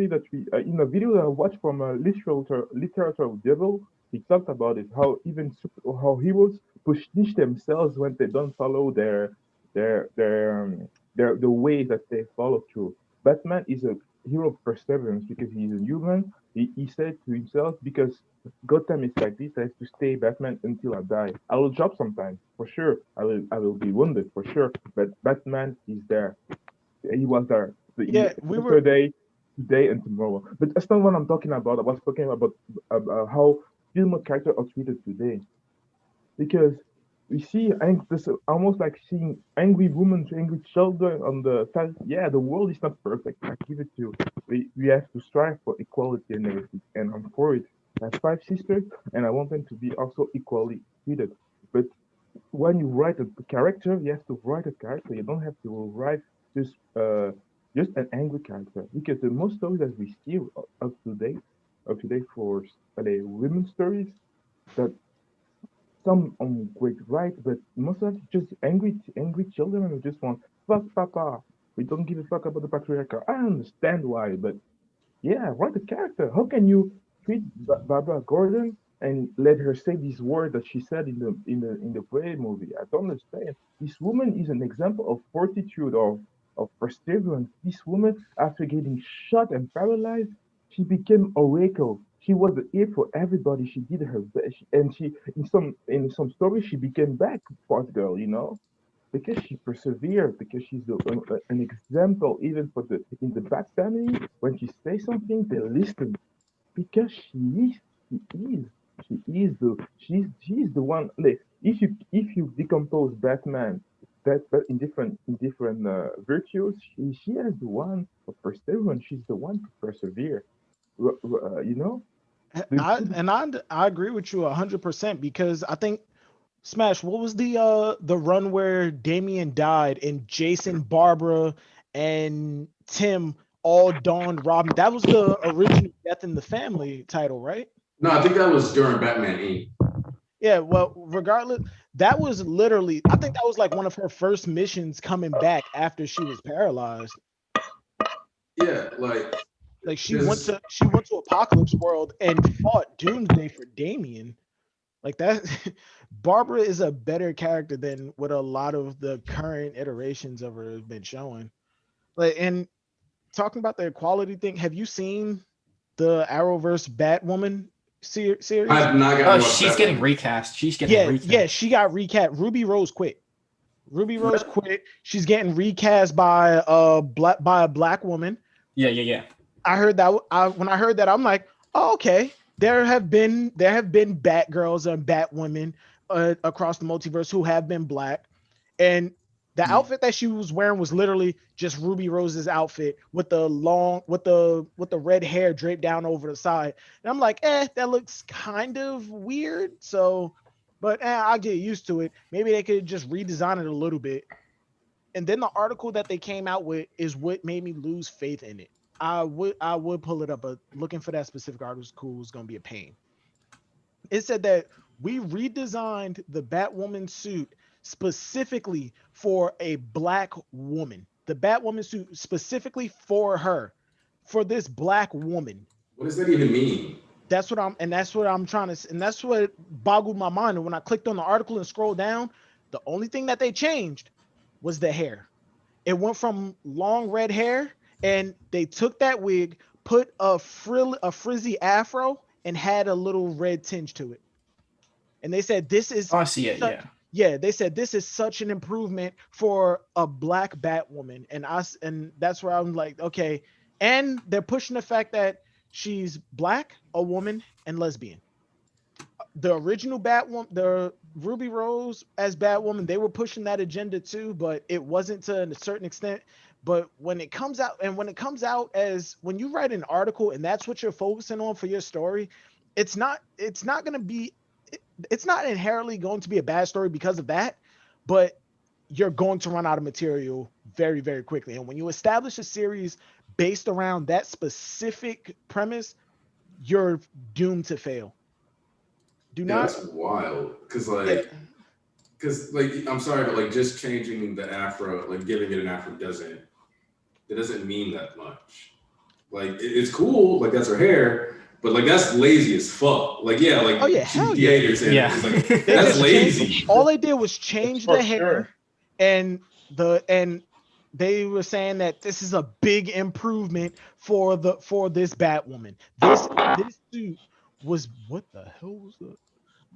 that we in a video that I watched from literature of devil. He talked about it how even how heroes punish themselves when they don't follow the way that they follow through. Batman is a hero of perseverance because he's a human. He said to himself, because Gotham is like this, I have to stay Batman until I die. I will drop sometimes for sure. I will be wounded for sure, but Batman is there. He was there yeah, we were. yesterday, today, and tomorrow. But that's not what I'm talking about. I was talking about how film characters are treated today. Because we see this almost like seeing angry women to angry children on the fact, yeah, the world is not perfect. I give it to you. We have to strive for equality and everything, and I'm for it. I have 5 sisters, and I want them to be also equally treated. But when you write a character, you have to write a character. You don't have to write just uh just an angry character, because the most stories that we see up to date for women's stories, that some great right, but most of it's just angry children who just want fuck papa. We don't give a fuck about the patriarchal. I understand why, but yeah, write a character. How can you treat Barbara Gordon and let her say this word that she said in the Prey movie? I don't understand. This woman is an example of fortitude, of perseverance. This woman, after getting shot and paralyzed, she became oracle. She was the ear for everybody. She did her best, and she in some stories she became back part girl. Because she persevered, because she's an example even for the in the Bat family. When she says something, they listen because is she's the one. Like, if you decompose Batman, but in different virtues, she has the one of perseverance. She's the one to persevere. You know, the I good. and I agree with you 100% because I think Smash. What was the run where Damien died and Jason, Barbara, and Tim all donned Robin? That was the original Death in the Family title, right? No, I think that was during Batman Inc. Yeah. Well, regardless, that was literally. I think that was like one of her first missions coming back after she was paralyzed. Yeah, like Like she went because to she went to Apocalypse World and fought Doomsday for Damien. Like that, Barbara is a better character than what a lot of the current iterations of her have been showing. Like, and talking about the equality thing, have you seen the Arrowverse Batwoman I series? have not gotten Oh, to watch she's that getting one. recast. She's getting Yeah, recast. she got recast. Ruby Rose quit. Ruby Rose quit. She's getting recast by a black woman. Yeah, yeah, yeah. I heard that. When I heard that, I'm like, oh, okay. There have been Batgirls and Batwomen across the multiverse who have been black, and the Mm. outfit that she was wearing was literally just Ruby Rose's outfit with the long with the red hair draped down over the side. And I'm like, that looks kind of weird. So, but I'll get used to it. Maybe they could just redesign it a little bit. And then the article that they came out with is what made me lose faith in it. I would pull it up, but looking for that specific article was gonna be a pain. It said that we redesigned the Batwoman suit specifically for a black woman. The Batwoman suit specifically for her, for this black woman. What does that even mean? That's what I'm trying to, and that's what boggled my mind. And when I clicked on the article and scrolled down, the only thing that they changed was the hair. It went from long red hair, and they took that wig, put a frizzy afro, and had a little red tinge to it. And they said this is Oh, I see it. such Yeah. yeah, they said this is such an improvement for a black Batwoman, and that's where I'm like, okay. And they're pushing the fact that she's black, a woman, and lesbian. The original Batwoman, the Ruby Rose as Batwoman, they were pushing that agenda too, but it wasn't to a certain extent. But when it comes out as when you write an article and that's what you're focusing on for your story, it's not going to be it's not inherently going to be a bad story because of that, but you're going to run out of material very, very quickly. And when you establish a series based around that specific premise, you're doomed to fail. Do Yeah, not that's wild. Yeah. Because like, I'm sorry, but like, just changing the afro, like giving it an afro, it doesn't mean that much. Like, it's cool, like that's her hair, but like that's lazy as fuck. Like, yeah, Oh like yeah, she hell yeah. de-aged and Yeah. it's like They that's just changed lazy. all they did was change For the hair, sure. and they were saying that this is a big improvement for this Batwoman. This suit was what the hell was that?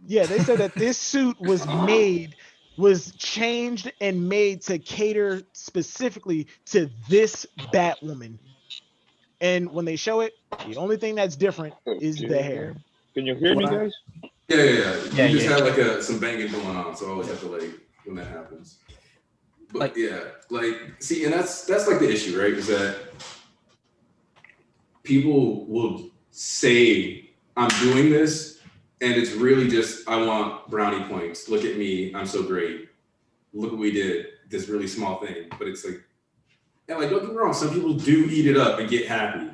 Yeah, they said that this suit was changed and made to cater specifically to this Batwoman. And when they show it, the only thing that's different is the hair. Can you hear What me, I guys? Yeah. You just have like some banging going on, so I always have to like when that happens. But see, and that's like the issue, right? Is that people will say I'm doing this, and it's really just I want brownie points. Look at me, I'm so great. Look what we did, this really small thing. But it's like, and like don't get me wrong, some people do eat it up and get happy,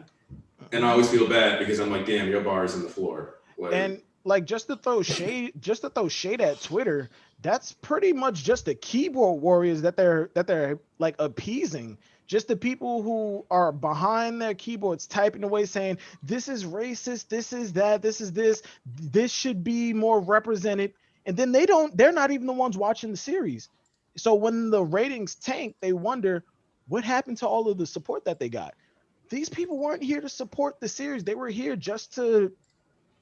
and I always feel bad because I'm like, damn, your bar is on the floor. Like, and like just to throw shade at Twitter, that's pretty much just the keyboard warriors that they're like appeasing. Just the people who are behind their keyboards typing away saying this is racist, this is that, this should be more represented, and then they're not even the ones watching the series. So when the ratings tank, they wonder what happened to all of the support that they got. These people weren't here to support the series. They were here just to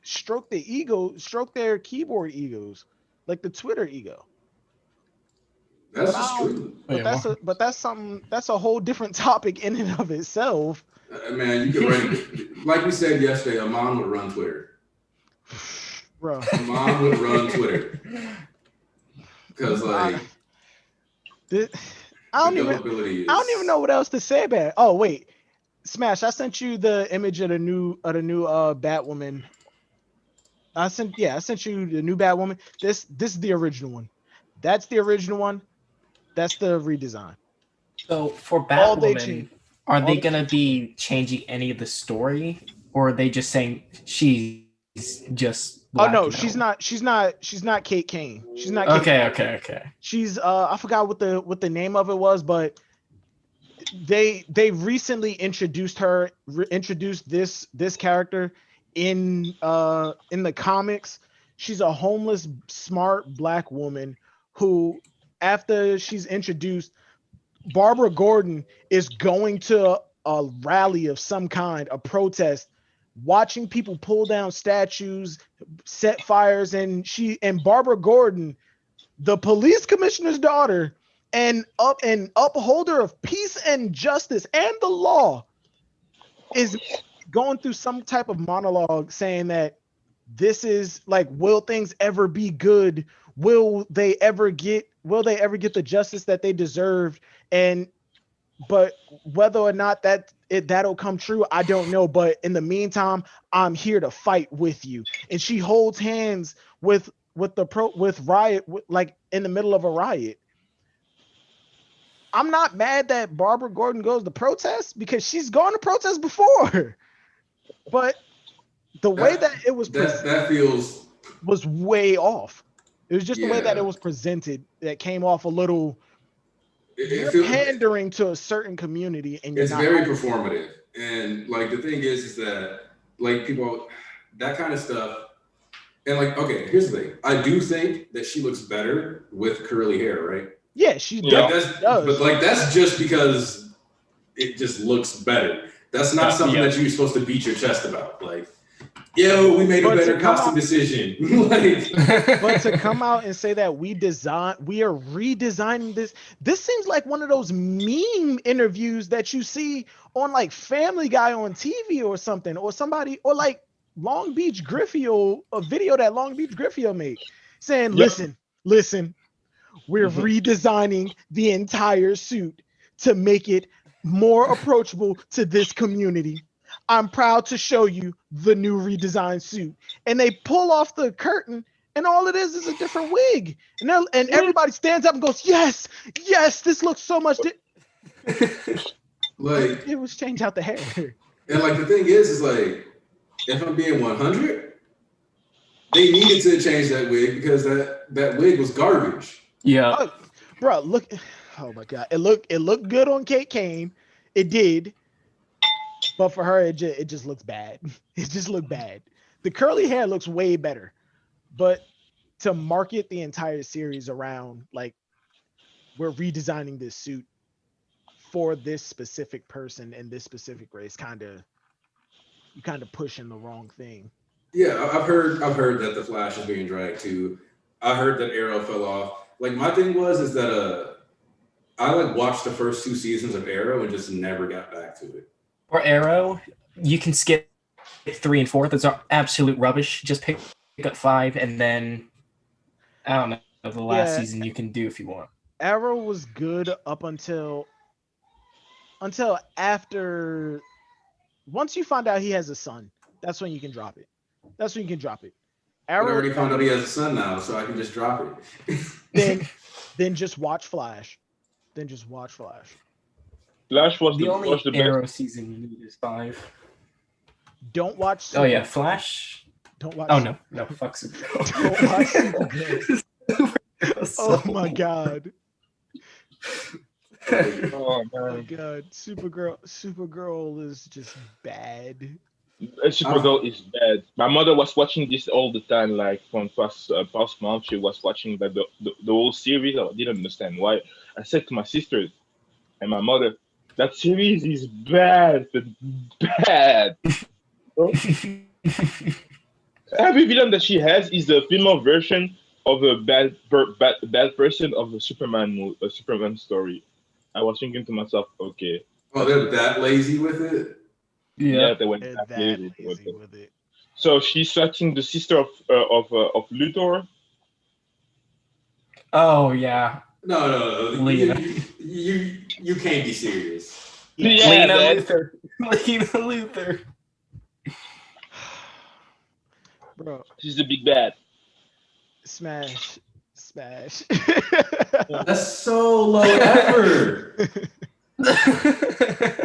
stroke their keyboard egos, like the Twitter ego. that's just true. But that's a whole different topic in and of itself. Man, you could run, like we said yesterday, a mom would run Twitter. Bro. A mom would run Twitter. Because like I don't even know what else to say about it. Oh wait. Smash, I sent you the image of the new Batwoman. I sent you the new Batwoman. This is the original one. That's the original one. That's the redesign. So for Batwoman, are they gonna be changing any of the story, or are they just saying she's just black? Oh no, she's not Kate Kane. She's not Kate Kane. Okay. She's I forgot what the name of it was, but they recently introduced this character in the comics. She's a homeless, smart black woman who, after she's introduced, Barbara Gordon is going to a rally of some kind, a protest, watching people pull down statues, set fires, and Barbara Gordon, the police commissioner's daughter, and upholder of peace and justice and the law, is going through some type of monologue saying that this is like, will things ever be good? Will they ever get the justice that they deserved? But whether or not that'll come true, I don't know. But in the meantime, I'm here to fight with you. And she holds hands with riot, like in the middle of a riot. I'm not mad that Barbara Gordon goes to protest because she's gone to protest before. But the way that it was was way off. It was just the way that it was presented that came off a little pandering to a certain community, and it's very performative. And like the thing is that like people, that kind of stuff. And like, okay, here's the thing. I do think that she looks better with curly hair, right? Yeah, she does. But like that's just because it just looks better. That's not something that you're supposed to beat your chest about. Like, yo, we made a better costume decision. But to come out and say that we are redesigning this seems like one of those meme interviews that you see on like Family Guy on TV or something, or somebody, or like Long Beach Griffio, a video that Long Beach Griffio made, saying, listen, we're redesigning the entire suit to make it more approachable to this community. I'm proud to show you the new redesigned suit. And they pull off the curtain, and all it is a different wig. And everybody stands up and goes, yes, this looks so much. Like, it was change out the hair. And like the thing is like, if I'm being 100, they needed to change that wig because that wig was garbage. Yeah. Oh, bro, look. Oh my God. It looked good on Kate Kane. It did. But for her, it just looks bad. It just looked bad. The curly hair looks way better. But to market the entire series around, like, we're redesigning this suit for this specific person and this specific race, you kind of pushing the wrong thing. Yeah, I've heard that the Flash is being dragged too. I heard that Arrow fell off. Like my thing is that I like watched the first 2 seasons of Arrow and just never got back to it. For Arrow, you can skip 3 and 4. Those are absolute rubbish. Just pick up 5, and then I don't know, the last Yeah. season you can do if you want. Arrow was good up until after. Once you find out he has a son, that's when you can drop it. That's when you can drop it. But I Arrow. already found out he has a son now, so I can just drop it. Then just watch Flash. Then just watch Flash. Flash was The the only best. Arrow season you need is 5. Don't watch. Oh yeah, Supergirl. Flash. Don't watch. Oh no, fuck Supergirl. Don't watch Supergirl. So- Oh my god. Oh Oh my man, god. Supergirl is just bad. Supergirl is bad. My mother was watching this all the time, like from past month. She was watching the whole series. I didn't understand why. I said to my sisters and my mother, that series is bad, bad. Every villain that she has is the female version of a bad person of a Superman story. I was thinking to myself, okay, Oh, they're that lazy with it? yeah, Yeah. they went They're that that lazy with lazy it. with it. So she's watching the sister of Luthor. Oh yeah. No. Lena. You can't be serious. Yeah. Yeah, Lena man. Luthor. Lena Luthor. Bro, She's the big bad. smash. That's so low effort.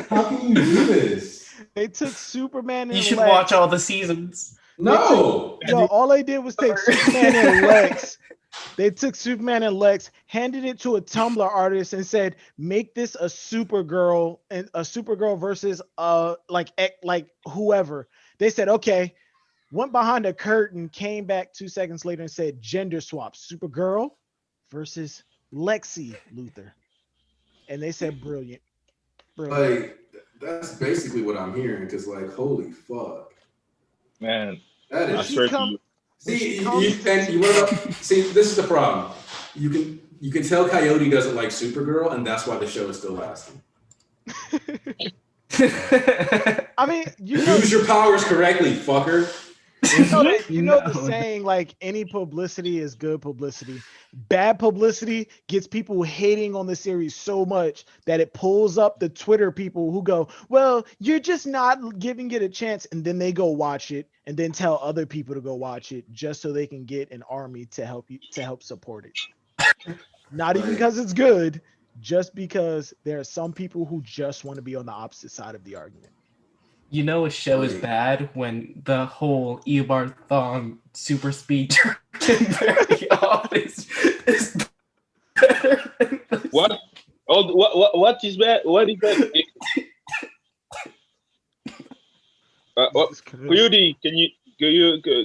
How can you do this? They took Superman and You should Lex. watch all the seasons. No. Yo, all they did was take Superman and Lex. They took Superman and Lex, handed it to a Tumblr artist, and said, "Make this a Supergirl and a Supergirl versus like whoever." They said, "Okay." Went behind a curtain, came back 2 seconds later and said, "Gender swap, Supergirl versus Lexi Luthor," and they said, "Brilliant, brilliant." Like, that's basically what I'm hearing, because, like, holy fuck. Man, That I is. she swear come- to you. See, she comes and you wanna see, this is the problem. You can tell Coyote doesn't like Supergirl, and that's why the show is still lasting. I mean, you know, Use your powers correctly, fucker. you know the No. saying, like, any publicity is good publicity. Bad publicity gets people hating on the series so much that it pulls up the Twitter people who go, "Well, you're just not giving it a chance," and then they go watch it and then tell other people to go watch it just so they can get an army to help support it. Not even Right. because it's good, just because there are some people who just want to be on the opposite side of the argument. You know a show is Right. bad when the whole Eobard Thong super speed Turkin very office is better than the What? Oh, what is that? What is that? Jesus Christ. Coyote,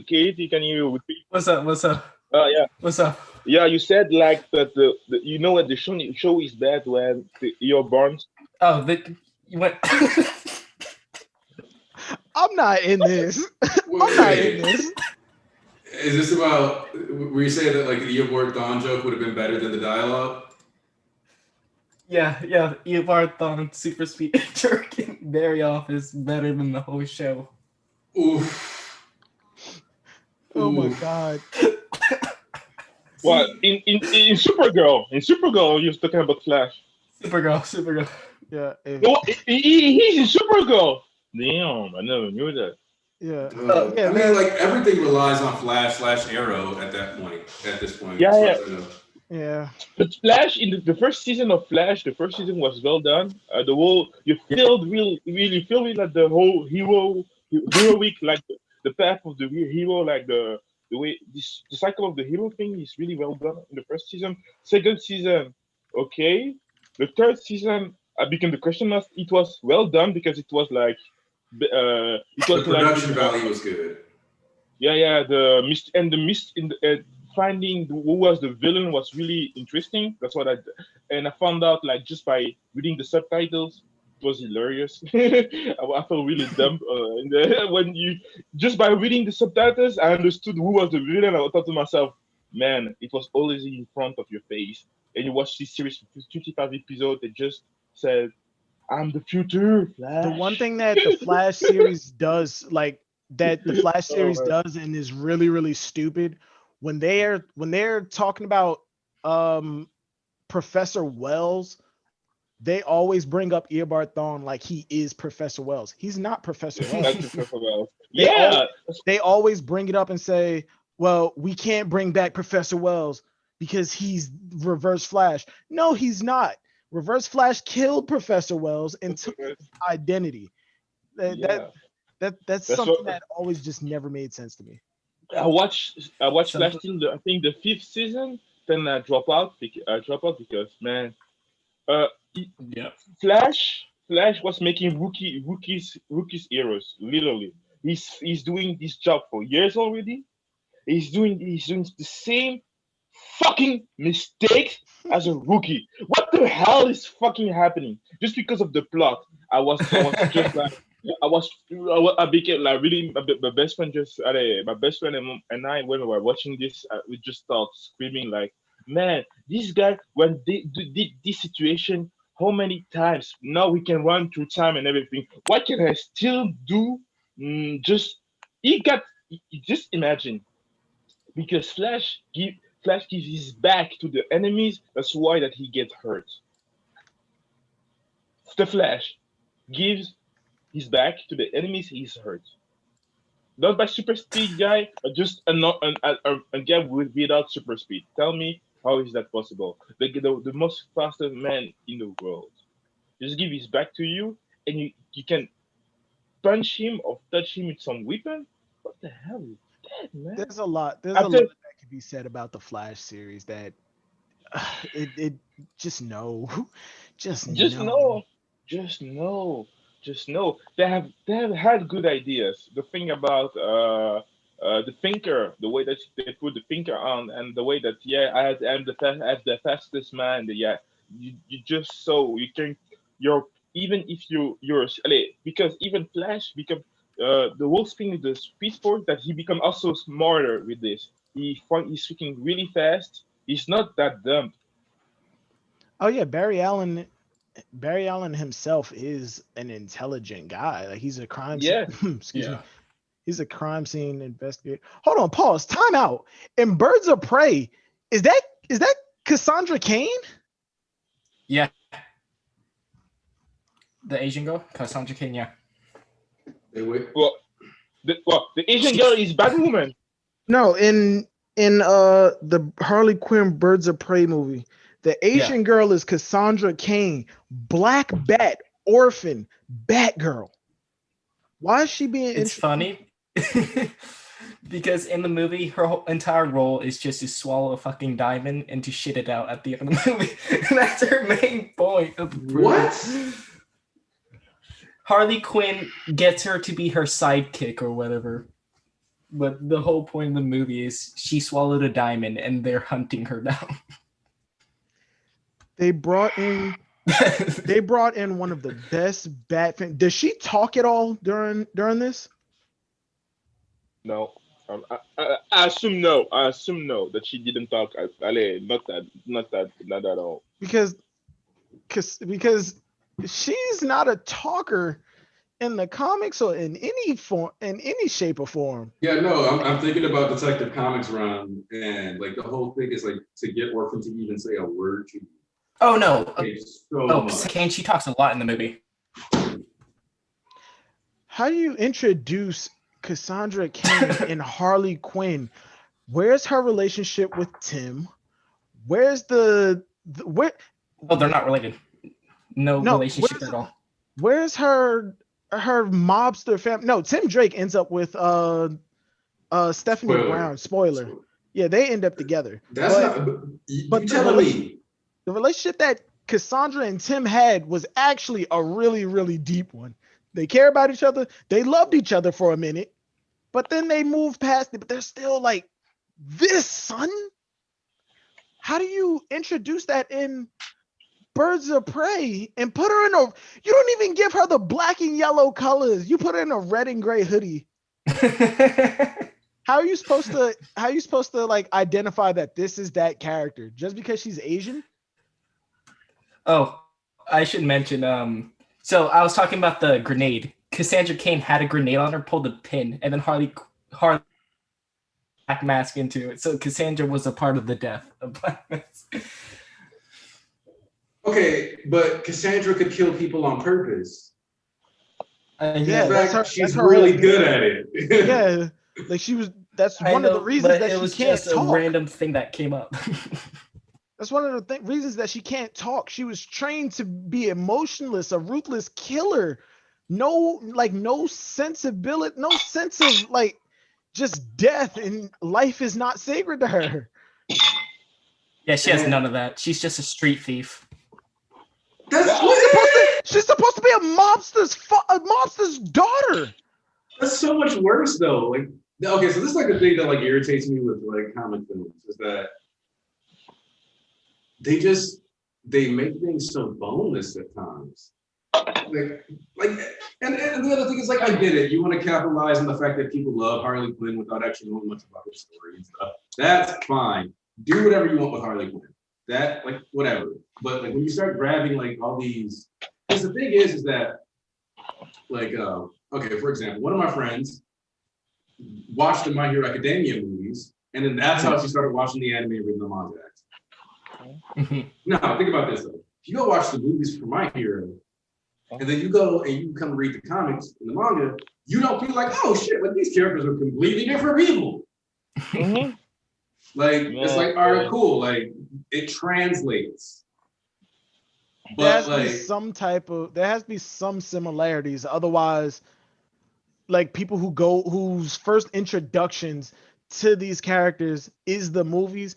Katie, can you repeat? What's up? What's up? Yeah. What's up? Yeah, you said like that you know what the show is bad when your Barnes. Oh, you went. I'm not in this. Wait, I'm not in this. Is this about? Were you saying that like the Eobard Dawn joke would have been better than the dialogue? Yeah, Eobard Thong super speed Turkin very office better than the whole show. Oof. Oh my Oof. god. What in Supergirl, you're talking about Flash. Supergirl. Yeah. No, he's in Supergirl. Damn, I never knew that. Yeah. I mean, like everything relies on Flash/Arrow at this point. Yeah, as far yeah. as I know. Yeah. But Flash in the first season of Flash, the first season was well done. The whole you feel really feel it like the whole heroic, like the path of the hero, like the way the cycle of the hero thing is really well done in the first season. Second season, okay. The third season, I became the question of it was well done because it was like it The was like production value was good. yeah, the mist in the finding who was the villain was really interesting. That's what I found out like just by reading the subtitles. It was hilarious. I felt really dumb when you just by reading the subtitles, I understood who was the villain. I thought to myself, man, it was always in front of your face. And you watch this series for 55 episodes. It just said, "I'm the future." The Flash. one thing that the Flash series does, like, that the Flash series Oh, does and is really really stupid when they're talking about Professor Wells. They always bring up Eobard Thawne like he is Professor Wells. He's not Professor Wells. that's Professor Wells. They Yeah, they always bring it up and say, well, we can't bring back Professor Wells because he's Reverse Flash. No, he's not. Reverse Flash killed Professor Wells and took his identity. That, that yeah. that's That's something what that always just never made sense to me. I watched Some, Flash till I think the 5th season. Then I drop out because man, uh, yeah. Flash was making rookies heroes. Literally, he's doing this job for years already. He's doing the same fucking mistakes as a rookie. What the hell is fucking happening? Just because of the plot, I was just like. I became like really my best friend my best friend and I when we were watching this we just start screaming like man this guy when they did this situation how many times now we can run through time and everything what can I still do just he got just imagine because Flash gives his back to the enemies that's why that he gets hurt the Flash gives his back to the enemies he's hurt. Not by super speed guy, but just a guy without super speed. Tell me how is that possible? The most fastest man in the world. Just give his back to you and you can punch him or touch him with some weapon? What the hell is that, man? There's a lot. There's a lot After that can be said about the Flash series that it just no, just just no. know, just know, just know. They have had good ideas. The thing about the thinker, the way that they put the thinker on, and the way that yeah, I'm the fastest man. Yeah, you just so you can you're even if you're because even Flash become the whole thing with the Speed Force that he become also smarter with this. He's speaking really fast. He's not that dumb. Oh yeah, Barry Allen himself is an intelligent guy. Like he's a crime scene. Yeah, Excuse me. Yeah. He's a crime scene investigator. Hold on, pause. Time out. In Birds of Prey, is that Cassandra Cain? Yeah. The Asian girl, Cassandra Cain, yeah. Hey, wait. well, the Asian girl is Batwoman. No, in the Harley Quinn Birds of Prey movie, the Asian girl is Cassandra Cain, Black Bat, Orphan, Batgirl. Why is she being It's funny because in the movie, her whole entire role is just to swallow a fucking diamond and to shit it out at the end of the movie. That's her main point of the movie. What? Harley Quinn gets her to be her sidekick or whatever. But the whole point of the movie is she swallowed a diamond and they're hunting her down. They brought in one of the best Batman. Does she talk at all during this? No, I assume no. I assume no that she didn't talk. Not at all. Because she's not a talker in the comics or in any form, in any shape or form. Yeah, no, I'm thinking about Detective Comics run, and like the whole thing is like to get Orphan to even say a word to you. Oh no. It's so much. Kane, she talks a lot in the movie. How do you introduce Cassandra Cain and Harley Quinn? Where's her relationship with Tim? Where's where? Oh, they're not related. No relationship at all. Where's her mobster family? No, Tim Drake ends up with Stephanie Brown. Spoiler. Yeah, they end up together. That's but you telling me. The relationship that Cassandra and Tim had was actually a really, really deep one. They care about each other. They loved each other for a minute, but then they moved past it. But they're still like, this, son? How do you introduce that in Birds of Prey and put her in you don't even give her the black and yellow colors. You put her in a red and gray hoodie. How are you supposed to like identify that this is that character just because she's Asian? Oh, I should mention. So I was talking about the grenade Cassandra Cain had a grenade on her, pulled a pin, and then Harley Black Mask into it. So Cassandra was a part of the death of Black Mask. Okay, but Cassandra could kill people on purpose. Yeah, In that's fact, her. she's That's her really whole good thing. at it. Yeah, like she was. That's I one of the know, reasons but that it she was can't just a talk. random thing that came up. That's one of the reasons that she can't talk. She was trained to be emotionless, a ruthless killer. No, like no sensibility, no sense of like just death and life is not sacred to her. Yeah, she has none of that. She's just a street thief. That's She's supposed to be a mobster's daughter. That's so much worse though. Like, okay, so this is like the thing that like irritates me with like comic films is that they make things so boneless at times. Like, and the other thing is like I get it. You want to capitalize on the fact that people love Harley Quinn without actually knowing much about her story and stuff. That's fine. Do whatever you want with Harley Quinn. That like whatever. But like when you start grabbing like all these, because the thing is that like okay, for example, one of my friends watched the My Hero Academia movies, and then that's how she started watching the anime and reading the manga. Now, think about this though. If you go watch the movies for My Hero, and then you go and you come read the comics and the manga, you don't feel like, oh shit, like these characters are completely different people. Like, it's like, all right, cool. Like, it translates. But there has to be some similarities. Otherwise, like people whose first introductions to these characters is the movies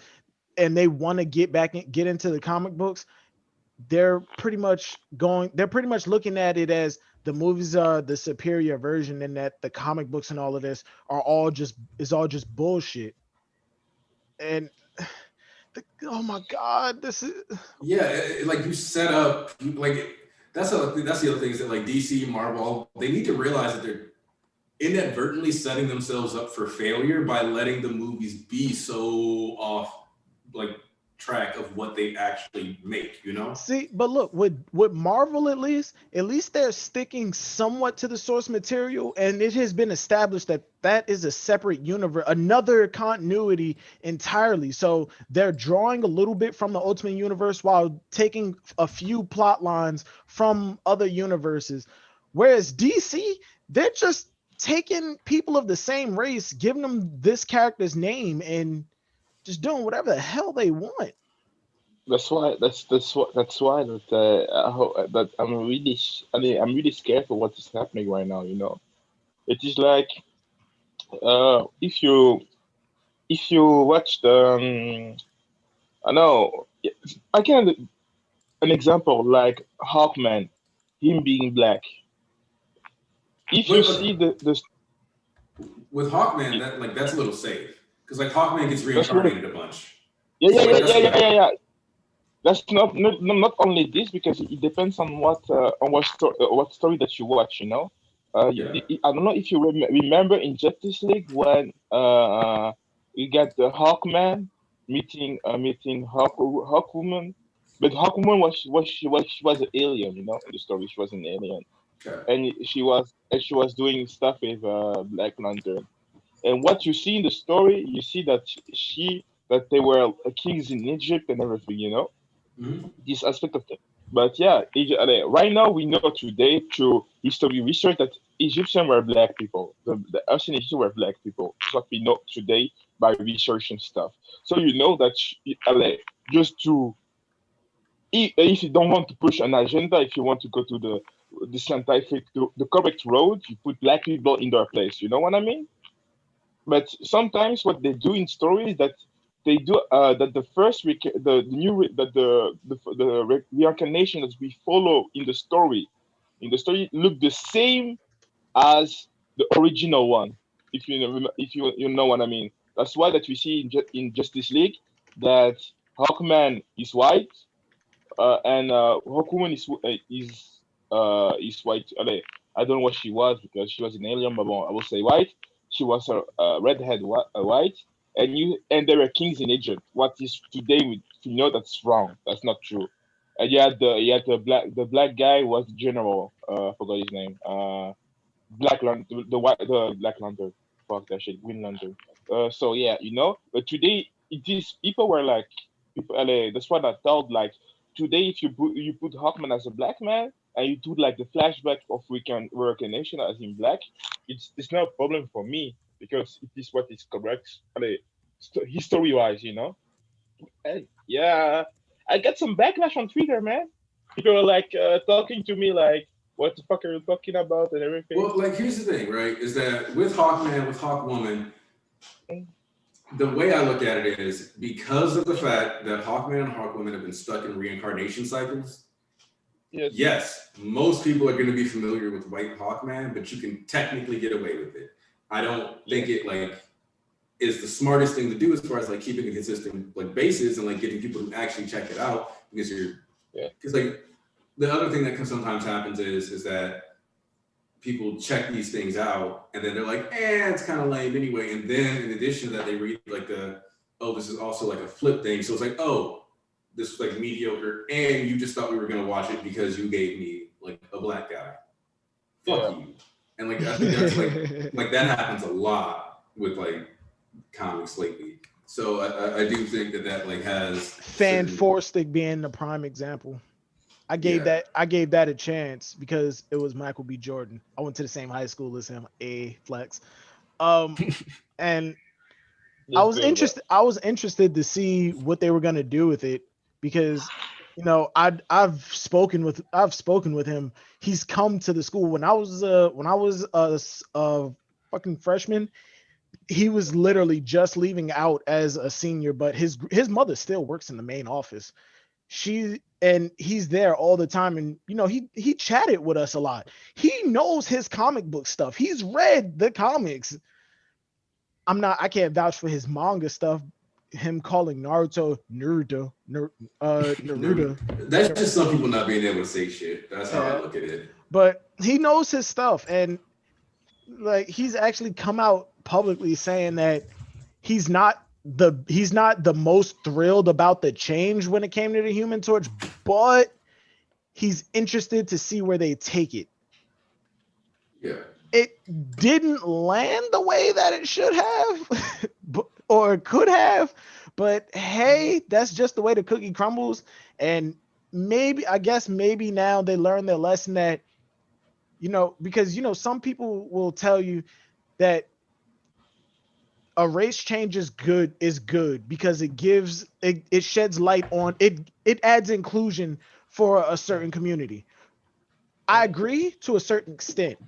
and they want to get into the comic books, they're pretty much looking at it as the movies are the superior version and that the comic books and all of this are all just bullshit. And oh my god, this is like you set up like that's the other thing is that like DC, Marvel, they need to realize that they're inadvertently setting themselves up for failure by letting the movies be so off like track of what they actually make, you know? See, but look, with Marvel at least they're sticking somewhat to the source material, and it has been established that is a separate universe, another continuity entirely. So they're drawing a little bit from the Ultimate Universe while taking a few plot lines from other universes. Whereas DC, they're just taking people of the same race, giving them this character's name, and just doing whatever the hell they want. That's why that I'm really scared for what is happening right now. You know, it is like if you watch the I know I can an example like Hawkman, him being black. If you see the with Hawkman, that's a little safe because like Hawkman gets that's what reincarnated a bunch. yeah So yeah like yeah that's yeah yeah good. yeah yeah. That's not only this because it depends on what story that you watch. You know, Yeah. I don't know if you remember in Justice League when you got the Hawkman meeting Hawkwoman, but Hawkwoman she was an alien. You know, in the story she was an alien, Okay. and she was doing stuff with Black Lantern. And what you see in the story, you see that that they were kings in Egypt and everything. You know Mm-hmm. this aspect of it. But yeah, right now we know today through history research that Egyptians were black people. The ancient Egyptians were black people. That's what we know today by research and stuff. So you know that just to if you don't want to push an agenda, if you want to go to the scientific, the correct road, you put black people in their place. You know what I mean? But sometimes what they do in stories that they do that the first the new the reincarnation that we follow in the story look the same as the original one. If you know, if you know what I mean. That's why that we see in Justice League that Hawkman is white and Hawkwoman is white. I don't know what she was because she was an alien, but bon, I will say white. She was a redhead white, and there were kings in Egypt. What is today we know that's wrong. That's not true. And you had the black guy was the general. I forgot his name. Black Lantern, the Black Lantern. Fuck that shit, Green Lantern. So yeah, but today it is people were like, that's what I thought. Like today, if you put Hawkman as a black man and you do like the flashback of reincarnation as in black, it's not a problem for me because it is what is correct. History wise. Hey, yeah, I got some backlash on Twitter, man. People are like talking to me like, "What the fuck are you talking about?" and everything. Well, like here's the thing, right? Is that with Hawkman, with Hawkwoman, the way I look at it is because of the fact that Hawkman and Hawkwoman have been stuck in reincarnation cycles. Yes, most people are going to be familiar with White Hawkman, but you can technically get away with it. I don't think it like is the smartest thing to do as far as like keeping a consistent like basis and like getting people to actually check it out because because like the other thing that can sometimes happens is that people check these things out and then they're like, it's kind of lame anyway. And then in addition to that, they read like this is also like a flip thing. So it's like, this was like mediocre and you just thought we were going to watch it because you gave me like a black guy. Fuck you. And like, I think that's like that happens a lot with like comics lately. So I do think that like has Fan Forstick being the prime example. I gave that a chance because it was Michael B. Jordan. I went to the same high school as him. A flex. And I was interested to see what they were gonna do with it because I've spoken with him. He's come to the school when I was a fucking freshman. He was literally just leaving out as a senior, but his mother still works in the main office. He's there all the time, and he chatted with us a lot. He knows his comic book stuff. He's read the comics. I can't vouch for his manga stuff. Him calling Naruto Naruto. That's just some people not being able to say shit. That's how I look at it. But he knows his stuff, and like he's actually come out publicly saying that he's not the most thrilled about the change when it came to the Human Torch, but he's interested to see where they take it. Yeah. It didn't land the way that it should have or could have, but hey, that's just the way the cookie crumbles. And maybe now they learned their lesson that, because, some people will tell you that a race change is good because it sheds light on it adds inclusion for a certain community. I agree to a certain extent.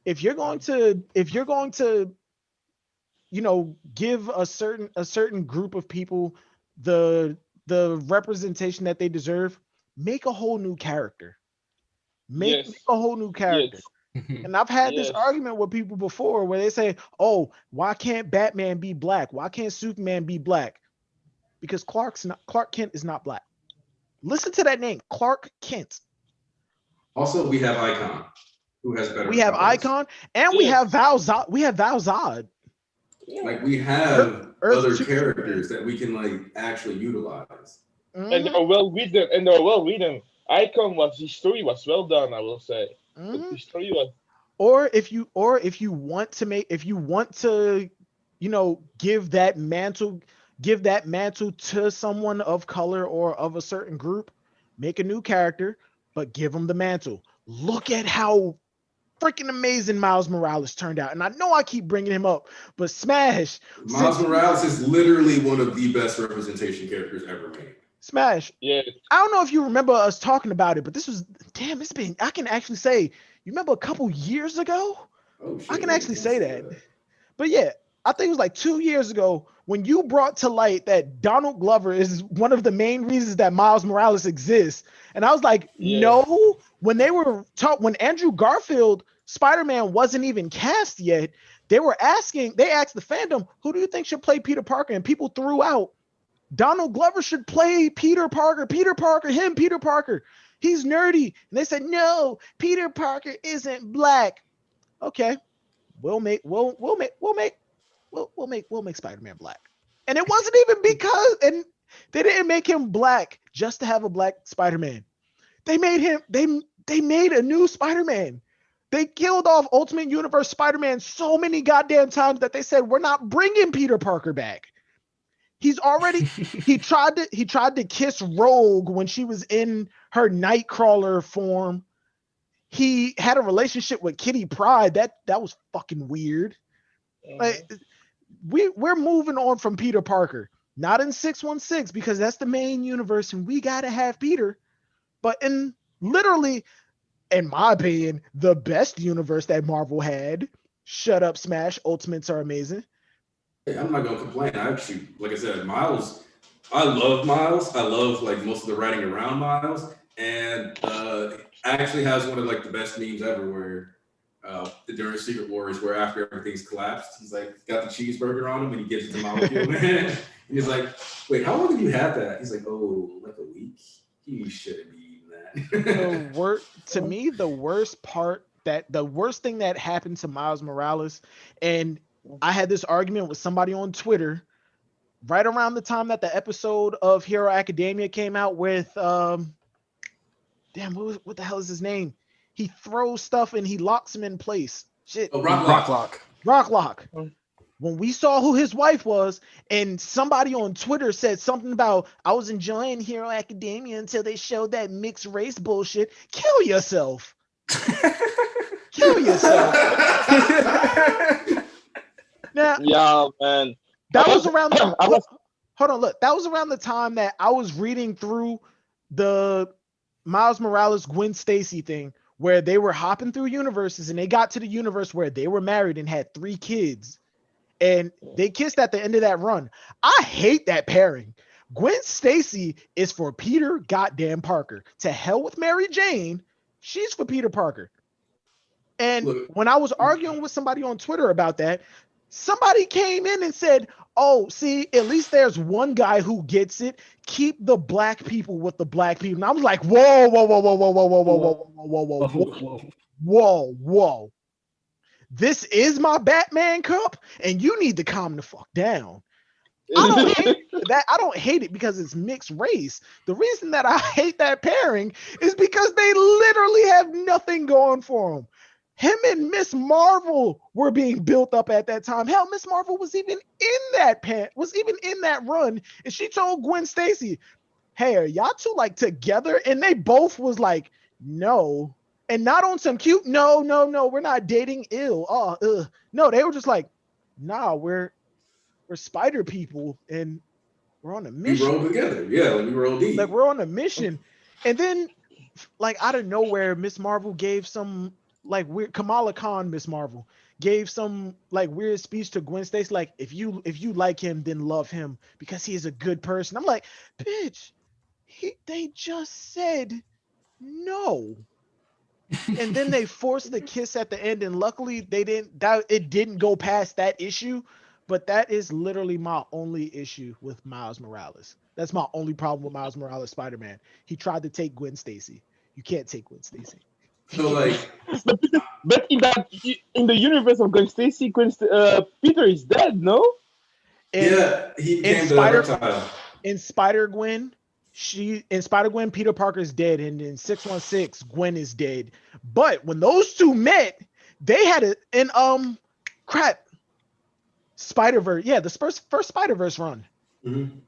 If you're going to give a certain group of people the representation that they deserve, make a whole new character. Make a whole new character. Yes. And I've had this argument with people before where they say, "Oh, why can't Batman be black? Why can't Superman be black?" Because Clark Kent is not black. Listen to that name, Clark Kent. Also, we have Icon, who has better. We have powers. Icon, and we have Val-Zod. We have Val-Zod. Like we have other characters that we can like actually utilize. Mm-hmm. And they're well written. His story was well done, I will say. Mm-hmm. The story was. Or if you want to, give that mantle to someone of color or of a certain group, make a new character, but give them the mantle. Look at how freaking amazing Miles Morales turned out. And I know I keep bringing him up, but Smash. Miles Morales is literally one of the best representation characters ever made. Smash. Yeah. I don't know if you remember us talking about it, but I can actually say, you remember a couple years ago? Oh, shit, I can actually say that. But yeah, I think it was like 2 years ago when you brought to light that Donald Glover is one of the main reasons that Miles Morales exists. And I was like, no, when when Andrew Garfield Spider-Man wasn't even cast yet, they asked the fandom, who do you think should play Peter Parker? And people threw out, Donald Glover should play Peter Parker. Peter Parker. He's nerdy. And they said, no, Peter Parker isn't black. Okay. We'll make Spider-Man black. And it wasn't even because, and they didn't make him black just to have a black Spider-Man. They made a new Spider-Man They killed off Ultimate Universe Spider-Man so many goddamn times that they said we're not bringing Peter Parker back. He's already he tried to kiss Rogue when she was in her Nightcrawler form. He had a relationship with Kitty Pryde. That was fucking weird. Like we're moving on from Peter Parker. Not in 616 because that's the main universe and we gotta have Peter. But in literally, in my opinion, the best universe that Marvel had. Shut up, Smash. Ultimates are amazing. Hey, I'm not gonna complain. I actually, like I said, Miles. I love Miles. I love like most of the writing around Miles, and actually has one of like the best memes ever. Where during Secret Wars, where after everything's collapsed, he's like got the cheeseburger on him, and he gives it to Molecule Man, and he's like, "Wait, how long have you had that?" He's like, "Oh, like a week." You shouldn't be eating that. To me, the worst thing that happened to Miles Morales, and I had this argument with somebody on Twitter right around the time that the episode of Hero Academia came out with what the hell is his name? He throws stuff and he locks him in place. Shit. Oh, Rocklock. Rocklock. When we saw who his wife was, and somebody on Twitter said something about, I was enjoying Hero Academia until they showed that mixed race bullshit. Kill yourself. Kill yourself. Now, yeah, man. That was around the time that I was reading through the Miles Morales Gwen Stacy thing, where they were hopping through universes and they got to the universe where they were married and had 3 kids. And they kissed at the end of that run. I hate that pairing. Gwen Stacy is for Peter goddamn Parker. To hell with Mary Jane. She's for Peter Parker. And when I was arguing with somebody on Twitter about that, somebody came in and said, oh, see, at least there's one guy who gets it. Keep the black people with the black people. And I was like, whoa, whoa, whoa, whoa, whoa, whoa, whoa, whoa, whoa, whoa, whoa, whoa, whoa, whoa. This is my Batman cup, and you need to calm the fuck down. I don't hate that. I don't hate it because it's mixed race. The reason that I hate that pairing is because they literally have nothing going for them. Him and Miss Marvel were being built up at that time. Hell, Miss Marvel was even in that run, and she told Gwen Stacy, "Hey, are y'all two like together?" And they both was like, "No." And not on some cute, no, we're not dating ill. No, they were just like, nah, we're spider people and we're on a mission. We roll together. Yeah, we roll deep. Like we're on a mission. And then like out of nowhere, Miss Marvel gave some like weird Kamala Khan, Miss Marvel gave some like weird speech to Gwen Stacy, like if you like him, then love him because he is a good person. I'm like, bitch, they just said no. And then they forced the kiss at the end, and luckily it didn't go past that issue. But that is literally my only issue with Miles Morales. That's my only problem with Miles Morales Spider-Man. He tried to take Gwen Stacy. You can't take Gwen Stacy. So like, but in the universe of Gwen Stacy, Peter is dead, no? He became the reptile. In Spider-Gwen, Peter Parker's dead, and in 616, Gwen is dead. But when those two met, they had it in Spider-Verse. Yeah, the first Spider-Verse run. Mm-hmm.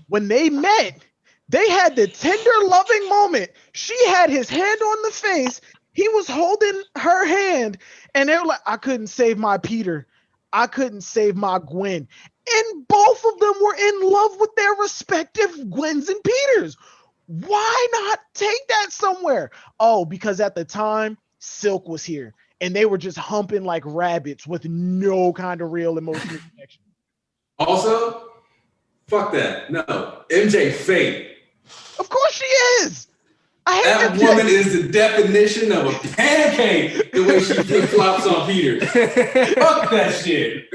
When they met, they had the tender, loving moment. She had his hand on the face. He was holding her hand, and they were like, I couldn't save my Peter. I couldn't save my Gwen. And both of them were in love with their respective Gwens and Peters. Why not take that somewhere? Oh, because at the time, Silk was here. And they were just humping like rabbits with no kind of real emotional connection. Also, fuck that. No. MJ fake. Of course she is. That woman is the definition of a pancake, the way she flip-flops on Peter. Fuck that shit.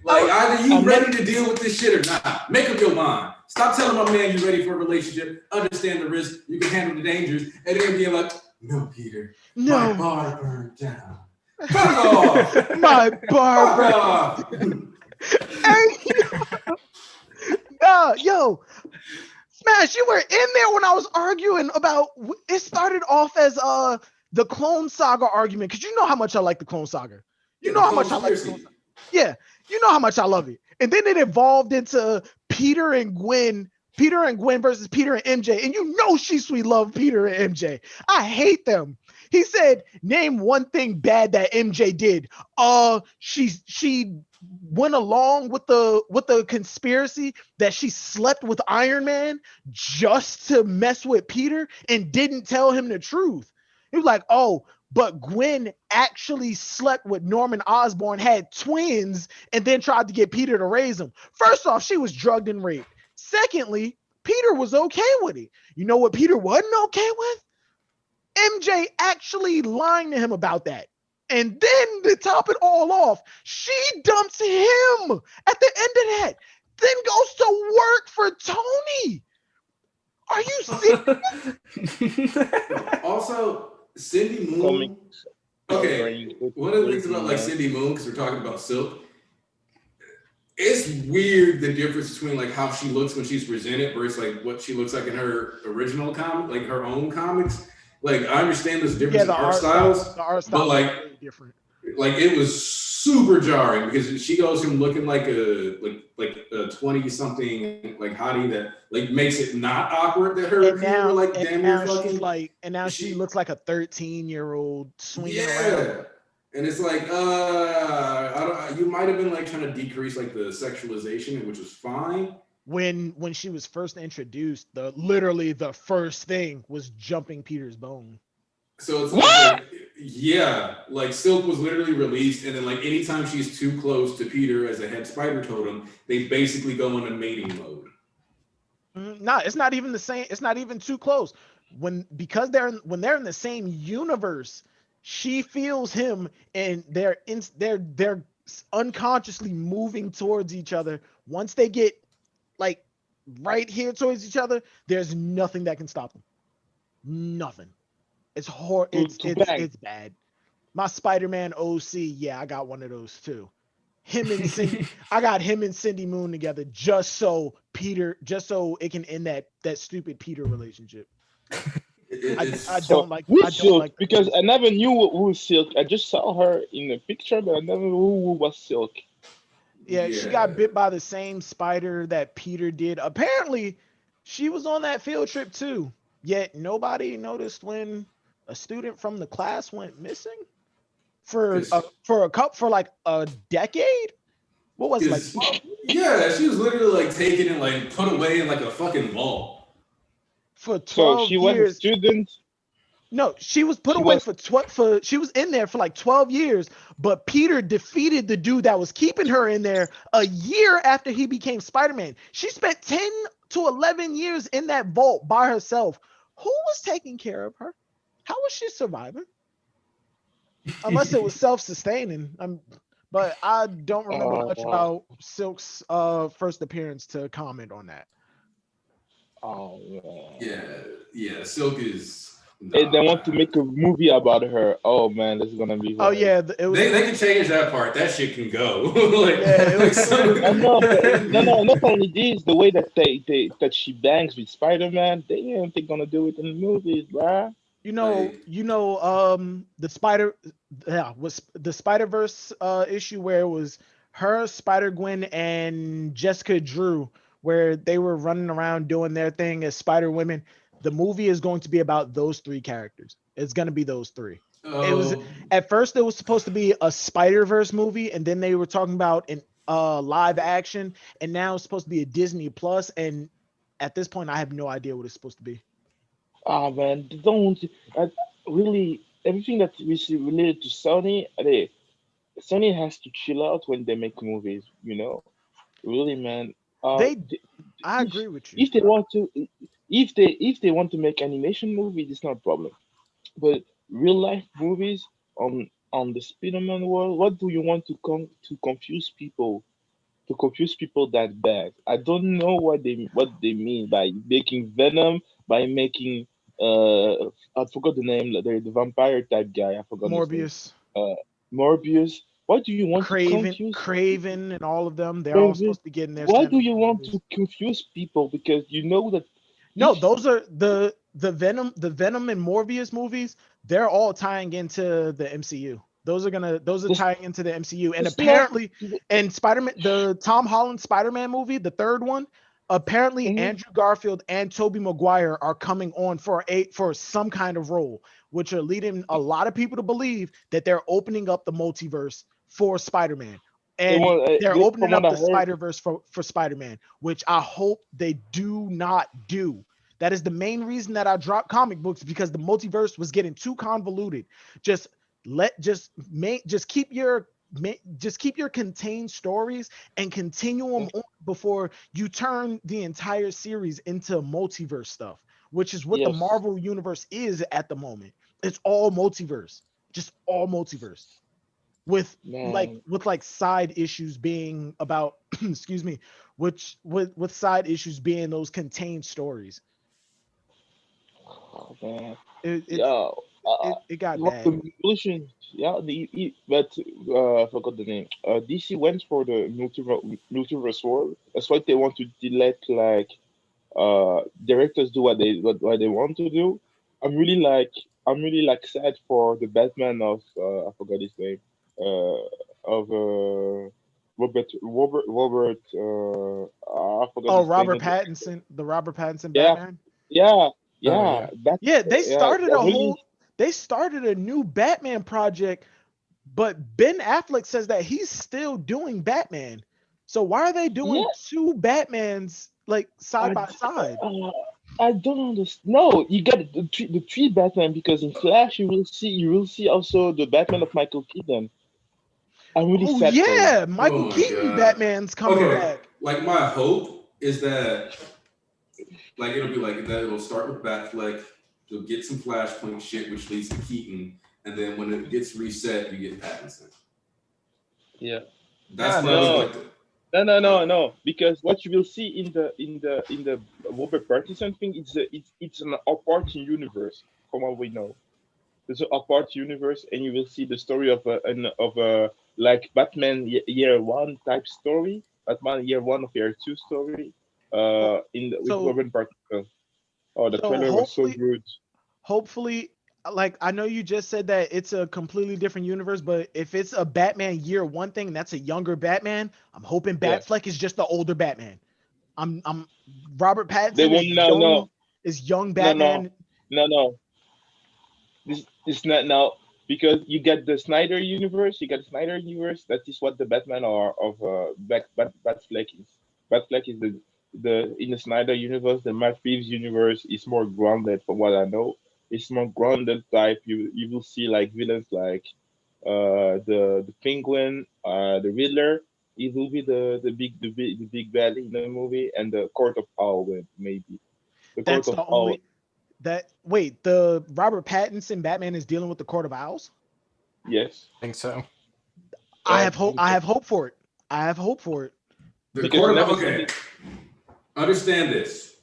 Like, either you ready to deal with this shit or not. Make up your mind. Stop telling my man you're ready for a relationship. Understand the risk. You can handle the dangers. And then being like, no, Peter. No. My bar burned down. Fuck off. My bar burned down. Hey, yo. Smash, you were in there when I was arguing about, it started off as the Clone Saga argument, because you know how much I like the Clone Saga. You know how much I like the Clone Saga. Yeah, you know how much I love it. And then it evolved into Peter and Gwen versus Peter and MJ. And you know she sweet love Peter and MJ. I hate them. He said, name one thing bad that MJ did. She went along with the conspiracy that she slept with Iron Man just to mess with Peter and didn't tell him the truth. He was like, oh, but Gwen actually slept with Norman Osborn, had twins, and then tried to get Peter to raise them. First off, she was drugged and raped. Secondly, Peter was okay with it. You know what Peter wasn't okay with? MJ actually lying to him about that. And then to top it all off, she dumps him at the end of that, then goes to work for Tony. Are you serious? Also, Cindy Moon. Okay, one of the things about like Cindy Moon, because we're talking about Silk, it's weird the difference between like how she looks when she's presented versus like what she looks like in her original comic, like her own comics. Like I understand there's a difference in art styles, but like really different. Like it was super jarring because she goes from looking like a 20-something like hottie that like makes it not awkward that her now, like damn near fucking like, and now she looks like a 13-year-old swinging around. around. And it's like, you might have been like trying to decrease like the sexualization, which was fine. When she was first introduced, literally the first thing was jumping Peter's bone. So it's like, yeah, like Silk was literally released, and then like anytime she's too close to Peter as a head spider totem, they basically go into mating mode. No, it's not even the same. It's not even too close. When they're in the same universe, she feels him, and they're unconsciously moving towards each other. Once they get like right here towards each other, there's nothing that can stop them. Nothing. It's horrible. It's bad. My Spider-Man OC, yeah, I got one of those too. Him and Cindy, I got him and Cindy Moon together just so it can end that stupid Peter relationship. I don't like because I never knew who was Silk. I just saw her in the picture, but I never knew who was Silk. Yeah, she got bit by the same spider that Peter did. Apparently, she was on that field trip too. Yet nobody noticed when a student from the class went missing for like a decade. What was it like? Yeah, she was literally like taken and like put away in like a fucking vault for 12 so she years. Was a student. No, she was put away for she was in there for like 12 years, but Peter defeated the dude that was keeping her in there a year after he became Spider-Man. She spent 10 to 11 years in that vault by herself. Who was taking care of her? How was she surviving? Unless it was self-sustaining. But I don't remember much about Silk's first appearance to comment on that. Oh yeah. Silk is. They want to make a movie about her. Oh man, this is gonna be. Oh yeah, they can change that part. That shit can go. No. Not only this, the way that she bangs with Spider-Man, they're gonna do it in the movies, bruh. Was the Spider-Verse issue where it was her, Spider-Gwen, and Jessica Drew, where they were running around doing their thing as Spider-Women. The movie is going to be about those three characters. It's going to be those three. It was at first it was supposed to be a Spider-Verse movie, and then they were talking about an live action, and now it's supposed to be a Disney Plus. And at this point, I have no idea what it's supposed to be. Oh man, really everything that we see related to Sony. Sony has to chill out when they make movies. Really, man. I agree with you. If they want to. If they want to make animation movies, it's not a problem. But real life movies on the Spider-Man world, what do you want to confuse people? To confuse people that bad? I don't know what they mean by making Venom, by making I forgot the name, the vampire type guy. I forgot Morbius. Morbius. What do you want to confuse? Craven and all of them. They're all supposed to be getting their. Why do you want to confuse people? Because you know that. No, those are the Venom and Morbius movies. they're all tying into the MCU. Those are This- tying into the MCU. And it's not- apparently, and Spider-Man, the Tom Holland Spider-Man movie, the third one, apparently Mhm. Andrew Garfield and Tobey Maguire are coming on for some kind of role, which are leading a lot of people to believe that they're opening up the multiverse for Spider-Man. And they're opening up the Spider-Verse for Spider-Man, which I hope they do not do. That is the main reason that I dropped comic books, because the multiverse was getting too convoluted. Just keep your contained stories and continue them on before you turn the entire series into multiverse stuff, which is what the Yes. Marvel universe is at the moment. It's all multiverse, just all multiverse, with Man. side issues being about excuse me, which with side issues being those contained stories. Oh, man. It got What bad. the evolution? Yeah, but I forgot the name. DC went for the multiverse world. That's why they want to let like directors do what they want to do. I'm really like sad for the Batman of I forgot his name. Of Robert I forgot Oh, his name. the Robert Pattinson Yeah. Batman. Yeah, yeah. Yeah, they started I really- they started a new Batman project, but Ben Affleck says that he's still doing Batman. So why are they doing Yeah. two Batmans like side by I- side? I don't understand. No, you got the three Batman, because in Flash you will see also the Batman of Michael Keaton. I'm really Oh sad for him. yeah, Michael Oh my Keaton God. Batman's coming Okay, back. like my hope is that like it'll be like that. It'll start with Batfleck. You'll get some Flashpoint shit, which leads to Keaton, and then when it gets reset, you get Pattinson. Yeah. That's what no. I would like to. No. Because what you will see in the Robert Pattinson thing, it's an apart universe from what we know. There's an apart universe, and you will see the story of a like Batman year one type story, Batman year one of year two story. With So- Robert Pattinson. Oh, the so trailer was so hopefully- good. Hopefully, like I know you just said that it's a completely different universe, but if it's a Batman year one thing, that's a younger Batman. I'm hoping Yeah. Batfleck is just the older Batman. I'm Robert They Pattinson won't is young No. Batman. No. This not now, because you get the Snyder universe. That is what the Batman are of Batfleck is. Batfleck is the in the Snyder universe. The Matt Reeves universe is more grounded, from what I know. It's more grounded type. You will see like villains like the Penguin, the Riddler. It will be the big bad in the movie, and the Court of Owlman maybe. The That's Court the of Owl. only wait, the Robert Pattinson Batman is dealing with the Court of Owls. Yes. I think so. I have hope for it. The Because Court of never Okay. Understand this.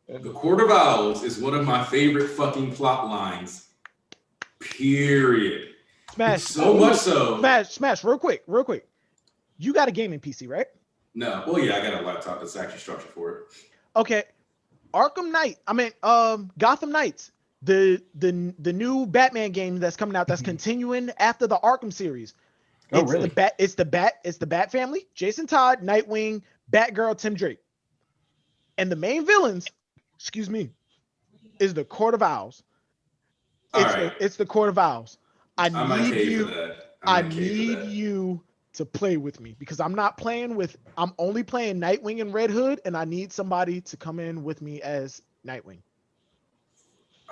Yeah. The Court of Owls is one of my favorite fucking plot lines. Period. Smash. So much so. Smash. Real quick. You got a gaming PC, right? No. Well, yeah, I got a laptop that's actually structured for it. Okay. Gotham Knights, the new Batman game that's coming out, that's continuing after the Arkham series. Oh, really? It's the Bat family: Jason Todd, Nightwing, Batgirl, Tim Drake, and the main villains, is the Court of Owls. It's the Court of Owls. I might need cave you. for that. I might cave for need that. you to play with me, because I'm only playing Nightwing and Red Hood, and I need somebody to come in with me as Nightwing.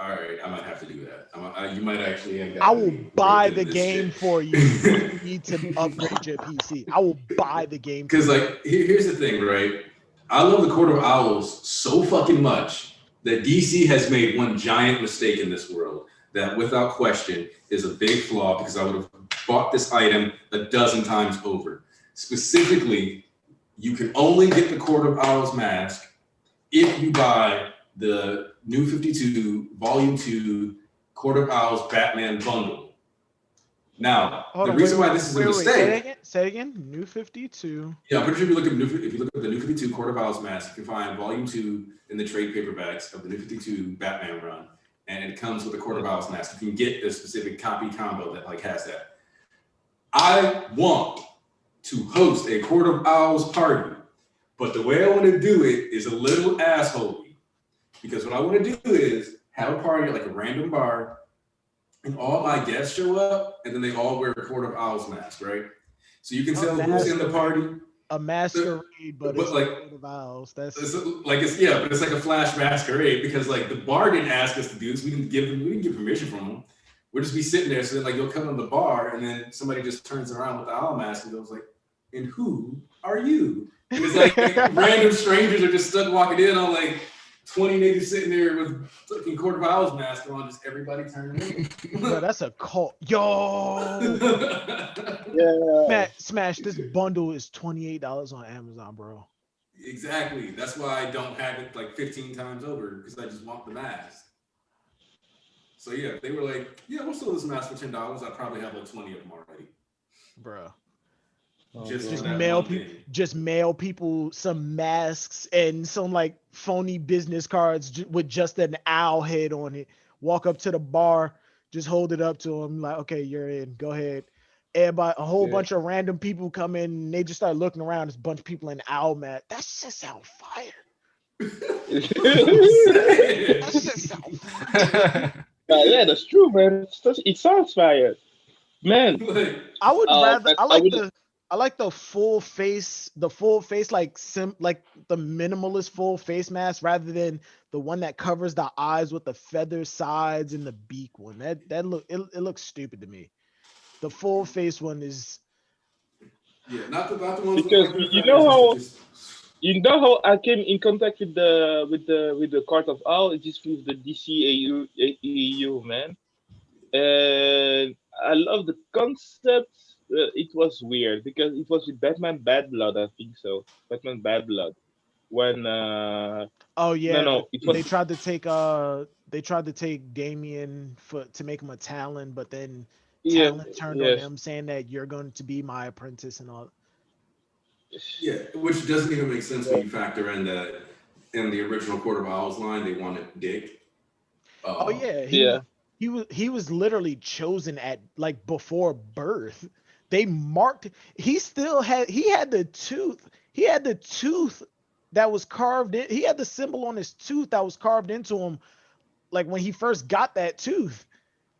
All right, I might have to do that. You might actually. I will buy the this game shit. for you if you need to upgrade your PC. I will buy the game. Because like, here's the thing, right? I love the Court of Owls so fucking much that DC has made one giant mistake in this world that, without question, is a big flaw, because I would have bought this item a dozen times over. Specifically, you can only get the Court of Owls mask if you buy the New 52 Volume 2 Court of Owls Batman bundle. Now, the reason why this is a mistake. Say it again. New 52. Yeah, I'm pretty sure if you look up the New 52 Court of Owls mask, you can find Volume 2 in the trade paperbacks of the New 52 Batman run. and it comes with a Court of Owls mask. You can get a specific copy combo that like has that. I want to host a Court of Owls party, but the way I want to do it is a little asshole. Because what I want to do is have a party at like a random bar, and all my guests show up, and then they all wear a Court of Owls mask, right? So you can tell who's in the party. A masquerade, but it's like Court of Owls. But it's like a flash masquerade because like the bar didn't ask us to do this. We didn't get permission from them. We'll just be sitting there. So then like you'll come in the bar, and then somebody just turns around with the owl mask and goes like, "And who are you?" And it's like random strangers are just stuck walking in on like 20 niggas sitting there with fucking Court of Owls mask on, just everybody turning in. Bro, that's a cult. Yo! Yeah. Smash, this bundle is $28 on Amazon, bro. Exactly. That's why I don't have it like 15 times over, because I just want the mask. So yeah, they were like, yeah, we'll sell this mask for $10. I probably have like 20 of them already. Bro. Just mail people some masks and some like phony business cards with just an owl head on it. Walk up to the bar, just hold it up to them like, okay, you're in, go ahead. Everybody, a whole bunch of random people come in and they just start looking around. There's a bunch of people in owl mat. That shit sound fire. That shit sound fire. Yeah, that's true, man. It sounds fire, man. I would rather. I like the full face, like like the minimalist full face mask rather than the one that covers the eyes with the feather sides and the beak one. That it looks stupid to me. The full face one is not the ones because you know how I came in contact with the Court of Owl. It is with the DCAU, man, and I love the concept. It was weird because it was with Batman Bad Blood, I think so. Batman Bad Blood. When it was, they tried to take Damien to make him a Talon, but then Talon turned on him saying that you're going to be my apprentice and all. Yeah, which doesn't even make sense when you factor in that in the original Court of Owls line they wanted Dick. He was literally chosen at like before birth. They marked. He had the tooth. He had the tooth that was carved in. He had the symbol on his tooth that was carved into him, like when he first got that tooth.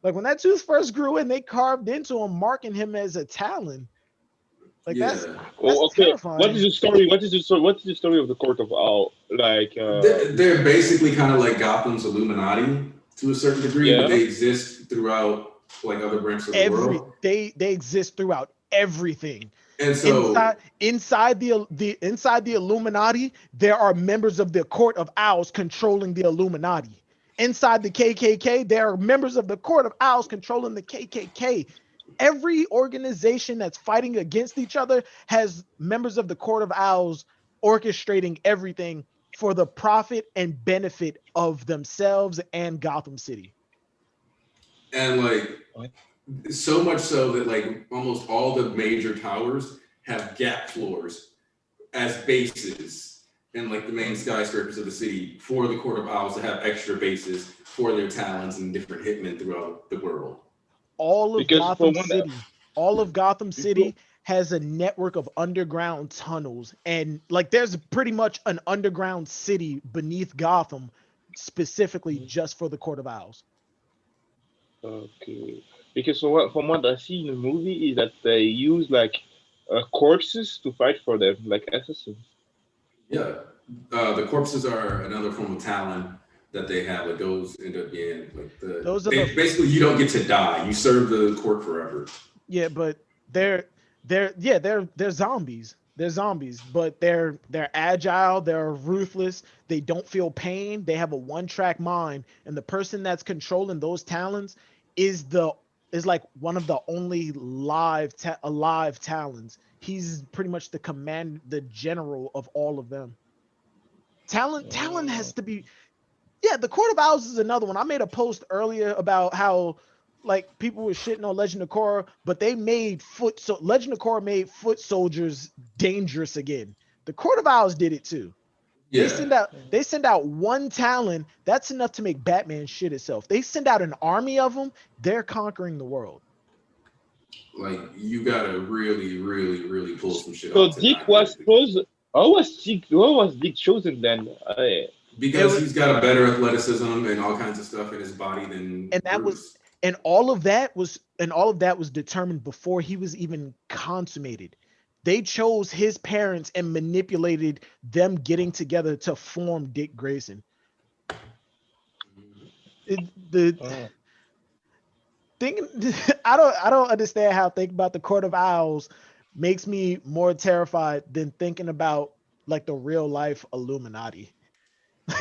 Like when that tooth first grew in, they carved into him, marking him as a Talon. Like that's terrifying. What is the story? What is the story of the Court of Owl? Like they're basically kind of like Gotham's Illuminati to a certain degree, but they exist throughout like other branches of the world. They exist throughout everything. And so inside the Illuminati, there are members of the Court of Owls controlling the Illuminati. Inside the KKK, there are members of the Court of Owls controlling the KKK. Every organization that's fighting against each other has members of the Court of Owls orchestrating everything for the profit and benefit of themselves and Gotham City. And like so much so that like almost all the major towers have gap floors as bases and like the main skyscrapers of the city for the Court of Owls to have extra bases for their talents and different hitmen throughout the world. All of Gotham City has a network of underground tunnels, and like there's pretty much an underground city beneath Gotham specifically just for the Court of Owls. Okay, because from what I see in the movie is that they use like corpses to fight for them, like assassins. Yeah, the corpses are another form of Talon that they have. Like those end up being like basically you don't get to die. You serve the court forever. Yeah, but they're zombies. They're zombies, but they're agile, they're ruthless, they don't feel pain, they have a one-track mind, and the person that's controlling those talons is like one of the only alive talons. He's pretty much the general of all of them. Talon has to be. Yeah, the Court of Owls is another one. I made a post earlier about how like people were shitting on Legend of Korra, but they made Legend of Korra made foot soldiers dangerous again. The Court of Owls did it too. Yeah. They send out one Talon. That's enough to make Batman shit itself. They send out an army of them. They're conquering the world. Like you gotta really, really, really pull some shit So off to Dick not get was it. chosen. How was Dick chosen then? Because he's got a better athleticism and all kinds of stuff in his body than And that was Bruce. and all of that was determined before he was even consummated. They chose his parents and manipulated them getting together to form Dick Grayson. The Oh. thing I don't understand how thinking about the Court of Owls makes me more terrified than thinking about like the real life Illuminati.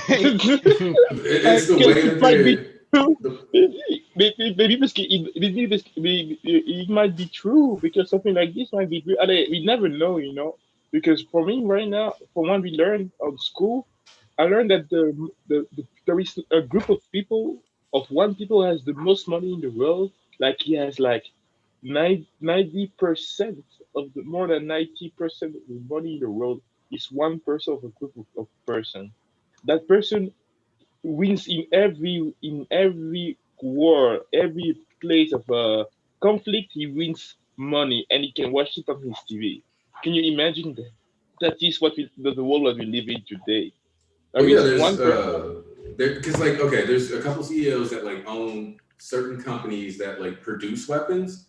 It's the Because way it that might be true. the It might be true because something like this might be true. We never know, Because for me right now, from what we learned at school, I learned that there is a group of people of one people has the most money in the world. Like he has like 90% of the more than 90% of the money in the world is one person of a group of person. That person wins in every war, every place of conflict. He wins money, and he can watch it on his TV. Can you imagine that? That is what the world that we live in today. well, There yeah, is there's one person. because like okay, there's a couple CEOs that like own certain companies that like produce weapons,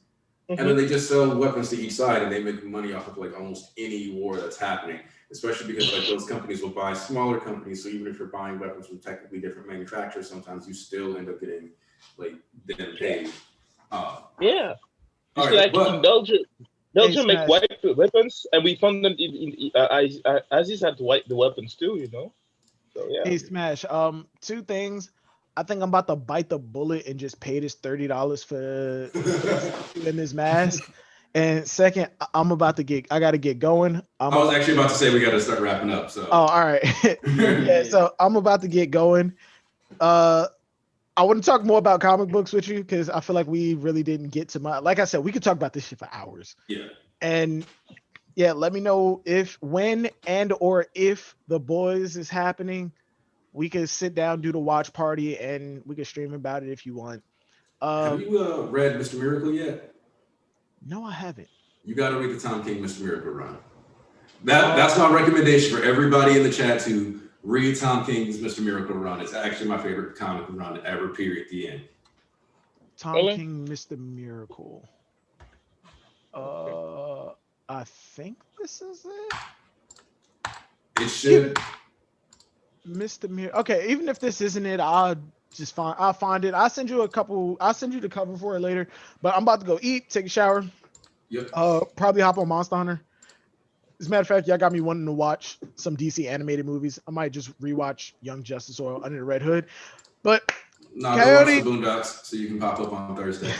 and then Mhm. they just sell weapons to each side, and they make money off of like almost any war that's happening. Especially because like those companies will buy smaller companies, so even if you're buying weapons from technically different manufacturers, sometimes you still end up getting like them paid. Uh, Yeah, all it's right, like in but Belgium. Hey Belgium make Smash. weapons, and we found them in Aziz had the weapons too. So yeah. Hey Smash. Two things. I think I'm about to bite the bullet and just pay this $30 for this tattoo and this mask. And second, I'm about to get. I got to get going. I'm I was about. actually about to say we got to start wrapping up. Oh, So all right. Yeah. So I'm about to get going. Uh, I want to talk more about comic books with you because I feel like we really didn't get to my. Like I said, we could talk about this shit for hours. yeah, And yeah, let me know when, and or if The Boys is happening. We could sit down, do the watch party, and we could stream about it if you want. have Um, you read Mr. Miracle yet? no, I haven't. You got to read the Tom King Mr. Miracle run. That's Uh, my recommendation for everybody in the chat to read Tom King's Mr. Miracle run. It's actually my favorite comic run ever. Period. The end. Tom Really? King, Mr. Miracle. Okay. Uh, I think this is it. It Even should. Mr. Miracle. Okay, even if this isn't it, I'll find it. I'll send you a couple. I'll send you the cover for it later. But I'm about to go eat, take a shower. Yep. Probably hop on Monster Hunter. As a matter of fact, y'all got me wanting to watch some DC animated movies. I might just rewatch Young Justice or Under the Red Hood. But Nah, go watch the Coyote. Boondocks so you can pop up on Thursday.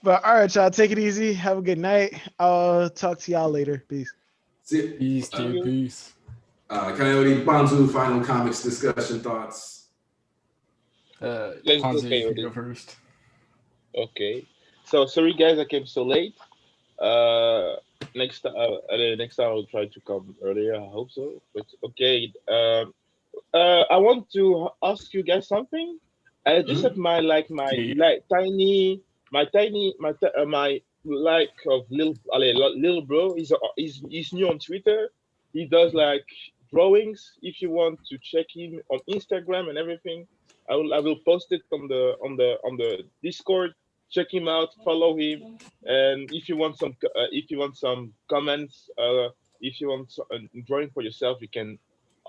But all right, y'all, take it easy. Have a good night. I'll talk to y'all later. Peace. See it. Peace, See dude. you. Peace. Coyote, Banzu, final comics discussion thoughts. Let's go, Ponzi, you can Coyote. go first. Okay. So sorry guys, I came so late. Uh, next time I'll try to come earlier. I hope so. But okay. I want to ask you guys something. I just Mhm. have my like of little bro. He's new on Twitter. He does like drawings. If you want to check him on Instagram and everything, I will post it on the Discord. Check him out. Follow him. And if you want some comments, if you want drawing for yourself, you can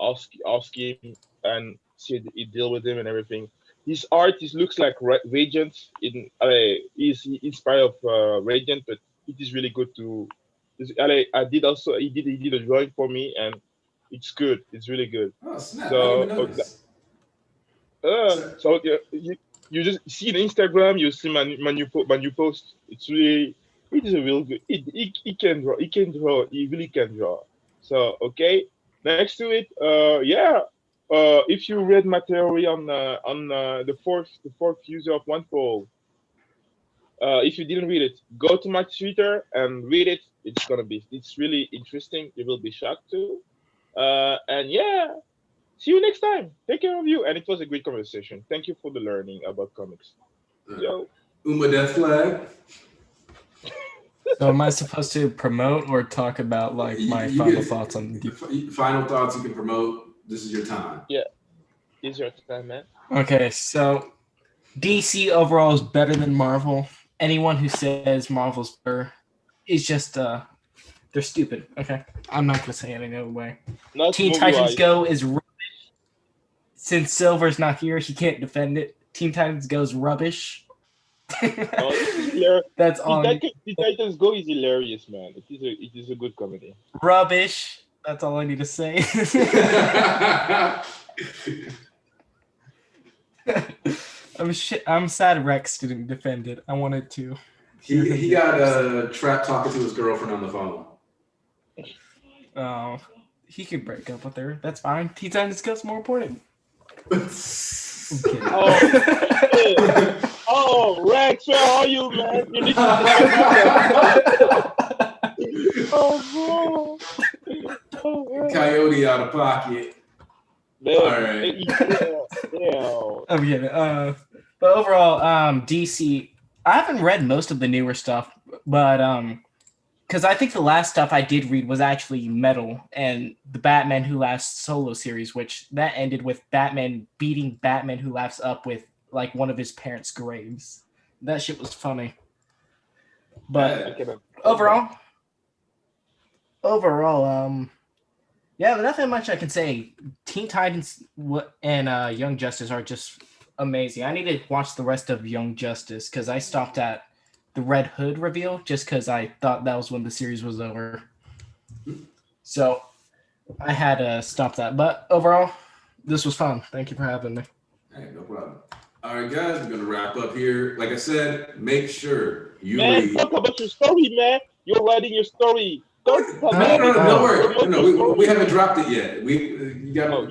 ask him and he deal with him and everything. His art looks like Radiant. He's inspired of Radiant, but it is really good to. I did also he did a drawing for me and it's good. It's really good. Oh snap! I didn't So even notice. So, you just see the Instagram, you see my new post. It is a real good. He can draw. He can draw. He really can draw. So okay, next to it, yeah. If you read my theory on the fourth user of one pole, if you didn't read it, go to my Twitter and read it. It's really interesting. You will be shocked too. And yeah, see you next time. Take care of you. And it was a great conversation. Thank you for the learning about comics. Yo. Uma Death Flag. So am I supposed to promote or talk about like my You final get- thoughts on Final thoughts you can promote. This is your time. It's your time, man. Okay, so DC overall is better than Marvel. Anyone who says Marvel's better is just they're stupid. Okay, I'm not gonna say it any other way. Not Teen movie Titans wise. Go is rubbish. Since Silver's not here, he can't defend it. Teen Titans Go is rubbish. No, it's hilarious. That's all. The Titans Go is hilarious, man. It is a good comedy. Rubbish. That's all I need to say. I'm sad Rex didn't defend it. I wanted to. He got Trap talking to his girlfriend on the phone. Oh, he could break up with her. That's fine. Teen Titans Go's more important. I'm kidding. Oh, Rex, where are you, man? You need to oh, bro. Coyote out of pocket. Man. All right. Yeah. I'm kidding. But overall, DC. I haven't read most of the newer stuff, but because I think the last stuff I did read was actually Metal and the Batman Who Laughs solo series, which that ended with Batman beating Batman Who Laughs up with like one of his parents' graves. That shit was funny. But overall, yeah, but nothing much I can say. Teen Titans and Young Justice are just amazing. I need to watch the rest of Young Justice because I stopped at the Red Hood reveal just because I thought that was when the series was over. So I had to stop that. But overall, this was fun. Thank you for having me. Hey, no problem. All right, guys, we're gonna wrap up here. Like I said, make sure you Man, read. talk about your story, man. You're writing your story. Don't No, don't worry. No, we haven't dropped it yet.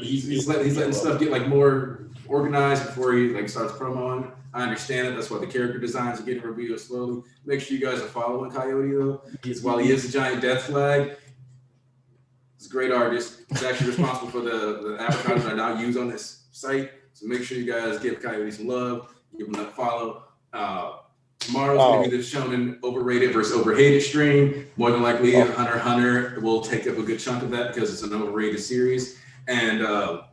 He's letting stuff get like more organized before he like starts promoing. I understand it. That's why the character designs are getting revealed slowly. Make sure you guys are following Coyote though, because while he is a giant death flag, he's a great artist. He's actually responsible for the avatars that are now used on this site. So make sure you guys give Coyote some love, give him a follow. Tomorrow's going to be the Shonen overrated versus overhated stream. More than likely, Hunter x Hunter will take up a good chunk of that because it's an overrated series. And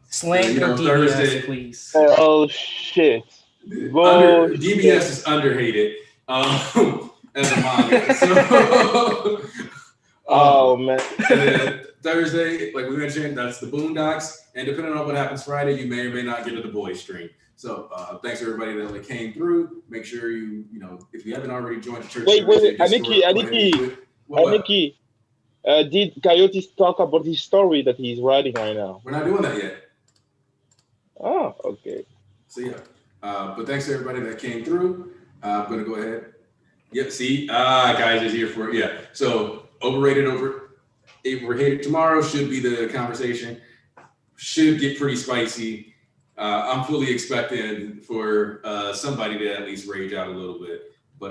Slander Thursday, please. Oh shit! DBS is underhated as a manga. So, oh man. Thursday, like we mentioned, that's the Boondocks. And depending on what happens Friday, you may or may not get to the boys stream. So thanks to everybody that came through. Make sure if you haven't already joined the church. Wait, Aniki. Did Coyote talk about his story that he's writing right now? We're not doing that yet. Oh, okay. So yeah. But thanks to everybody that came through. I'm gonna go ahead. Yep, see, guys is here for it. Yeah. So overrated tomorrow should be the conversation. Should get pretty spicy. I'm fully expecting for somebody to at least rage out a little bit.